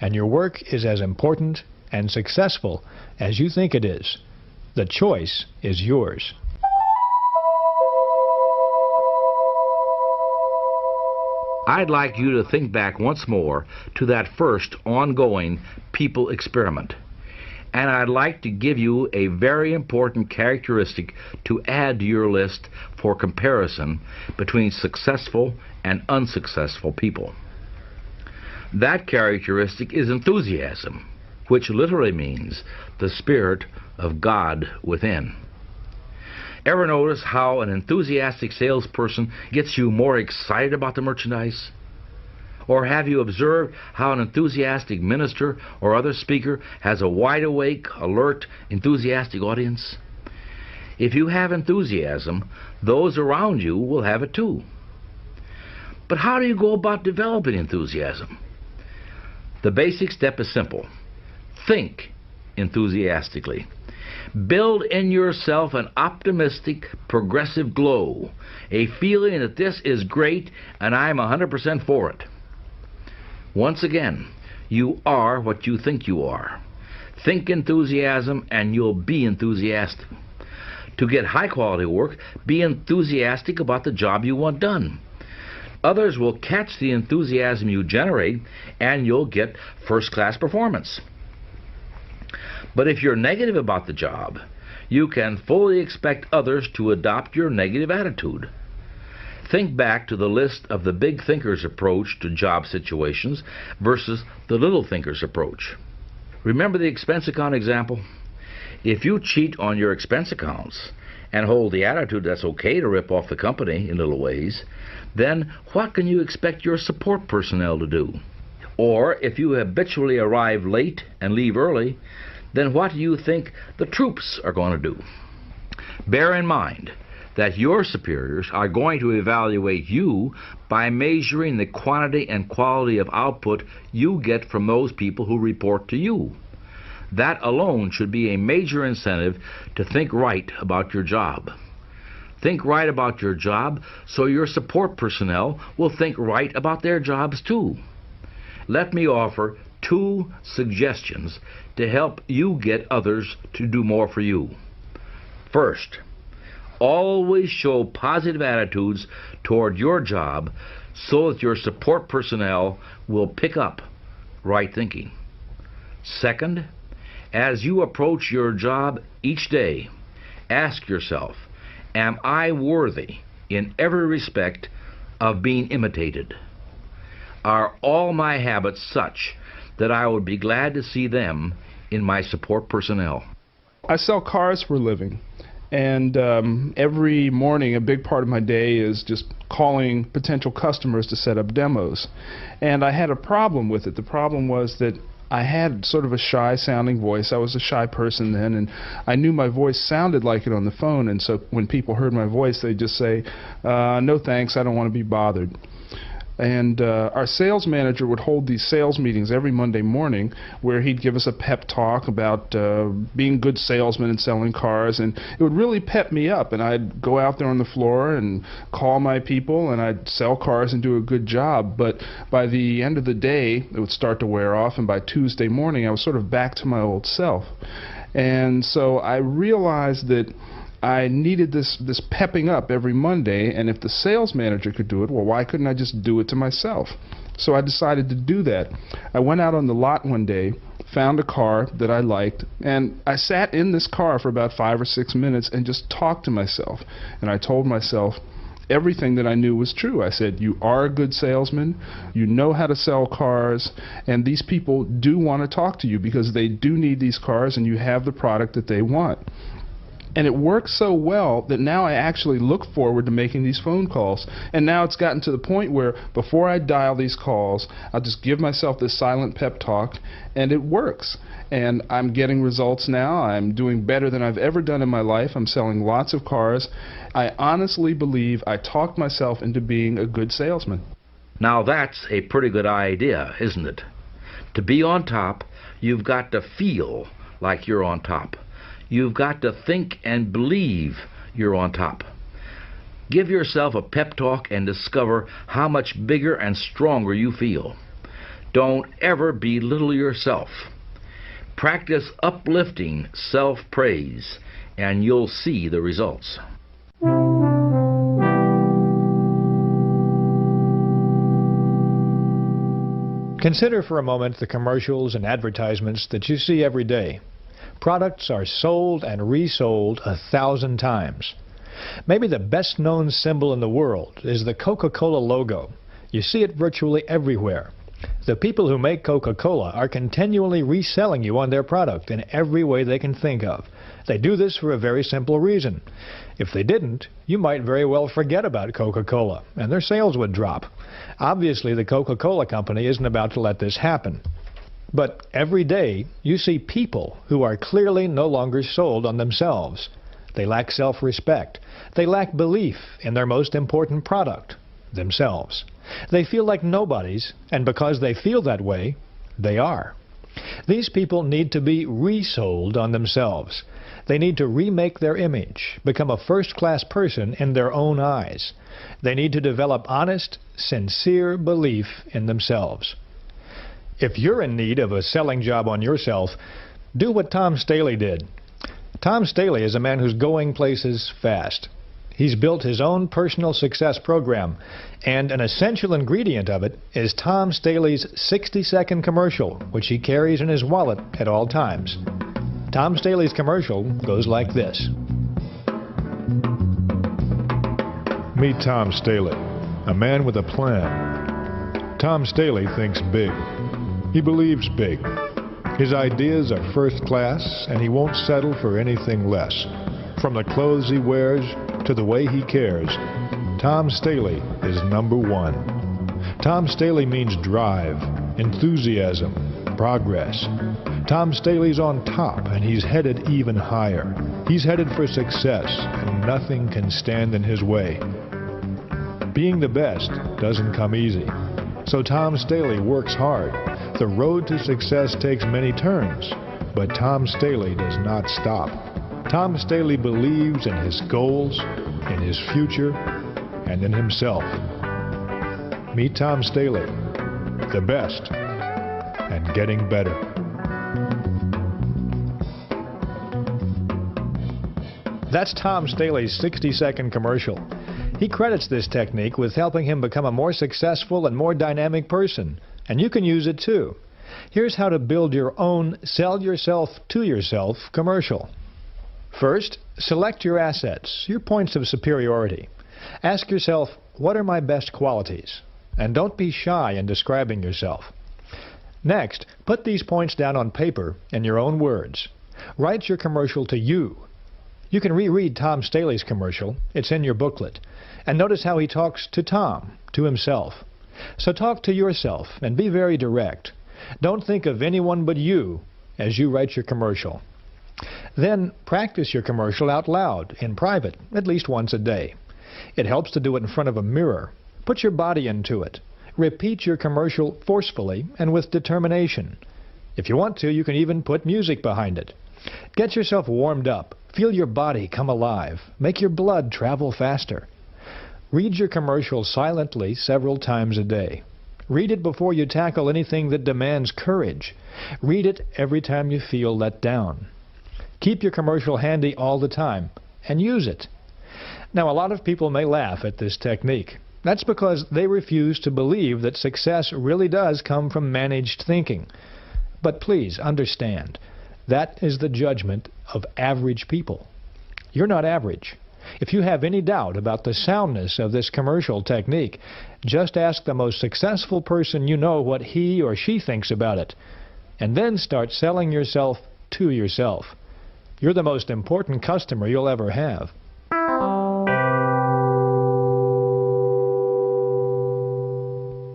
and your work is as important and successful as you think it is. The choice is yours. I'd like you to think back once more to that first ongoing people experiment. And I'd like to give you a very important characteristic to add to your list for comparison between successful and unsuccessful people. That characteristic is enthusiasm, which literally means the Spirit of God within. Ever notice how an enthusiastic salesperson gets you more excited about the merchandise? Or have you observed how an enthusiastic minister or other speaker has a wide-awake, alert, enthusiastic audience? If you have enthusiasm, those around you will have it too. But how do you go about developing enthusiasm? The basic step is simple. Think enthusiastically. Build in yourself an optimistic, progressive glow, a feeling that this is great and I'm 100% for it. Once again, you are what you think you are. Think enthusiasm and you'll be enthusiastic. To get high-quality work, be enthusiastic about the job you want done. Others will catch the enthusiasm you generate and you'll get first-class performance. But if you're negative about the job, you can fully expect others to adopt your negative attitude. Think back to the list of the big thinkers' approach to job situations versus the little thinkers' approach. Remember the expense account example? If you cheat on your expense accounts and hold the attitude that's okay to rip off the company in little ways, then what can you expect your support personnel to do? Or if you habitually arrive late and leave early, then what do you think the troops are going to do? Bear in mind that your superiors are going to evaluate you by measuring the quantity and quality of output you get from those people who report to you. That alone should be a major incentive to think right about your job. Think right about your job so your support personnel will think right about their jobs too. Let me offer 2 suggestions to help you get others to do more for you. First, always show positive attitudes toward your job so that your support personnel will pick up right thinking. Second, as you approach your job each day, ask yourself, am I worthy in every respect of being imitated? Are all my habits such that I would be glad to see them in my support personnel? I sell cars for a living, and every morning a big part of my day is just calling potential customers to set up demos. And I had a problem with it. The problem was that I had sort of a shy-sounding voice. I was a shy person then, and I knew my voice sounded like it on the phone, and so when people heard my voice, they'd just say, no thanks, I don't want to be bothered. And our sales manager would hold these sales meetings every Monday morning where he'd give us a pep talk about being good salesmen and selling cars, and it would really pep me up, and I'd go out there on the floor and call my people, and I'd sell cars and do a good job. But by the end of the day, it would start to wear off, and by Tuesday morning, I was sort of back to my old self. And so I realized that I needed this pepping up every Monday, and if the sales manager could do it, well, why couldn't I just do it to myself? So I decided to do that. I went out on the lot one day, found a car that I liked, and I sat in this car for about 5 or 6 minutes and just talked to myself. And I told myself everything that I knew was true. I said, you are a good salesman, you know how to sell cars, and these people do want to talk to you because they do need these cars and you have the product that they want. And it worked so well that now I actually look forward to making these phone calls. And now it's gotten to the point where before I dial these calls, I'll just give myself this silent pep talk, and it works. And I'm getting results now. I'm doing better than I've ever done in my life. I'm selling lots of cars. I honestly believe I talked myself into being a good salesman. Now that's a pretty good idea, isn't it? To be on top, you've got to feel like you're on top. You've got to think and believe you're on top. Give yourself a pep talk and discover how much bigger and stronger you feel. Don't ever belittle yourself. Practice uplifting self-praise, and you'll see the results. Consider for a moment the commercials and advertisements that you see every day. Products are sold and resold 1,000 times. Maybe the best-known symbol in the world is the Coca-Cola logo. You see it virtually everywhere. The people who make Coca-Cola are continually reselling you on their product in every way they can think of. They do this for a very simple reason. If they didn't, you might very well forget about Coca-Cola, and their sales would drop. Obviously, the Coca-Cola company isn't about to let this happen. But every day, you see people who are clearly no longer sold on themselves. They lack self-respect. They lack belief in their most important product, themselves. They feel like nobodies, and because they feel that way, they are. These people need to be resold on themselves. They need to remake their image, become a first-class person in their own eyes. They need to develop honest, sincere belief in themselves. If you're in need of a selling job on yourself, do what Tom Staley did. Tom Staley is a man who's going places fast. He's built his own personal success program, and an essential ingredient of it is Tom Staley's 60-second commercial, which he carries in his wallet at all times. Tom Staley's commercial goes like this. Meet Tom Staley, a man with a plan. Tom Staley thinks big. He believes big. His ideas are first class, and he won't settle for anything less. From the clothes he wears to the way he cares, Tom Staley is #1. Tom Staley means drive, enthusiasm, progress. Tom Staley's on top, and he's headed even higher. He's headed for success, and nothing can stand in his way. Being the best doesn't come easy, so Tom Staley works hard. The road to success takes many turns, but Tom Staley does not stop. Tom Staley believes in his goals, in his future, and in himself. Meet Tom Staley, the best, and getting better. That's Tom Staley's 60-second commercial. He credits this technique with helping him become a more successful and more dynamic person, and you can use it too. Here's how to build your own sell yourself to yourself commercial. First, select your assets, your points of superiority. Ask yourself, what are my best qualities? And don't be shy in describing yourself. Next, put these points down on paper in your own words. Write your commercial to you. You can reread Tom Staley's commercial. It's in your booklet. And notice how he talks to Tom, to himself. So talk to yourself and be very direct. Don't think of anyone but you as you write your commercial. Then practice your commercial out loud, in private, at least once a day. It helps to do it in front of a mirror. Put your body into it. Repeat your commercial forcefully and with determination. If you want to, you can even put music behind it. Get yourself warmed up. Feel your body come alive. Make your blood travel faster. Read your commercial silently several times a day. Read it before you tackle anything that demands courage. Read it every time you feel let down. Keep your commercial handy all the time, and use it. Now, a lot of people may laugh at this technique. That's because they refuse to believe that success really does come from managed thinking. But please understand, that is the judgment of average people. You're not average. If you have any doubt about the soundness of this commercial technique, just ask the most successful person you know what he or she thinks about it, and then start selling yourself to yourself. You're the most important customer you'll ever have.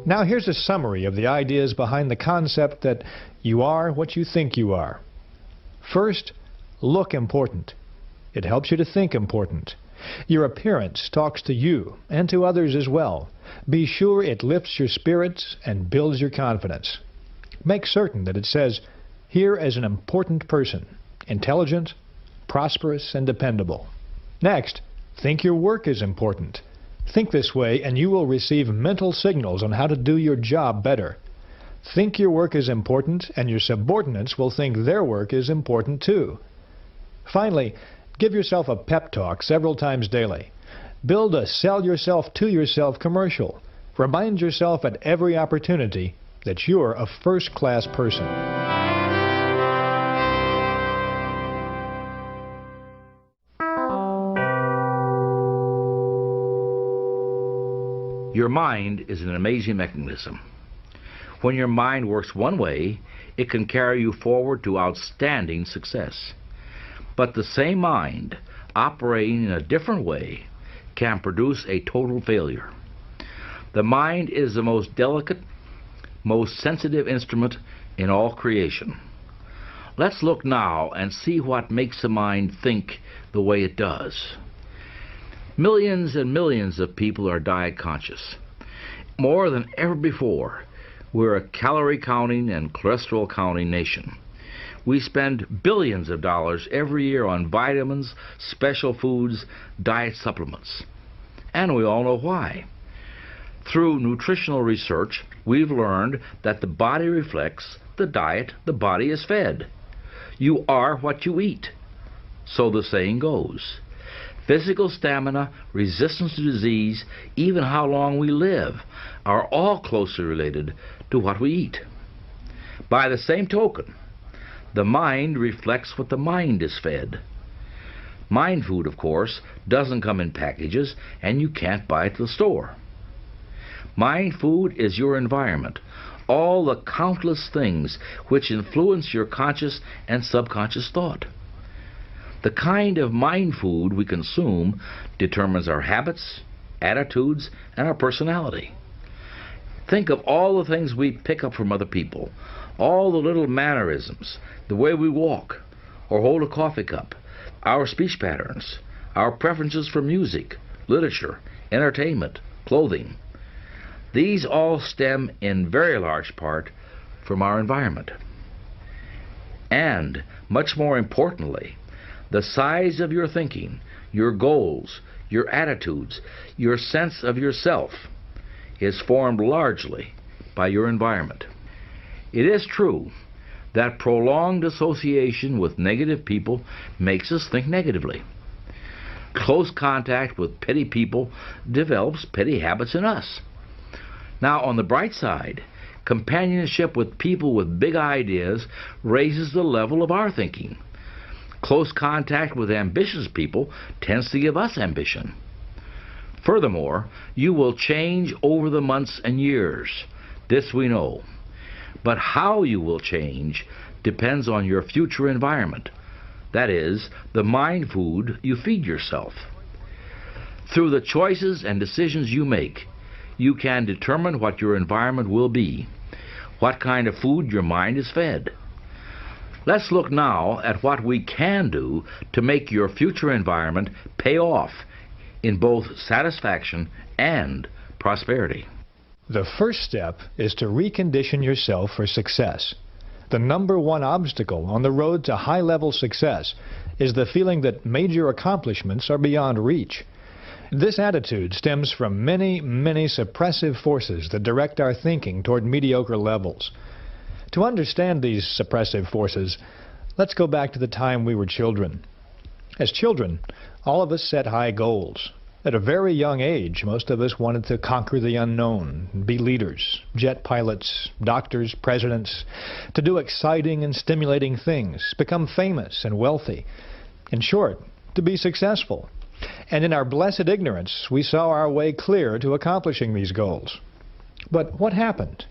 Now here's a summary of the ideas behind the concept that you are what you think you are. First, look important. It helps you to think important. Your appearance talks to you and to others as well. Be sure it lifts your spirits and builds your confidence. Make certain that it says, here is an important person, intelligent, prosperous and dependable. Next, think your work is important. Think this way and you will receive mental signals on how to do your job better. Think your work is important and your subordinates will think their work is important too. Finally, give yourself a pep talk several times daily. Build a sell yourself to yourself commercial. Remind yourself at every opportunity that you're a first-class person. Your mind is an amazing mechanism. When your mind works one way, it can carry you forward to outstanding success. But the same mind, operating in a different way, can produce a total failure. The mind is the most delicate, most sensitive instrument in all creation. Let's look now and see what makes the mind think the way it does. Millions and millions of people are diet conscious. More than ever before, we're a calorie counting and cholesterol counting nation. We spend billions of dollars every year on vitamins, special foods, diet supplements. And we all know why. Through nutritional research, we've learned that the body reflects the diet the body is fed. You are what you eat. So the saying goes. Physical stamina, resistance to disease, even how long we live, are all closely related to what we eat. By the same token, the mind reflects what the mind is fed. Mind food, of course, doesn't come in packages, and you can't buy it at the store. Mind food is your environment, all the countless things which influence your conscious and subconscious thought. The kind of mind food we consume determines our habits, attitudes, and our personality. Think of all the things we pick up from other people, all the little mannerisms, the way we walk or hold a coffee cup, our speech patterns, our preferences for music, literature, entertainment, clothing. These all stem in very large part from our environment. And, much more importantly, the size of your thinking, your goals, your attitudes, your sense of yourself is formed largely by your environment. It is true that prolonged association with negative people makes us think negatively. Close contact with petty people develops petty habits in us. Now, on the bright side, companionship with people with big ideas raises the level of our thinking. Close contact with ambitious people tends to give us ambition. Furthermore, you will change over the months and years. This we know. But how you will change depends on your future environment. That is, the mind food you feed yourself. Through the choices and decisions you make, you can determine what your environment will be, what kind of food your mind is fed. Let's look now at what we can do to make your future environment pay off in both satisfaction and prosperity. The first step is to recondition yourself for success. The number one obstacle on the road to high-level success is the feeling that major accomplishments are beyond reach. This attitude stems from many, many suppressive forces that direct our thinking toward mediocre levels. To understand these suppressive forces, let's go back to the time we were children. As children, all of us set high goals. At a very young age, most of us wanted to conquer the unknown, be leaders, jet pilots, doctors, presidents, to do exciting and stimulating things, become famous and wealthy. In short, to be successful. And in our blessed ignorance, we saw our way clear to accomplishing these goals. But what happened?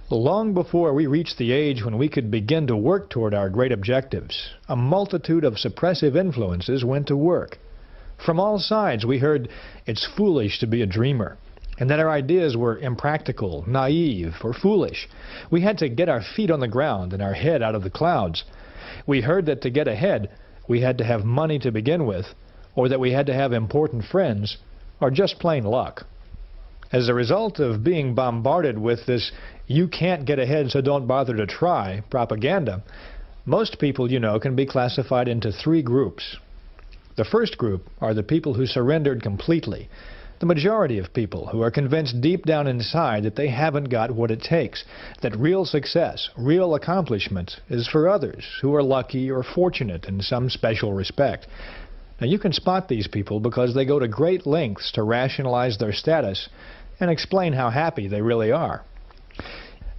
Long before we reached the age when we could begin to work toward our great objectives, a multitude of suppressive influences went to work. From all sides we heard it's foolish to be a dreamer, and that our ideas were impractical, naive, or foolish. We had to get our feet on the ground and our head out of the clouds. We heard that to get ahead, we had to have money to begin with, or that we had to have important friends, or just plain luck. As a result of being bombarded with this "you can't get ahead so don't bother to try" propaganda, Most people, you know, can be classified into three groups. The first group are the people who surrendered completely. The majority of people who are convinced deep down inside that they haven't got what it takes, that real success, real accomplishment is for others who are lucky or fortunate in some special respect. Now you can spot these people because they go to great lengths to rationalize their status and explain how happy they really are.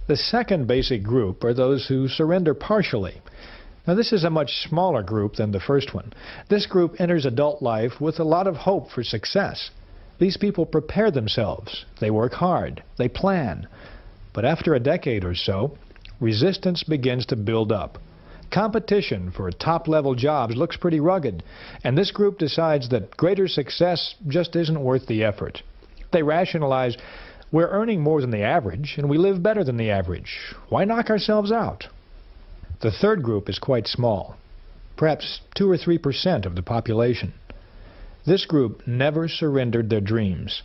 The second basic group are those who surrender partially. Now this is a much smaller group than the first one. This group enters adult life with a lot of hope for success. These people prepare themselves, they work hard, they plan. But after a decade or so, resistance begins to build up. Competition for top-level jobs looks pretty rugged, and this group decides that greater success just isn't worth the effort. They rationalize, we're earning more than the average, and we live better than the average. Why knock ourselves out? The third group is quite small, perhaps 2 or 3% of the population. This group never surrendered their dreams.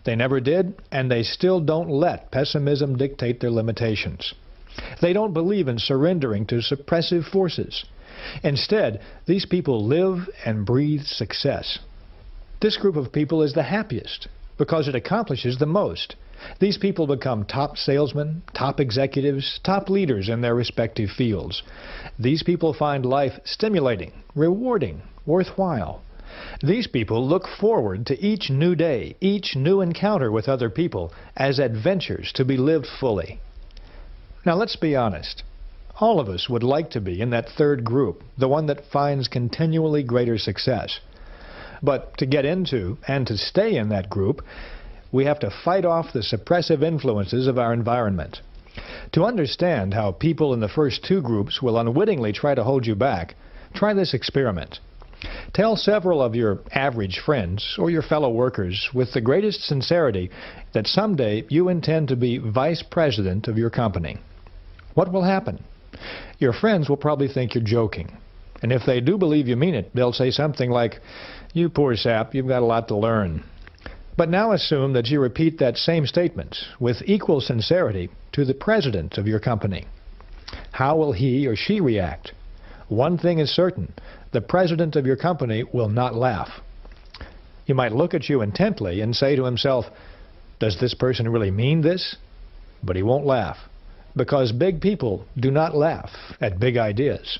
They never did, and they still don't let pessimism dictate their limitations. They don't believe in surrendering to suppressive forces. Instead, these people live and breathe success. This group of people is the happiest because it accomplishes the most. These people become top salesmen, top executives, top leaders in their respective fields. These people find life stimulating, rewarding, worthwhile. These people look forward to each new day, each new encounter with other people as adventures to be lived fully. Now let's be honest. All of us would like to be in that third group, the one that finds continually greater success. But to get into and to stay in that group, we have to fight off the suppressive influences of our environment. To understand how people in the first two groups will unwittingly try to hold you back, try this experiment. Tell several of your average friends or your fellow workers with the greatest sincerity that someday you intend to be vice president of your company. What will happen? Your friends will probably think you're joking. And if they do believe you mean it, they'll say something like, "You poor sap, you've got a lot to learn." But now assume that you repeat that same statement with equal sincerity to the president of your company. How will he or she react? One thing is certain. The president of your company will not laugh. He might look at you intently and say to himself, "Does this person really mean this?" But he won't laugh, because big people do not laugh at big ideas.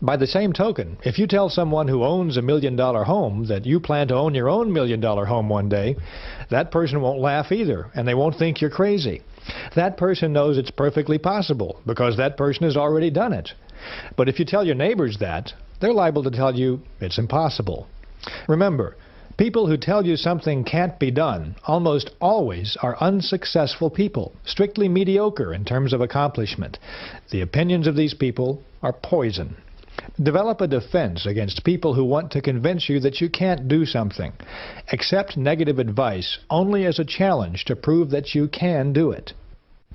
By the same token, if you tell someone who owns a $1 million home that you plan to own your own $1 million home one day, that person won't laugh either, and they won't think you're crazy. That person knows it's perfectly possible, because that person has already done it. But if you tell your neighbors that, they're liable to tell you it's impossible. Remember, people who tell you something can't be done almost always are unsuccessful people, strictly mediocre in terms of accomplishment. The opinions of these people are poison. Develop a defense against people who want to convince you that you can't do something. Accept negative advice only as a challenge to prove that you can do it.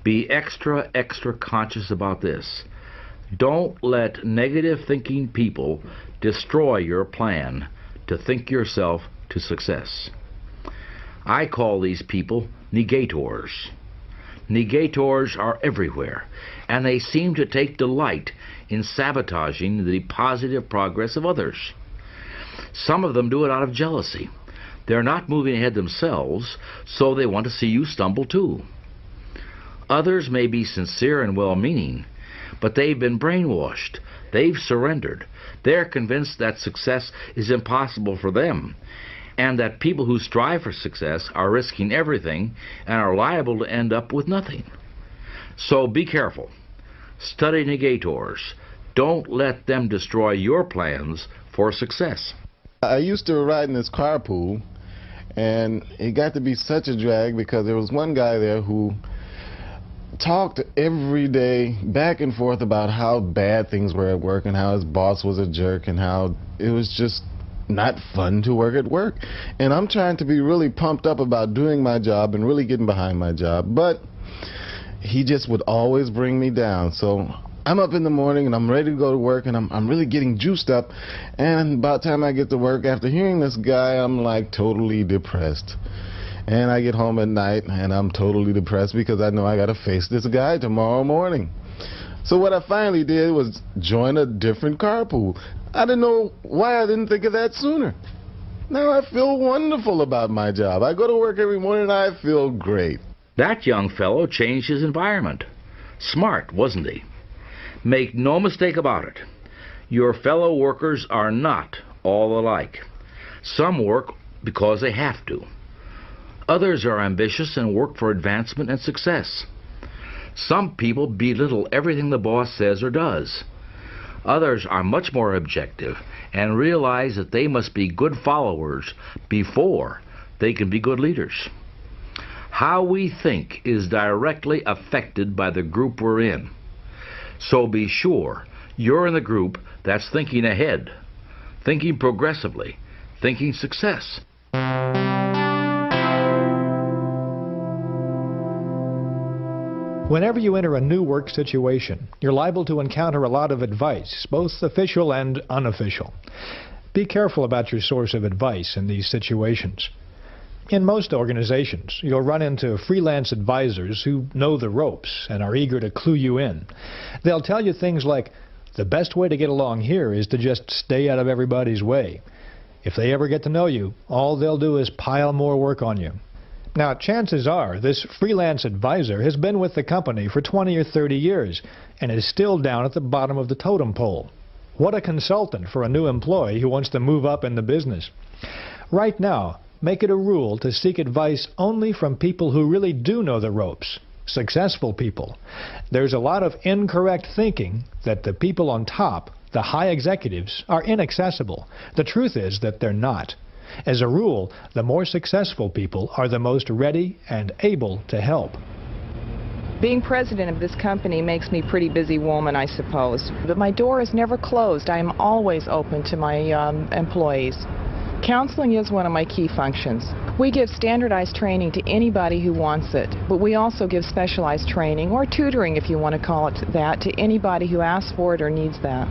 Be extra conscious about this. Don't let negative thinking people destroy your plan to think yourself to success. I call these people negators. Negators are everywhere, and they seem to take delight in sabotaging the positive progress of others. Some of them do it out of jealousy. They're not moving ahead themselves, so they want to see you stumble too. Others may be sincere and well-meaning, but they've been brainwashed. They've surrendered. They're convinced that success is impossible for them, and that people who strive for success are risking everything and are liable to end up with nothing. So be careful. Study negators. Don't let them destroy your plans for success. I used to ride in this carpool, and it got to be such a drag because there was one guy there who talked every day back and forth about how bad things were at work and how his boss was a jerk and how it was just not fun to work at work. And I'm trying to be really pumped up about doing my job and really getting behind my job, but he just would always bring me down. So I'm up in the morning and I'm ready to go to work, and I'm really getting juiced up, and about the time I get to work, after hearing this guy, I'm like totally depressed. And I get home at night and I'm totally depressed because I know I got to face this guy tomorrow morning. So what I finally did was join a different carpool. I didn't know why I didn't think of that sooner. Now I feel wonderful about my job. I go to work every morning and I feel great. That young fellow changed his environment. Smart, wasn't he? Make no mistake about it. Your fellow workers are not all alike. Some work because they have to. Others are ambitious and work for advancement and success. Some people belittle everything the boss says or does. Others are much more objective and realize that they must be good followers before they can be good leaders. How we think is directly affected by the group we're in. So be sure you're in the group that's thinking ahead, thinking progressively, thinking success. Whenever you enter a new work situation, you're liable to encounter a lot of advice, both official and unofficial. Be careful about your source of advice in these situations. In most organizations, you'll run into freelance advisors who know the ropes and are eager to clue you in. They'll tell you things like, the best way to get along here is to just stay out of everybody's way. If they ever get to know you, all they'll do is pile more work on you. Now, chances are this freelance advisor has been with the company for 20 or 30 years and is still down at the bottom of the totem pole. What a consultant for a new employee who wants to move up in the business. Right now, make it a rule to seek advice only from people who really do know the ropes, successful people. There's a lot of incorrect thinking that the people on top, the high executives, are inaccessible. The truth is that they're not. As a rule, the more successful people are the most ready and able to help. Being president of this company makes me a pretty busy woman, I suppose. But my door is never closed. I am always open to my employees. Counseling is one of my key functions. We give standardized training to anybody who wants it, but we also give specialized training, or tutoring if you want to call it that, to anybody who asks for it or needs that.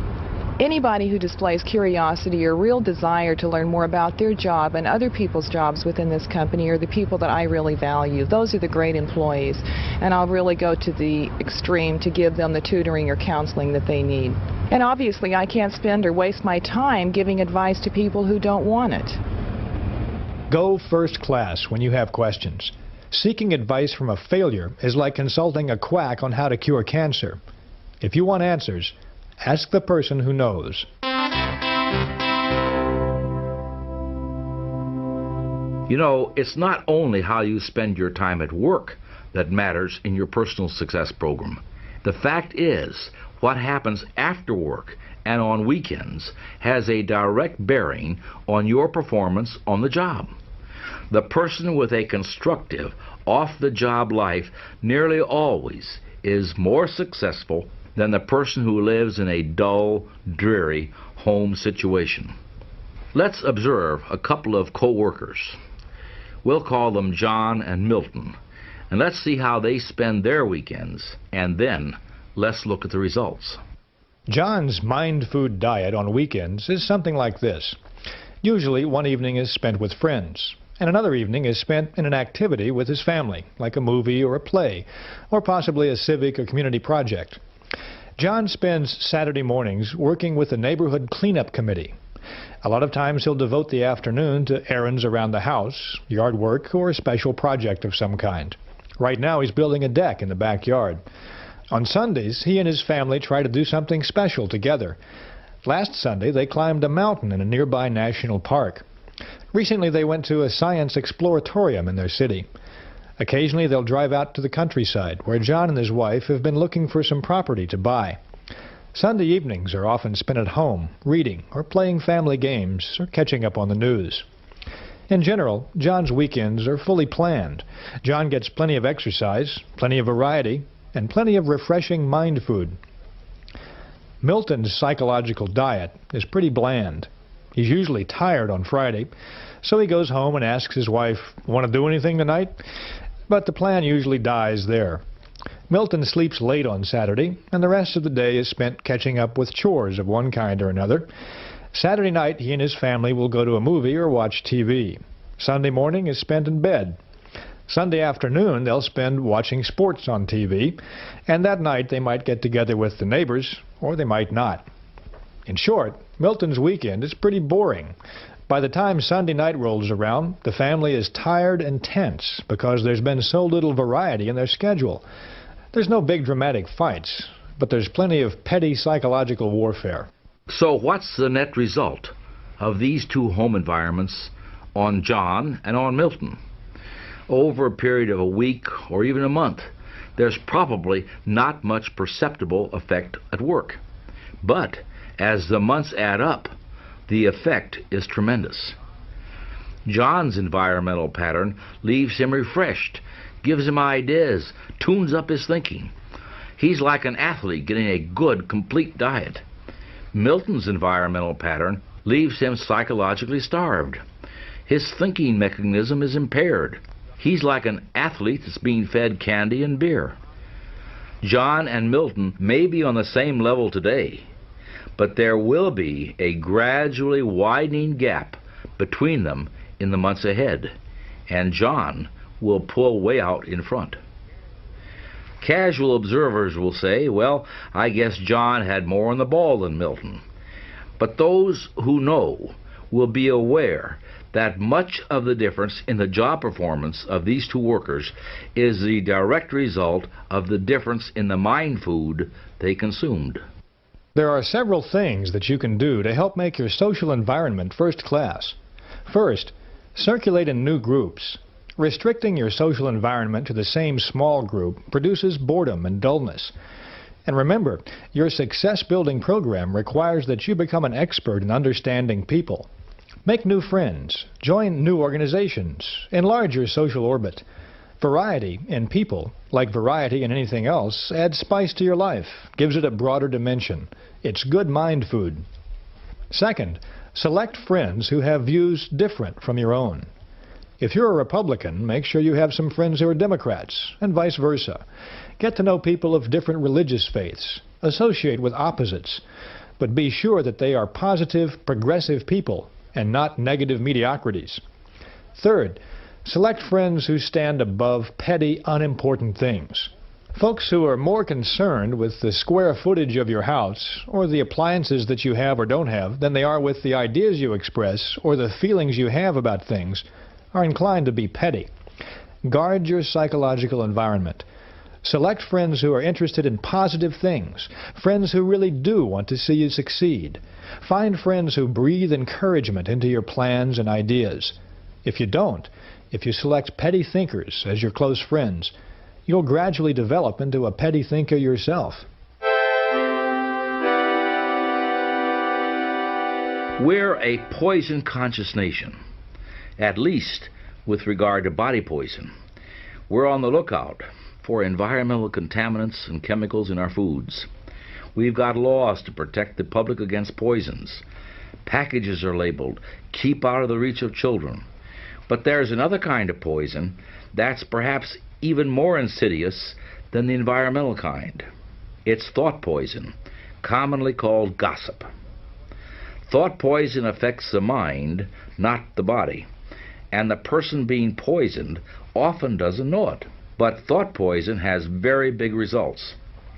Anybody who displays curiosity or real desire to learn more about their job and other people's jobs within this company are the people that I really value. Those are the great employees, and I'll really go to the extreme to give them the tutoring or counseling that they need. And obviously I can't spend or waste my time giving advice to people who don't want it. Go first class when you have questions. Seeking advice from a failure is like consulting a quack on how to cure cancer. If you want answers, ask the person who knows. You know, it's not only how you spend your time at work that matters in your personal success program. The fact is, what happens after work and on weekends has a direct bearing on your performance on the job. The person with a constructive, off-the-job life nearly always is more successful than the person who lives in a dull, dreary home situation. Let's observe a couple of co-workers. We'll call them John and Milton, and let's see how they spend their weekends, and then let's look at the results. John's mind food diet on weekends is something like this. Usually one evening is spent with friends, and another evening is spent in an activity with his family, like a movie or a play, or possibly a civic or community project. John spends Saturday mornings working with the neighborhood cleanup committee. A lot of times he'll devote the afternoon to errands around the house, yard work, or a special project of some kind. Right now he's building a deck in the backyard. On Sundays, he and his family try to do something special together. Last Sunday, they climbed a mountain in a nearby national park. Recently, they went to a science exploratorium in their city. Occasionally, they'll drive out to the countryside, where John and his wife have been looking for some property to buy. Sunday evenings are often spent at home, reading, or playing family games, or catching up on the news. In general, John's weekends are fully planned. John gets plenty of exercise, plenty of variety, and plenty of refreshing mind food. Milton's psychological diet is pretty bland. He's usually tired on Friday, so he goes home and asks his wife, "Want to do anything tonight?" But the plan usually dies there. Milton sleeps late on Saturday, and the rest of the day is spent catching up with chores of one kind or another. Saturday night, he and his family will go to a movie or watch TV. Sunday morning is spent in bed. Sunday afternoon, they'll spend watching sports on TV, and that night they might get together with the neighbors, or they might not. In short, Milton's weekend is pretty boring. By the time Sunday night rolls around, the family is tired and tense because there's been so little variety in their schedule. There's no big dramatic fights, but there's plenty of petty psychological warfare. So what's the net result of these two home environments on John and on Milton? Over a period of a week or even a month, there's probably not much perceptible effect at work. But as the months add up, the effect is tremendous. John's environmental pattern leaves him refreshed, gives him ideas, tunes up his thinking. He's like an athlete getting a good, complete diet. Milton's environmental pattern leaves him psychologically starved. His thinking mechanism is impaired. He's like an athlete that's being fed candy and beer. John and Milton may be on the same level today, but there will be a gradually widening gap between them in the months ahead, and John will pull way out in front. Casual observers will say, well, I guess John had more on the ball than Milton. But those who know will be aware that much of the difference in the job performance of these two workers is the direct result of the difference in the mind food they consumed. There are several things that you can do to help make your social environment first class. First, circulate in new groups. Restricting your social environment to the same small group produces boredom and dullness. And remember, your success-building program requires that you become an expert in understanding people. Make new friends, join new organizations, enlarge your social orbit. Variety in people, like variety in anything else, adds spice to your life, gives it a broader dimension. It's good mind food. Second, select friends who have views different from your own. If you're a Republican, make sure you have some friends who are Democrats, and vice versa. Get to know people of different religious faiths. Associate with opposites. But be sure that they are positive, progressive people, and not negative mediocrities. Third, select friends who stand above petty, unimportant things. Folks who are more concerned with the square footage of your house, or the appliances that you have or don't have, than they are with the ideas you express, or the feelings you have about things, are inclined to be petty. Guard your psychological environment. Select friends who are interested in positive things, friends who really do want to see you succeed. Find friends who breathe encouragement into your plans and ideas. If you don't, if you select petty thinkers as your close friends, you'll gradually develop into a petty thinker yourself. We're a poison-conscious nation, at least with regard to body poison. We're on the lookout for environmental contaminants and chemicals in our foods. We've got laws to protect the public against poisons. Packages are labeled, keep out of the reach of children. But there's another kind of poison that's perhaps even more insidious than the environmental kind. It's thought poison, commonly called gossip. Thought poison affects the mind, not the body, and the person being poisoned often doesn't know it. But thought poison has very big results.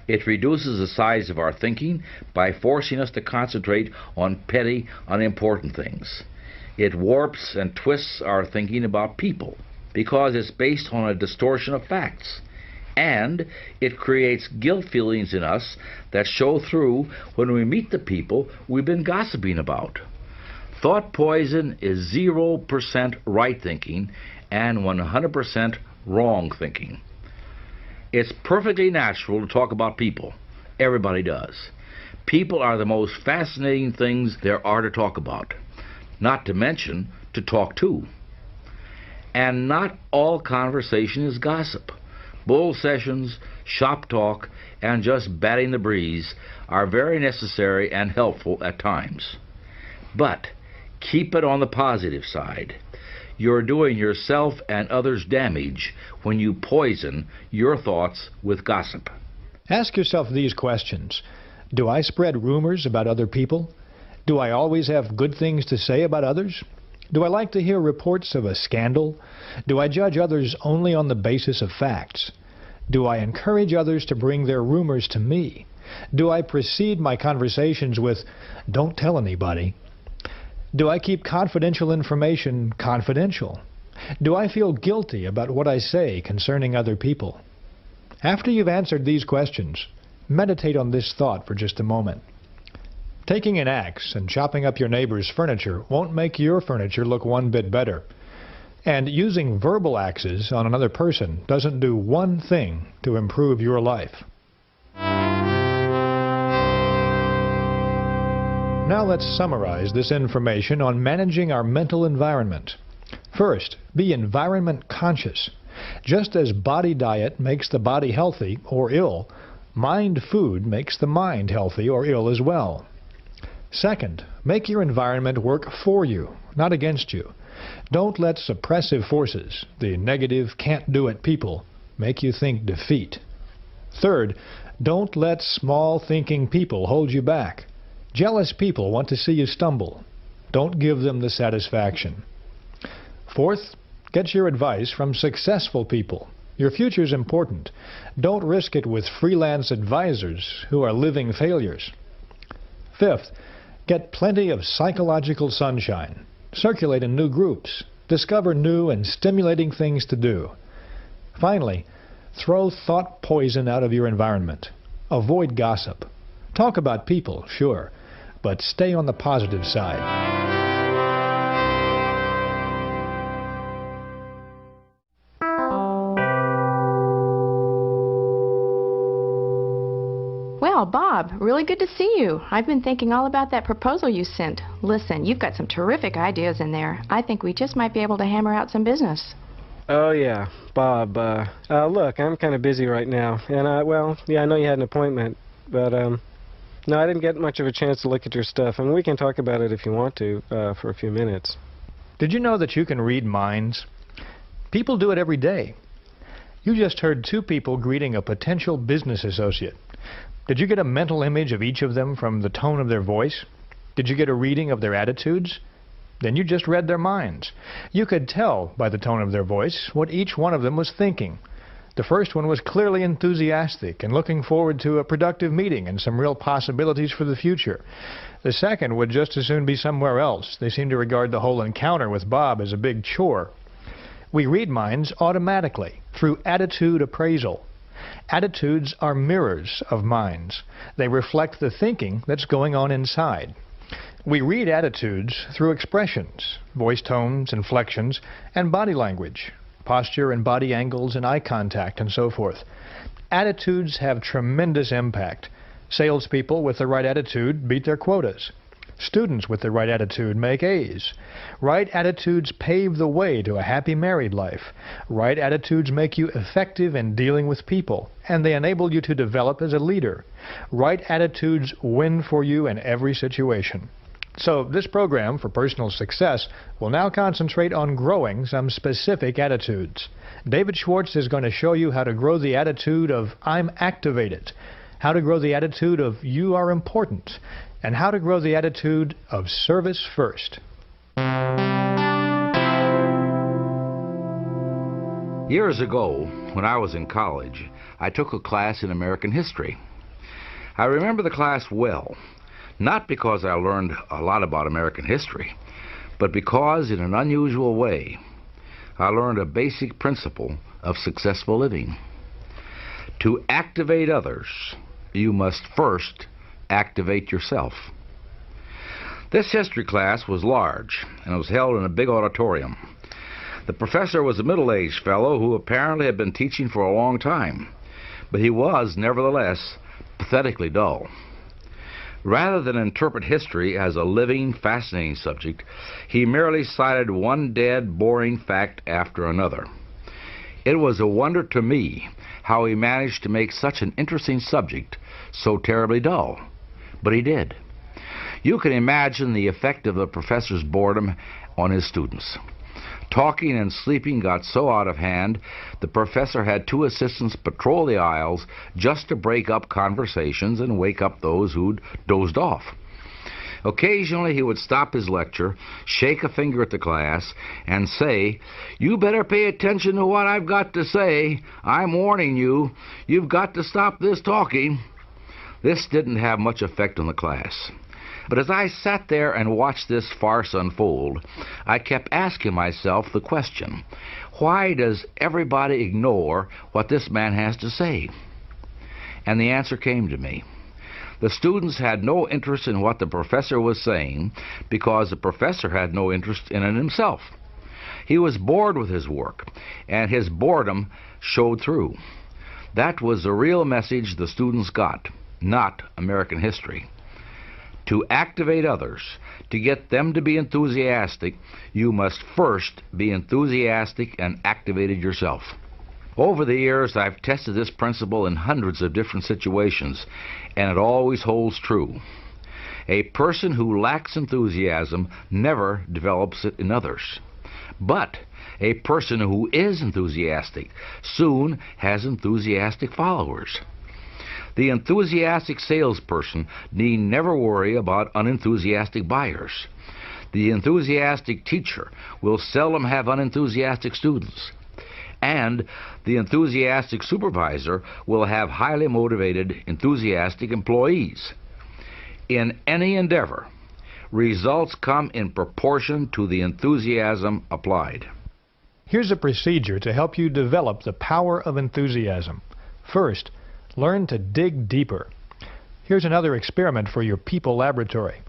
It reduces the size of our thinking by forcing us to concentrate on petty, unimportant things. It warps and twists our thinking about people because it's based on a distortion of facts. And it creates guilt feelings in us that show through when we meet the people we've been gossiping about. Thought poison is 0% right thinking and 100% wrong thinking. It's perfectly natural to talk about people. Everybody does. People are the most fascinating things there are to talk about, not to mention to talk to. And not all conversation is gossip. Bull sessions, shop talk, and just batting the breeze are very necessary and helpful at times. But keep it on the positive side. You're doing yourself and others damage when you poison your thoughts with gossip. Ask yourself these questions. Do I spread rumors about other people? Do I always have good things to say about others? Do I like to hear reports of a scandal? Do I judge others only on the basis of facts? Do I encourage others to bring their rumors to me? Do I precede my conversations with, "Don't tell anybody"? Do I keep confidential information confidential? Do I feel guilty about what I say concerning other people? After you've answered these questions, meditate on this thought for just a moment. Taking an axe and chopping up your neighbor's furniture won't make your furniture look one bit better. And using verbal axes on another person doesn't do one thing to improve your life. Now let's summarize this information on managing our mental environment. First, be environment conscious. Just as body diet makes the body healthy or ill, mind food makes the mind healthy or ill as well. Second, make your environment work for you, not against you. Don't let suppressive forces, the negative, can't-do-it people, make you think defeat. Third, don't let small-thinking people hold you back. Jealous people want to see you stumble. Don't give them the satisfaction. Fourth, get your advice from successful people. Your future's important. Don't risk it with freelance advisors who are living failures. Fifth, get plenty of psychological sunshine. Circulate in new groups. Discover new and stimulating things to do. Finally, throw thought poison out of your environment. Avoid gossip. Talk about people, sure, but stay on the positive side. Well, Bob, really good to see you. I've been thinking all about that proposal you sent. Listen, you've got some terrific ideas in there. I think we just might be able to hammer out some business. Oh, yeah, Bob. Look, I'm kind of busy right now. And, well, yeah, I know you had an appointment. But, no, I didn't get much of a chance to look at your stuff. And we can talk about it if you want to for a few minutes. Did you know that you can read minds? People do it every day. You just heard two people greeting a potential business associate. Did you get a mental image of each of them from the tone of their voice? Did you get a reading of their attitudes? Then you just read their minds. You could tell by the tone of their voice what each one of them was thinking. The first one was clearly enthusiastic and looking forward to a productive meeting and some real possibilities for the future. The second would just as soon be somewhere else. They seemed to regard the whole encounter with Bob as a big chore. We read minds automatically through attitude appraisal. Attitudes are mirrors of minds. They reflect the thinking that's going on inside. We read attitudes through expressions, voice tones, inflections, and body language, posture and body angles and eye contact and so forth. Attitudes have tremendous impact. Salespeople with the right attitude beat their quotas. Students with the right attitude make A's. Right attitudes pave the way to a happy married life. Right attitudes make you effective in dealing with people, and they enable you to develop as a leader. Right attitudes win for you in every situation. So this program for personal success will now concentrate on growing some specific attitudes. David Schwartz is going to show you how to grow the attitude of I'm activated, how to grow the attitude of you are important, and how to grow the attitude of service first. Years ago, when I was in college, I took a class in American history. I remember the class well, not because I learned a lot about American history, but because, in an unusual way, I learned a basic principle of successful living. To activate others, you must first activate yourself. This history class was large, and it was held in a big auditorium. The professor was a middle-aged fellow who apparently had been teaching for a long time, but he was, nevertheless, pathetically dull. Rather than interpret history as a living, fascinating subject, he merely cited one dead, boring fact after another. It was a wonder to me how he managed to make such an interesting subject so terribly dull. But he did. You can imagine the effect of the professor's boredom on his students. Talking and sleeping got so out of hand, the professor had two assistants patrol the aisles just to break up conversations and wake up those who'd dozed off. Occasionally he would stop his lecture, shake a finger at the class, and say, "You better pay attention to what I've got to say. I'm warning you. You've got to stop this talking." This didn't have much effect on the class. But as I sat there and watched this farce unfold, I kept asking myself the question, why does everybody ignore what this man has to say? And the answer came to me. The students had no interest in what the professor was saying because the professor had no interest in it himself. He was bored with his work, and his boredom showed through. That was the real message the students got, not American history. To activate others, to get them to be enthusiastic, you must first be enthusiastic and activated yourself. Over the years, I've tested this principle in hundreds of different situations, and it always holds true. A person who lacks enthusiasm never develops it in others. But a person who is enthusiastic soon has enthusiastic followers. The enthusiastic salesperson need never worry about unenthusiastic buyers. The enthusiastic teacher will seldom have unenthusiastic students. And the enthusiastic supervisor will have highly motivated, enthusiastic employees. In any endeavor, results come in proportion to the enthusiasm applied. Here's a procedure to help you develop the power of enthusiasm. First, learn to dig deeper. Here's another experiment for your people laboratory.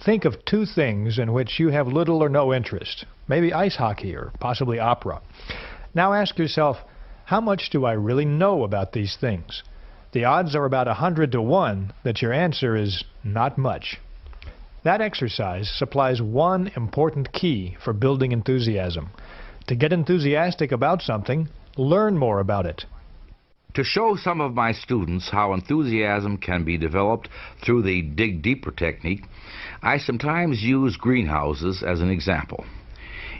Think of two things in which you have little or no interest, maybe ice hockey or possibly opera. Now ask yourself, how much do I really know about these things? The odds are about 100 to 1 that your answer is not much. That exercise supplies one important key for building enthusiasm. To get enthusiastic about something, learn more about it. To show some of my students how enthusiasm can be developed through the dig deeper technique, I sometimes use greenhouses as an example.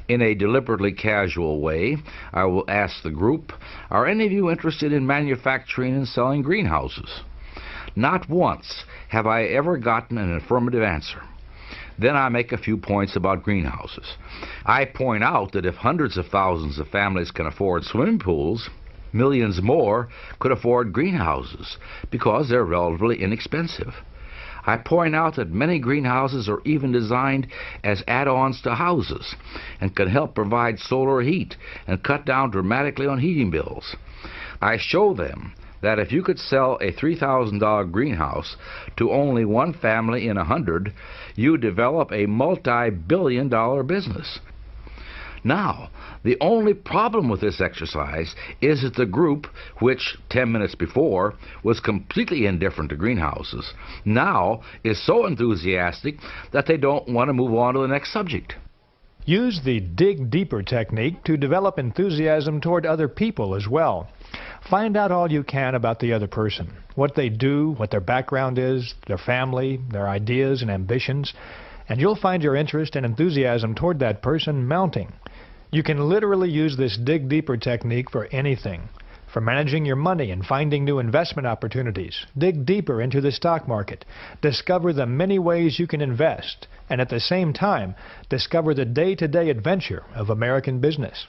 In a deliberately casual way, I will ask the group, are any of you interested in manufacturing and selling greenhouses? Not once have I ever gotten an affirmative answer. Then I make a few points about greenhouses. I point out that if hundreds of thousands of families can afford swimming pools, millions more could afford greenhouses because they're relatively inexpensive. I point out that many greenhouses are even designed as add-ons to houses and can help provide solar heat and cut down dramatically on heating bills. I show them that if you could sell a $3,000 greenhouse to only one family in 100, you develop a multi-billion-dollar business. Now, the only problem with this exercise is that the group, which 10 minutes before was completely indifferent to greenhouses, now is so enthusiastic that they don't want to move on to the next subject. Use the dig deeper technique to develop enthusiasm toward other people as well. Find out all you can about the other person, what they do, what their background is, their family, their ideas and ambitions, and you'll find your interest and enthusiasm toward that person mounting. You can literally use this dig deeper technique for anything. For managing your money and finding new investment opportunities, dig deeper into the stock market. Discover the many ways you can invest, and at the same time, discover the day-to-day adventure of American business.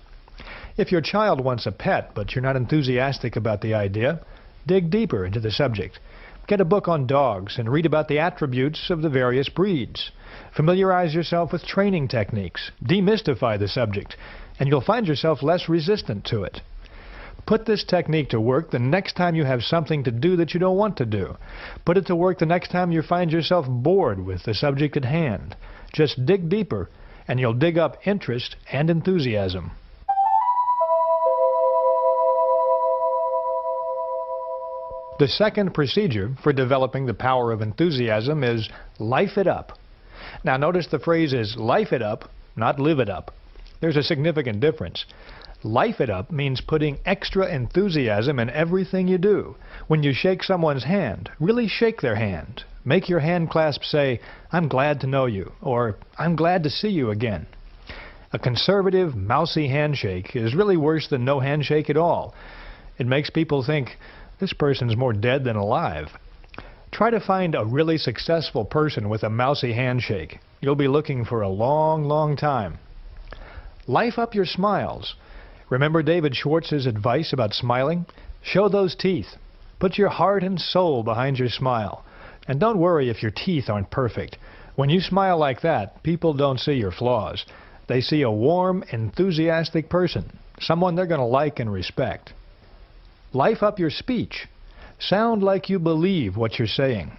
If your child wants a pet, but you're not enthusiastic about the idea, dig deeper into the subject. Get a book on dogs and read about the attributes of the various breeds. Familiarize yourself with training techniques. Demystify the subject, and you'll find yourself less resistant to it. Put this technique to work the next time you have something to do that you don't want to do. Put it to work the next time you find yourself bored with the subject at hand. Just dig deeper, and you'll dig up interest and enthusiasm. The second procedure for developing the power of enthusiasm is life it up. Now notice the phrase is life it up, not live it up. There's a significant difference. Life it up means putting extra enthusiasm in everything you do. When you shake someone's hand, really shake their hand. Make your hand clasp say, "I'm glad to know you," or "I'm glad to see you again." A conservative, mousy handshake is really worse than no handshake at all. It makes people think, this person's more dead than alive. Try to find a really successful person with a mousy handshake. You'll be looking for a long, long time. Life up your smiles. Remember David Schwartz's advice about smiling? Show those teeth. Put your heart and soul behind your smile. And don't worry if your teeth aren't perfect. When you smile like that, people don't see your flaws. They see a warm, enthusiastic person, someone they're going to like and respect. Life up your speech. Sound like you believe what you're saying.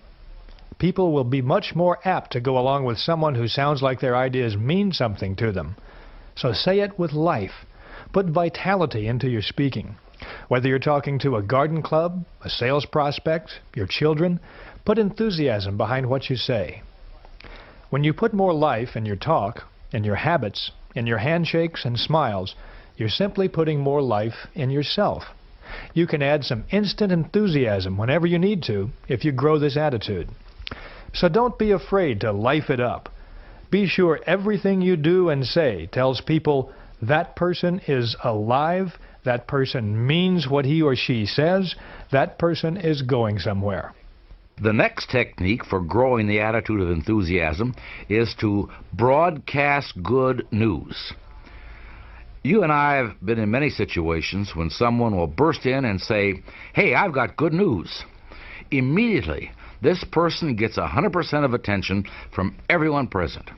People will be much more apt to go along with someone who sounds like their ideas mean something to them. So say it with life. Put vitality into your speaking. Whether you're talking to a garden club, a sales prospect, your children, put enthusiasm behind what you say. When you put more life in your talk, in your habits, in your handshakes and smiles, you're simply putting more life in yourself. You can add some instant enthusiasm whenever you need to if you grow this attitude. So don't be afraid to life it up. Be sure everything you do and say tells people that person is alive, that person means what he or she says, that person is going somewhere. The next technique for growing the attitude of enthusiasm is to broadcast good news. You and I have been in many situations when someone will burst in and say, "Hey, I've got good news." Immediately, this person gets 100% of attention from everyone present.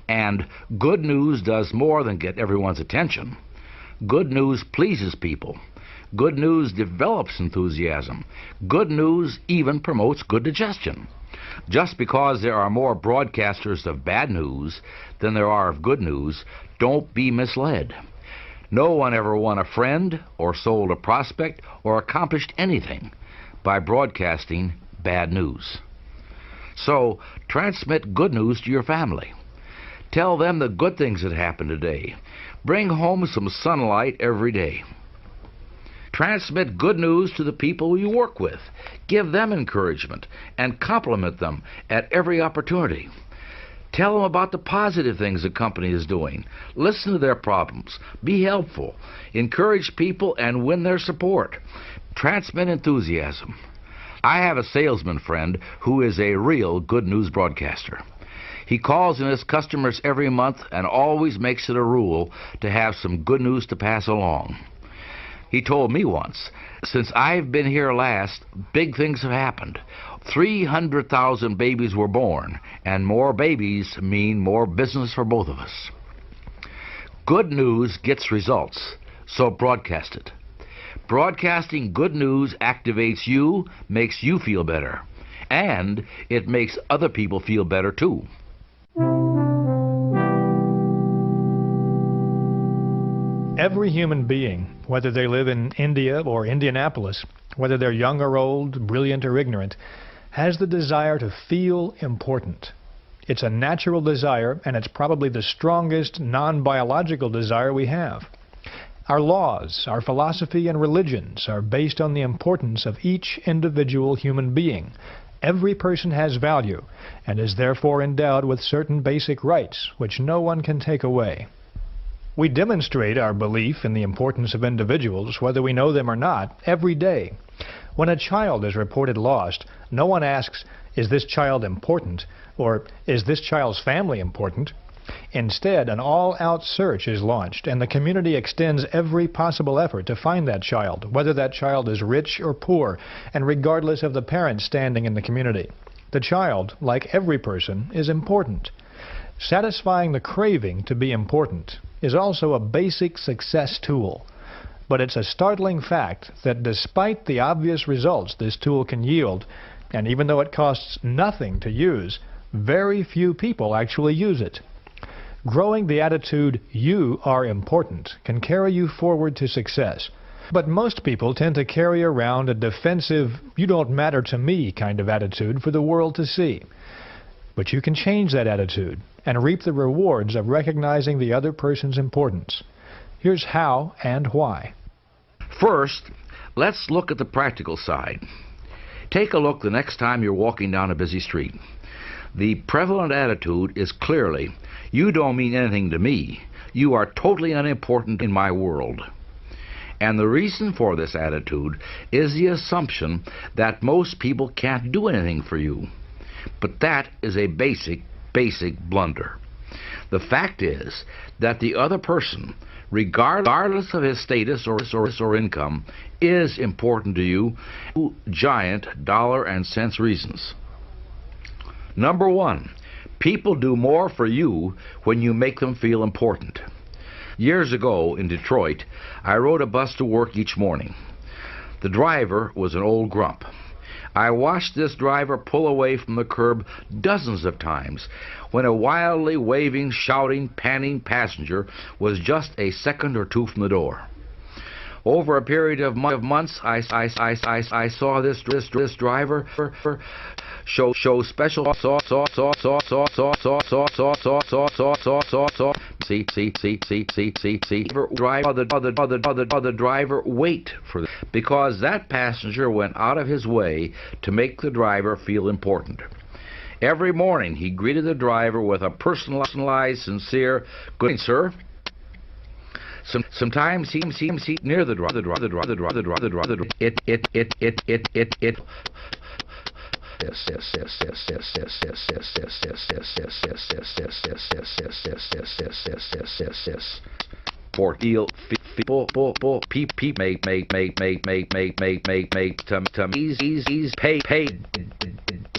And good news does more than get everyone's attention. Good news pleases people. Good news develops enthusiasm. Good news even promotes good digestion. Just because there are more broadcasters of bad news than there are of good news, don't be misled. No one ever won a friend or sold a prospect or accomplished anything by broadcasting bad news. So transmit good news to your family. Tell them the good things that happened today. Bring home some sunlight every day. Transmit good news to the people you work with. Give them encouragement and compliment them at every opportunity. Tell them about the positive things the company is doing. Listen to their problems. Be helpful. Encourage people and win their support. Transmit enthusiasm. I have a salesman friend who is a real good news broadcaster. He calls in his customers every month and always makes it a rule to have some good news to pass along. He told me once, "Since I've been here last, big things have happened. 300,000 babies were born, and more babies mean more business for both of us." Good news gets results, so broadcast it. Broadcasting good news activates you, makes you feel better, and it makes other people feel better too. Every human being, whether they live in India or Indianapolis, whether they're young or old, brilliant or ignorant, has the desire to feel important. It's a natural desire, and it's probably the strongest non-biological desire we have. Our laws, our philosophy, and religions are based on the importance of each individual human being. Every person has value, and is therefore endowed with certain basic rights, which no one can take away. We demonstrate our belief in the importance of individuals, whether we know them or not, every day. When a child is reported lost, no one asks, "Is this child important?" or "Is this child's family important?" Instead, an all-out search is launched, and the community extends every possible effort to find that child, whether that child is rich or poor, and regardless of the parents standing in the community. The child, like every person, is important. Satisfying the craving to be important is also a basic success tool. But it's a startling fact that despite the obvious results this tool can yield, and even though it costs nothing to use, very few people actually use it. Growing the attitude, "You are important," can carry you forward to success. But most people tend to carry around a defensive, "you don't matter to me" kind of attitude for the world to see. But you can change that attitude and reap the rewards of recognizing the other person's importance. Here's how and why. First, let's look at the practical side. Take a look the next time you're walking down a busy street. The prevalent attitude is clearly, "You don't mean anything to me. You are totally unimportant in my world." And the reason for this attitude is the assumption that most people can't do anything for you. But that is a basic blunder. The fact is that the other person, regardless of his status or income, is important to you for giant dollar and cents reasons. Number one, people do more for you when you make them feel important. Years ago in Detroit, I rode a bus to work each morning. The driver was an old grump. I watched this driver pull away from the curb dozens of times when a wildly waving, shouting, panting passenger was just a second or two from the door. Over a period of months, I saw this driver show special other driver wait for this, because that passenger went out of his way to make the driver feel important. Every morning he greeted the driver with a personalized, sincere, "Good morning, sir." Sometimes he near the driver. For people pay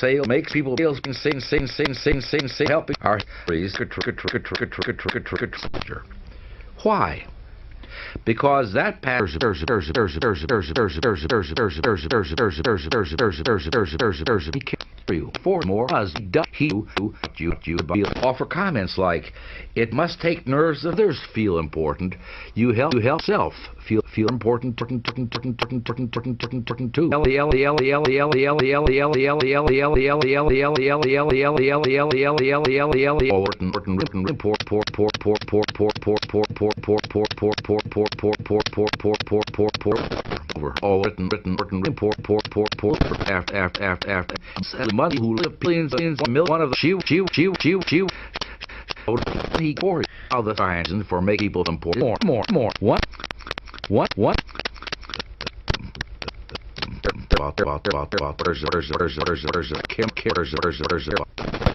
sale makes people sing helping our why? Because that for more he offer comments like, "It must take nerves of others feel important. You help self feel important too." Money who live billions one of the he for how the science for make people important more what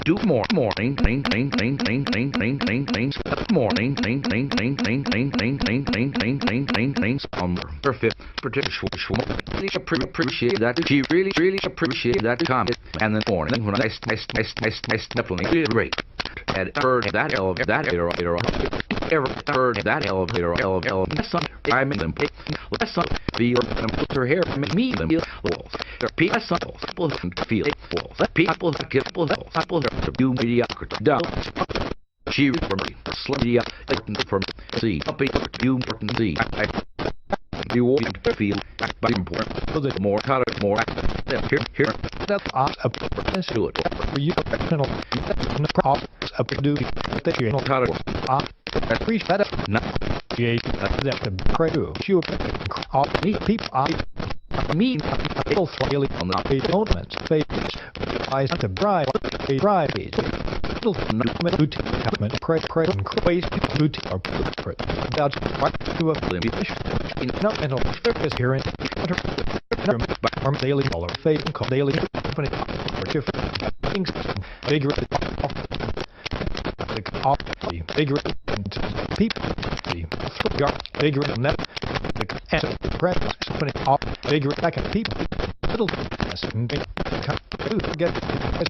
do more morning appreciate that she really appreciate that comment. And then morning when I definitely great had heard that elevator ever heard that elevator I made them let's not feel them put her hair make me them feel walls. People feel walls. People to do mediocrity down. She for me slowly for me see you see you want to feel but important so that more here that's let's do it for you personal up to do that you know how to appreciate that not that the pray to you all meet people me people really on the elements face I to bribe little comment pray and crazy boot or that's what to a not mental surface here in daily dollar face and call daily company or different things bigger bigger people bigger than that the press bigger second people little get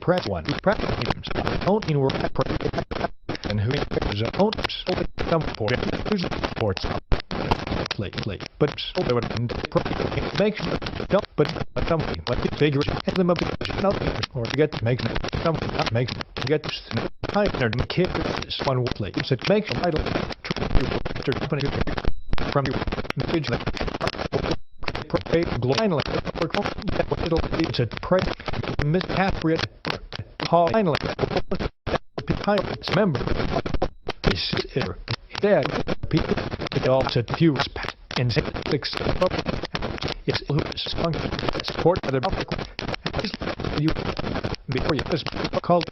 press one don't mean we're and who is a some for sports lately but so they would make sure don't but something but bigger and them or to get to make something not make to get higher than kids one place it makes a vital company from your message that blindly it's a pray misappropriate finally pilots member is dead people it all said few and 6 it's support for the you before you just called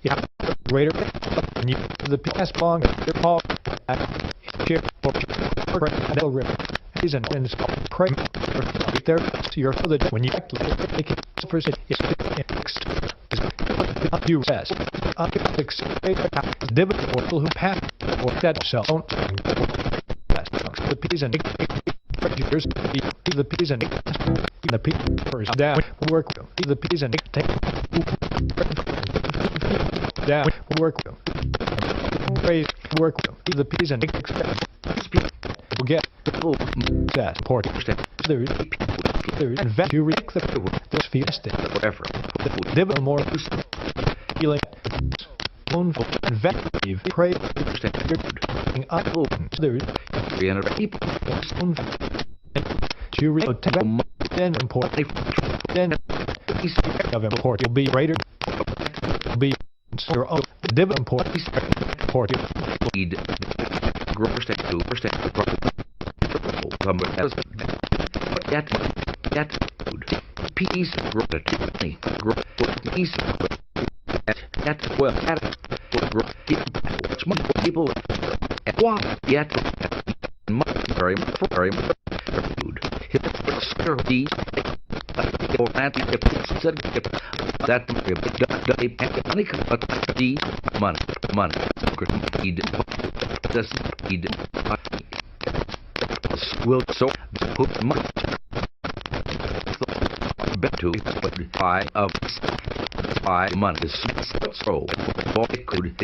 yeah greater and you the PS long paul share for river season and pray there your for the when you make it first it's you rest dividend portal who pass or that cell the peas and the peas and the peas down work the peas and down work praise work the peas and will get that port there's and vet you read the feast whatever the more healing mournful and vet pray there's 300 people you read then import then of import will be greater will be your own dividend import need gross to that food peas peas that well people what yet very food these that money this will so put money to buy of buy money so it could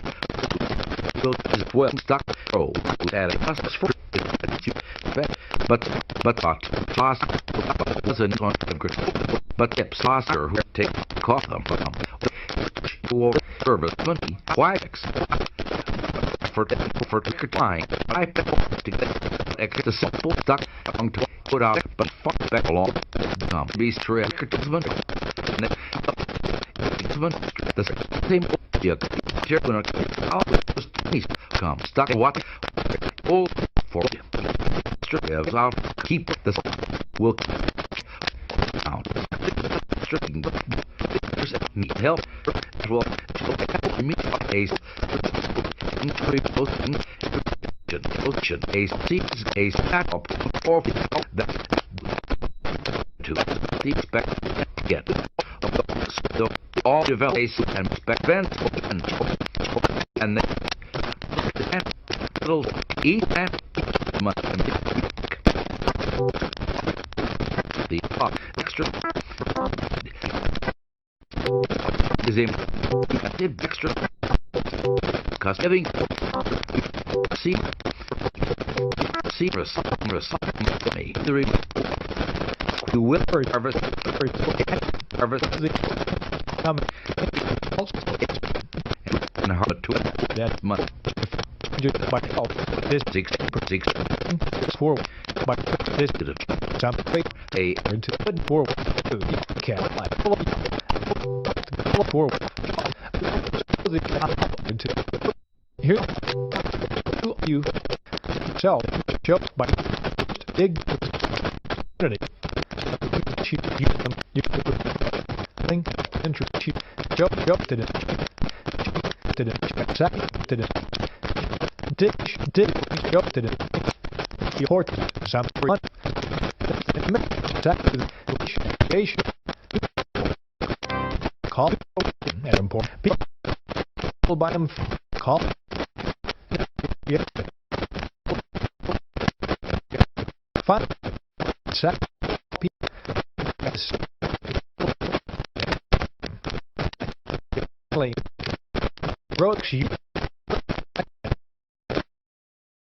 well stock so that it must for but toss doesn't want to but if saucer take cost them from for service money why for time I to get simple stuck on to put out but fuck back along be straight the same come stuck what all for strips out keep this will out stripping need help will meet a ocean a sees a stack up or that to expect get so all develop and expect and then little eat and much the extra is a extra cost having see you will harvest the and harvest to that month by this 6 4 by this jump a into for can like for into here you sell by big you thing entry jump to the did jump to the port some call and import people buy them call yeah fun set brooks you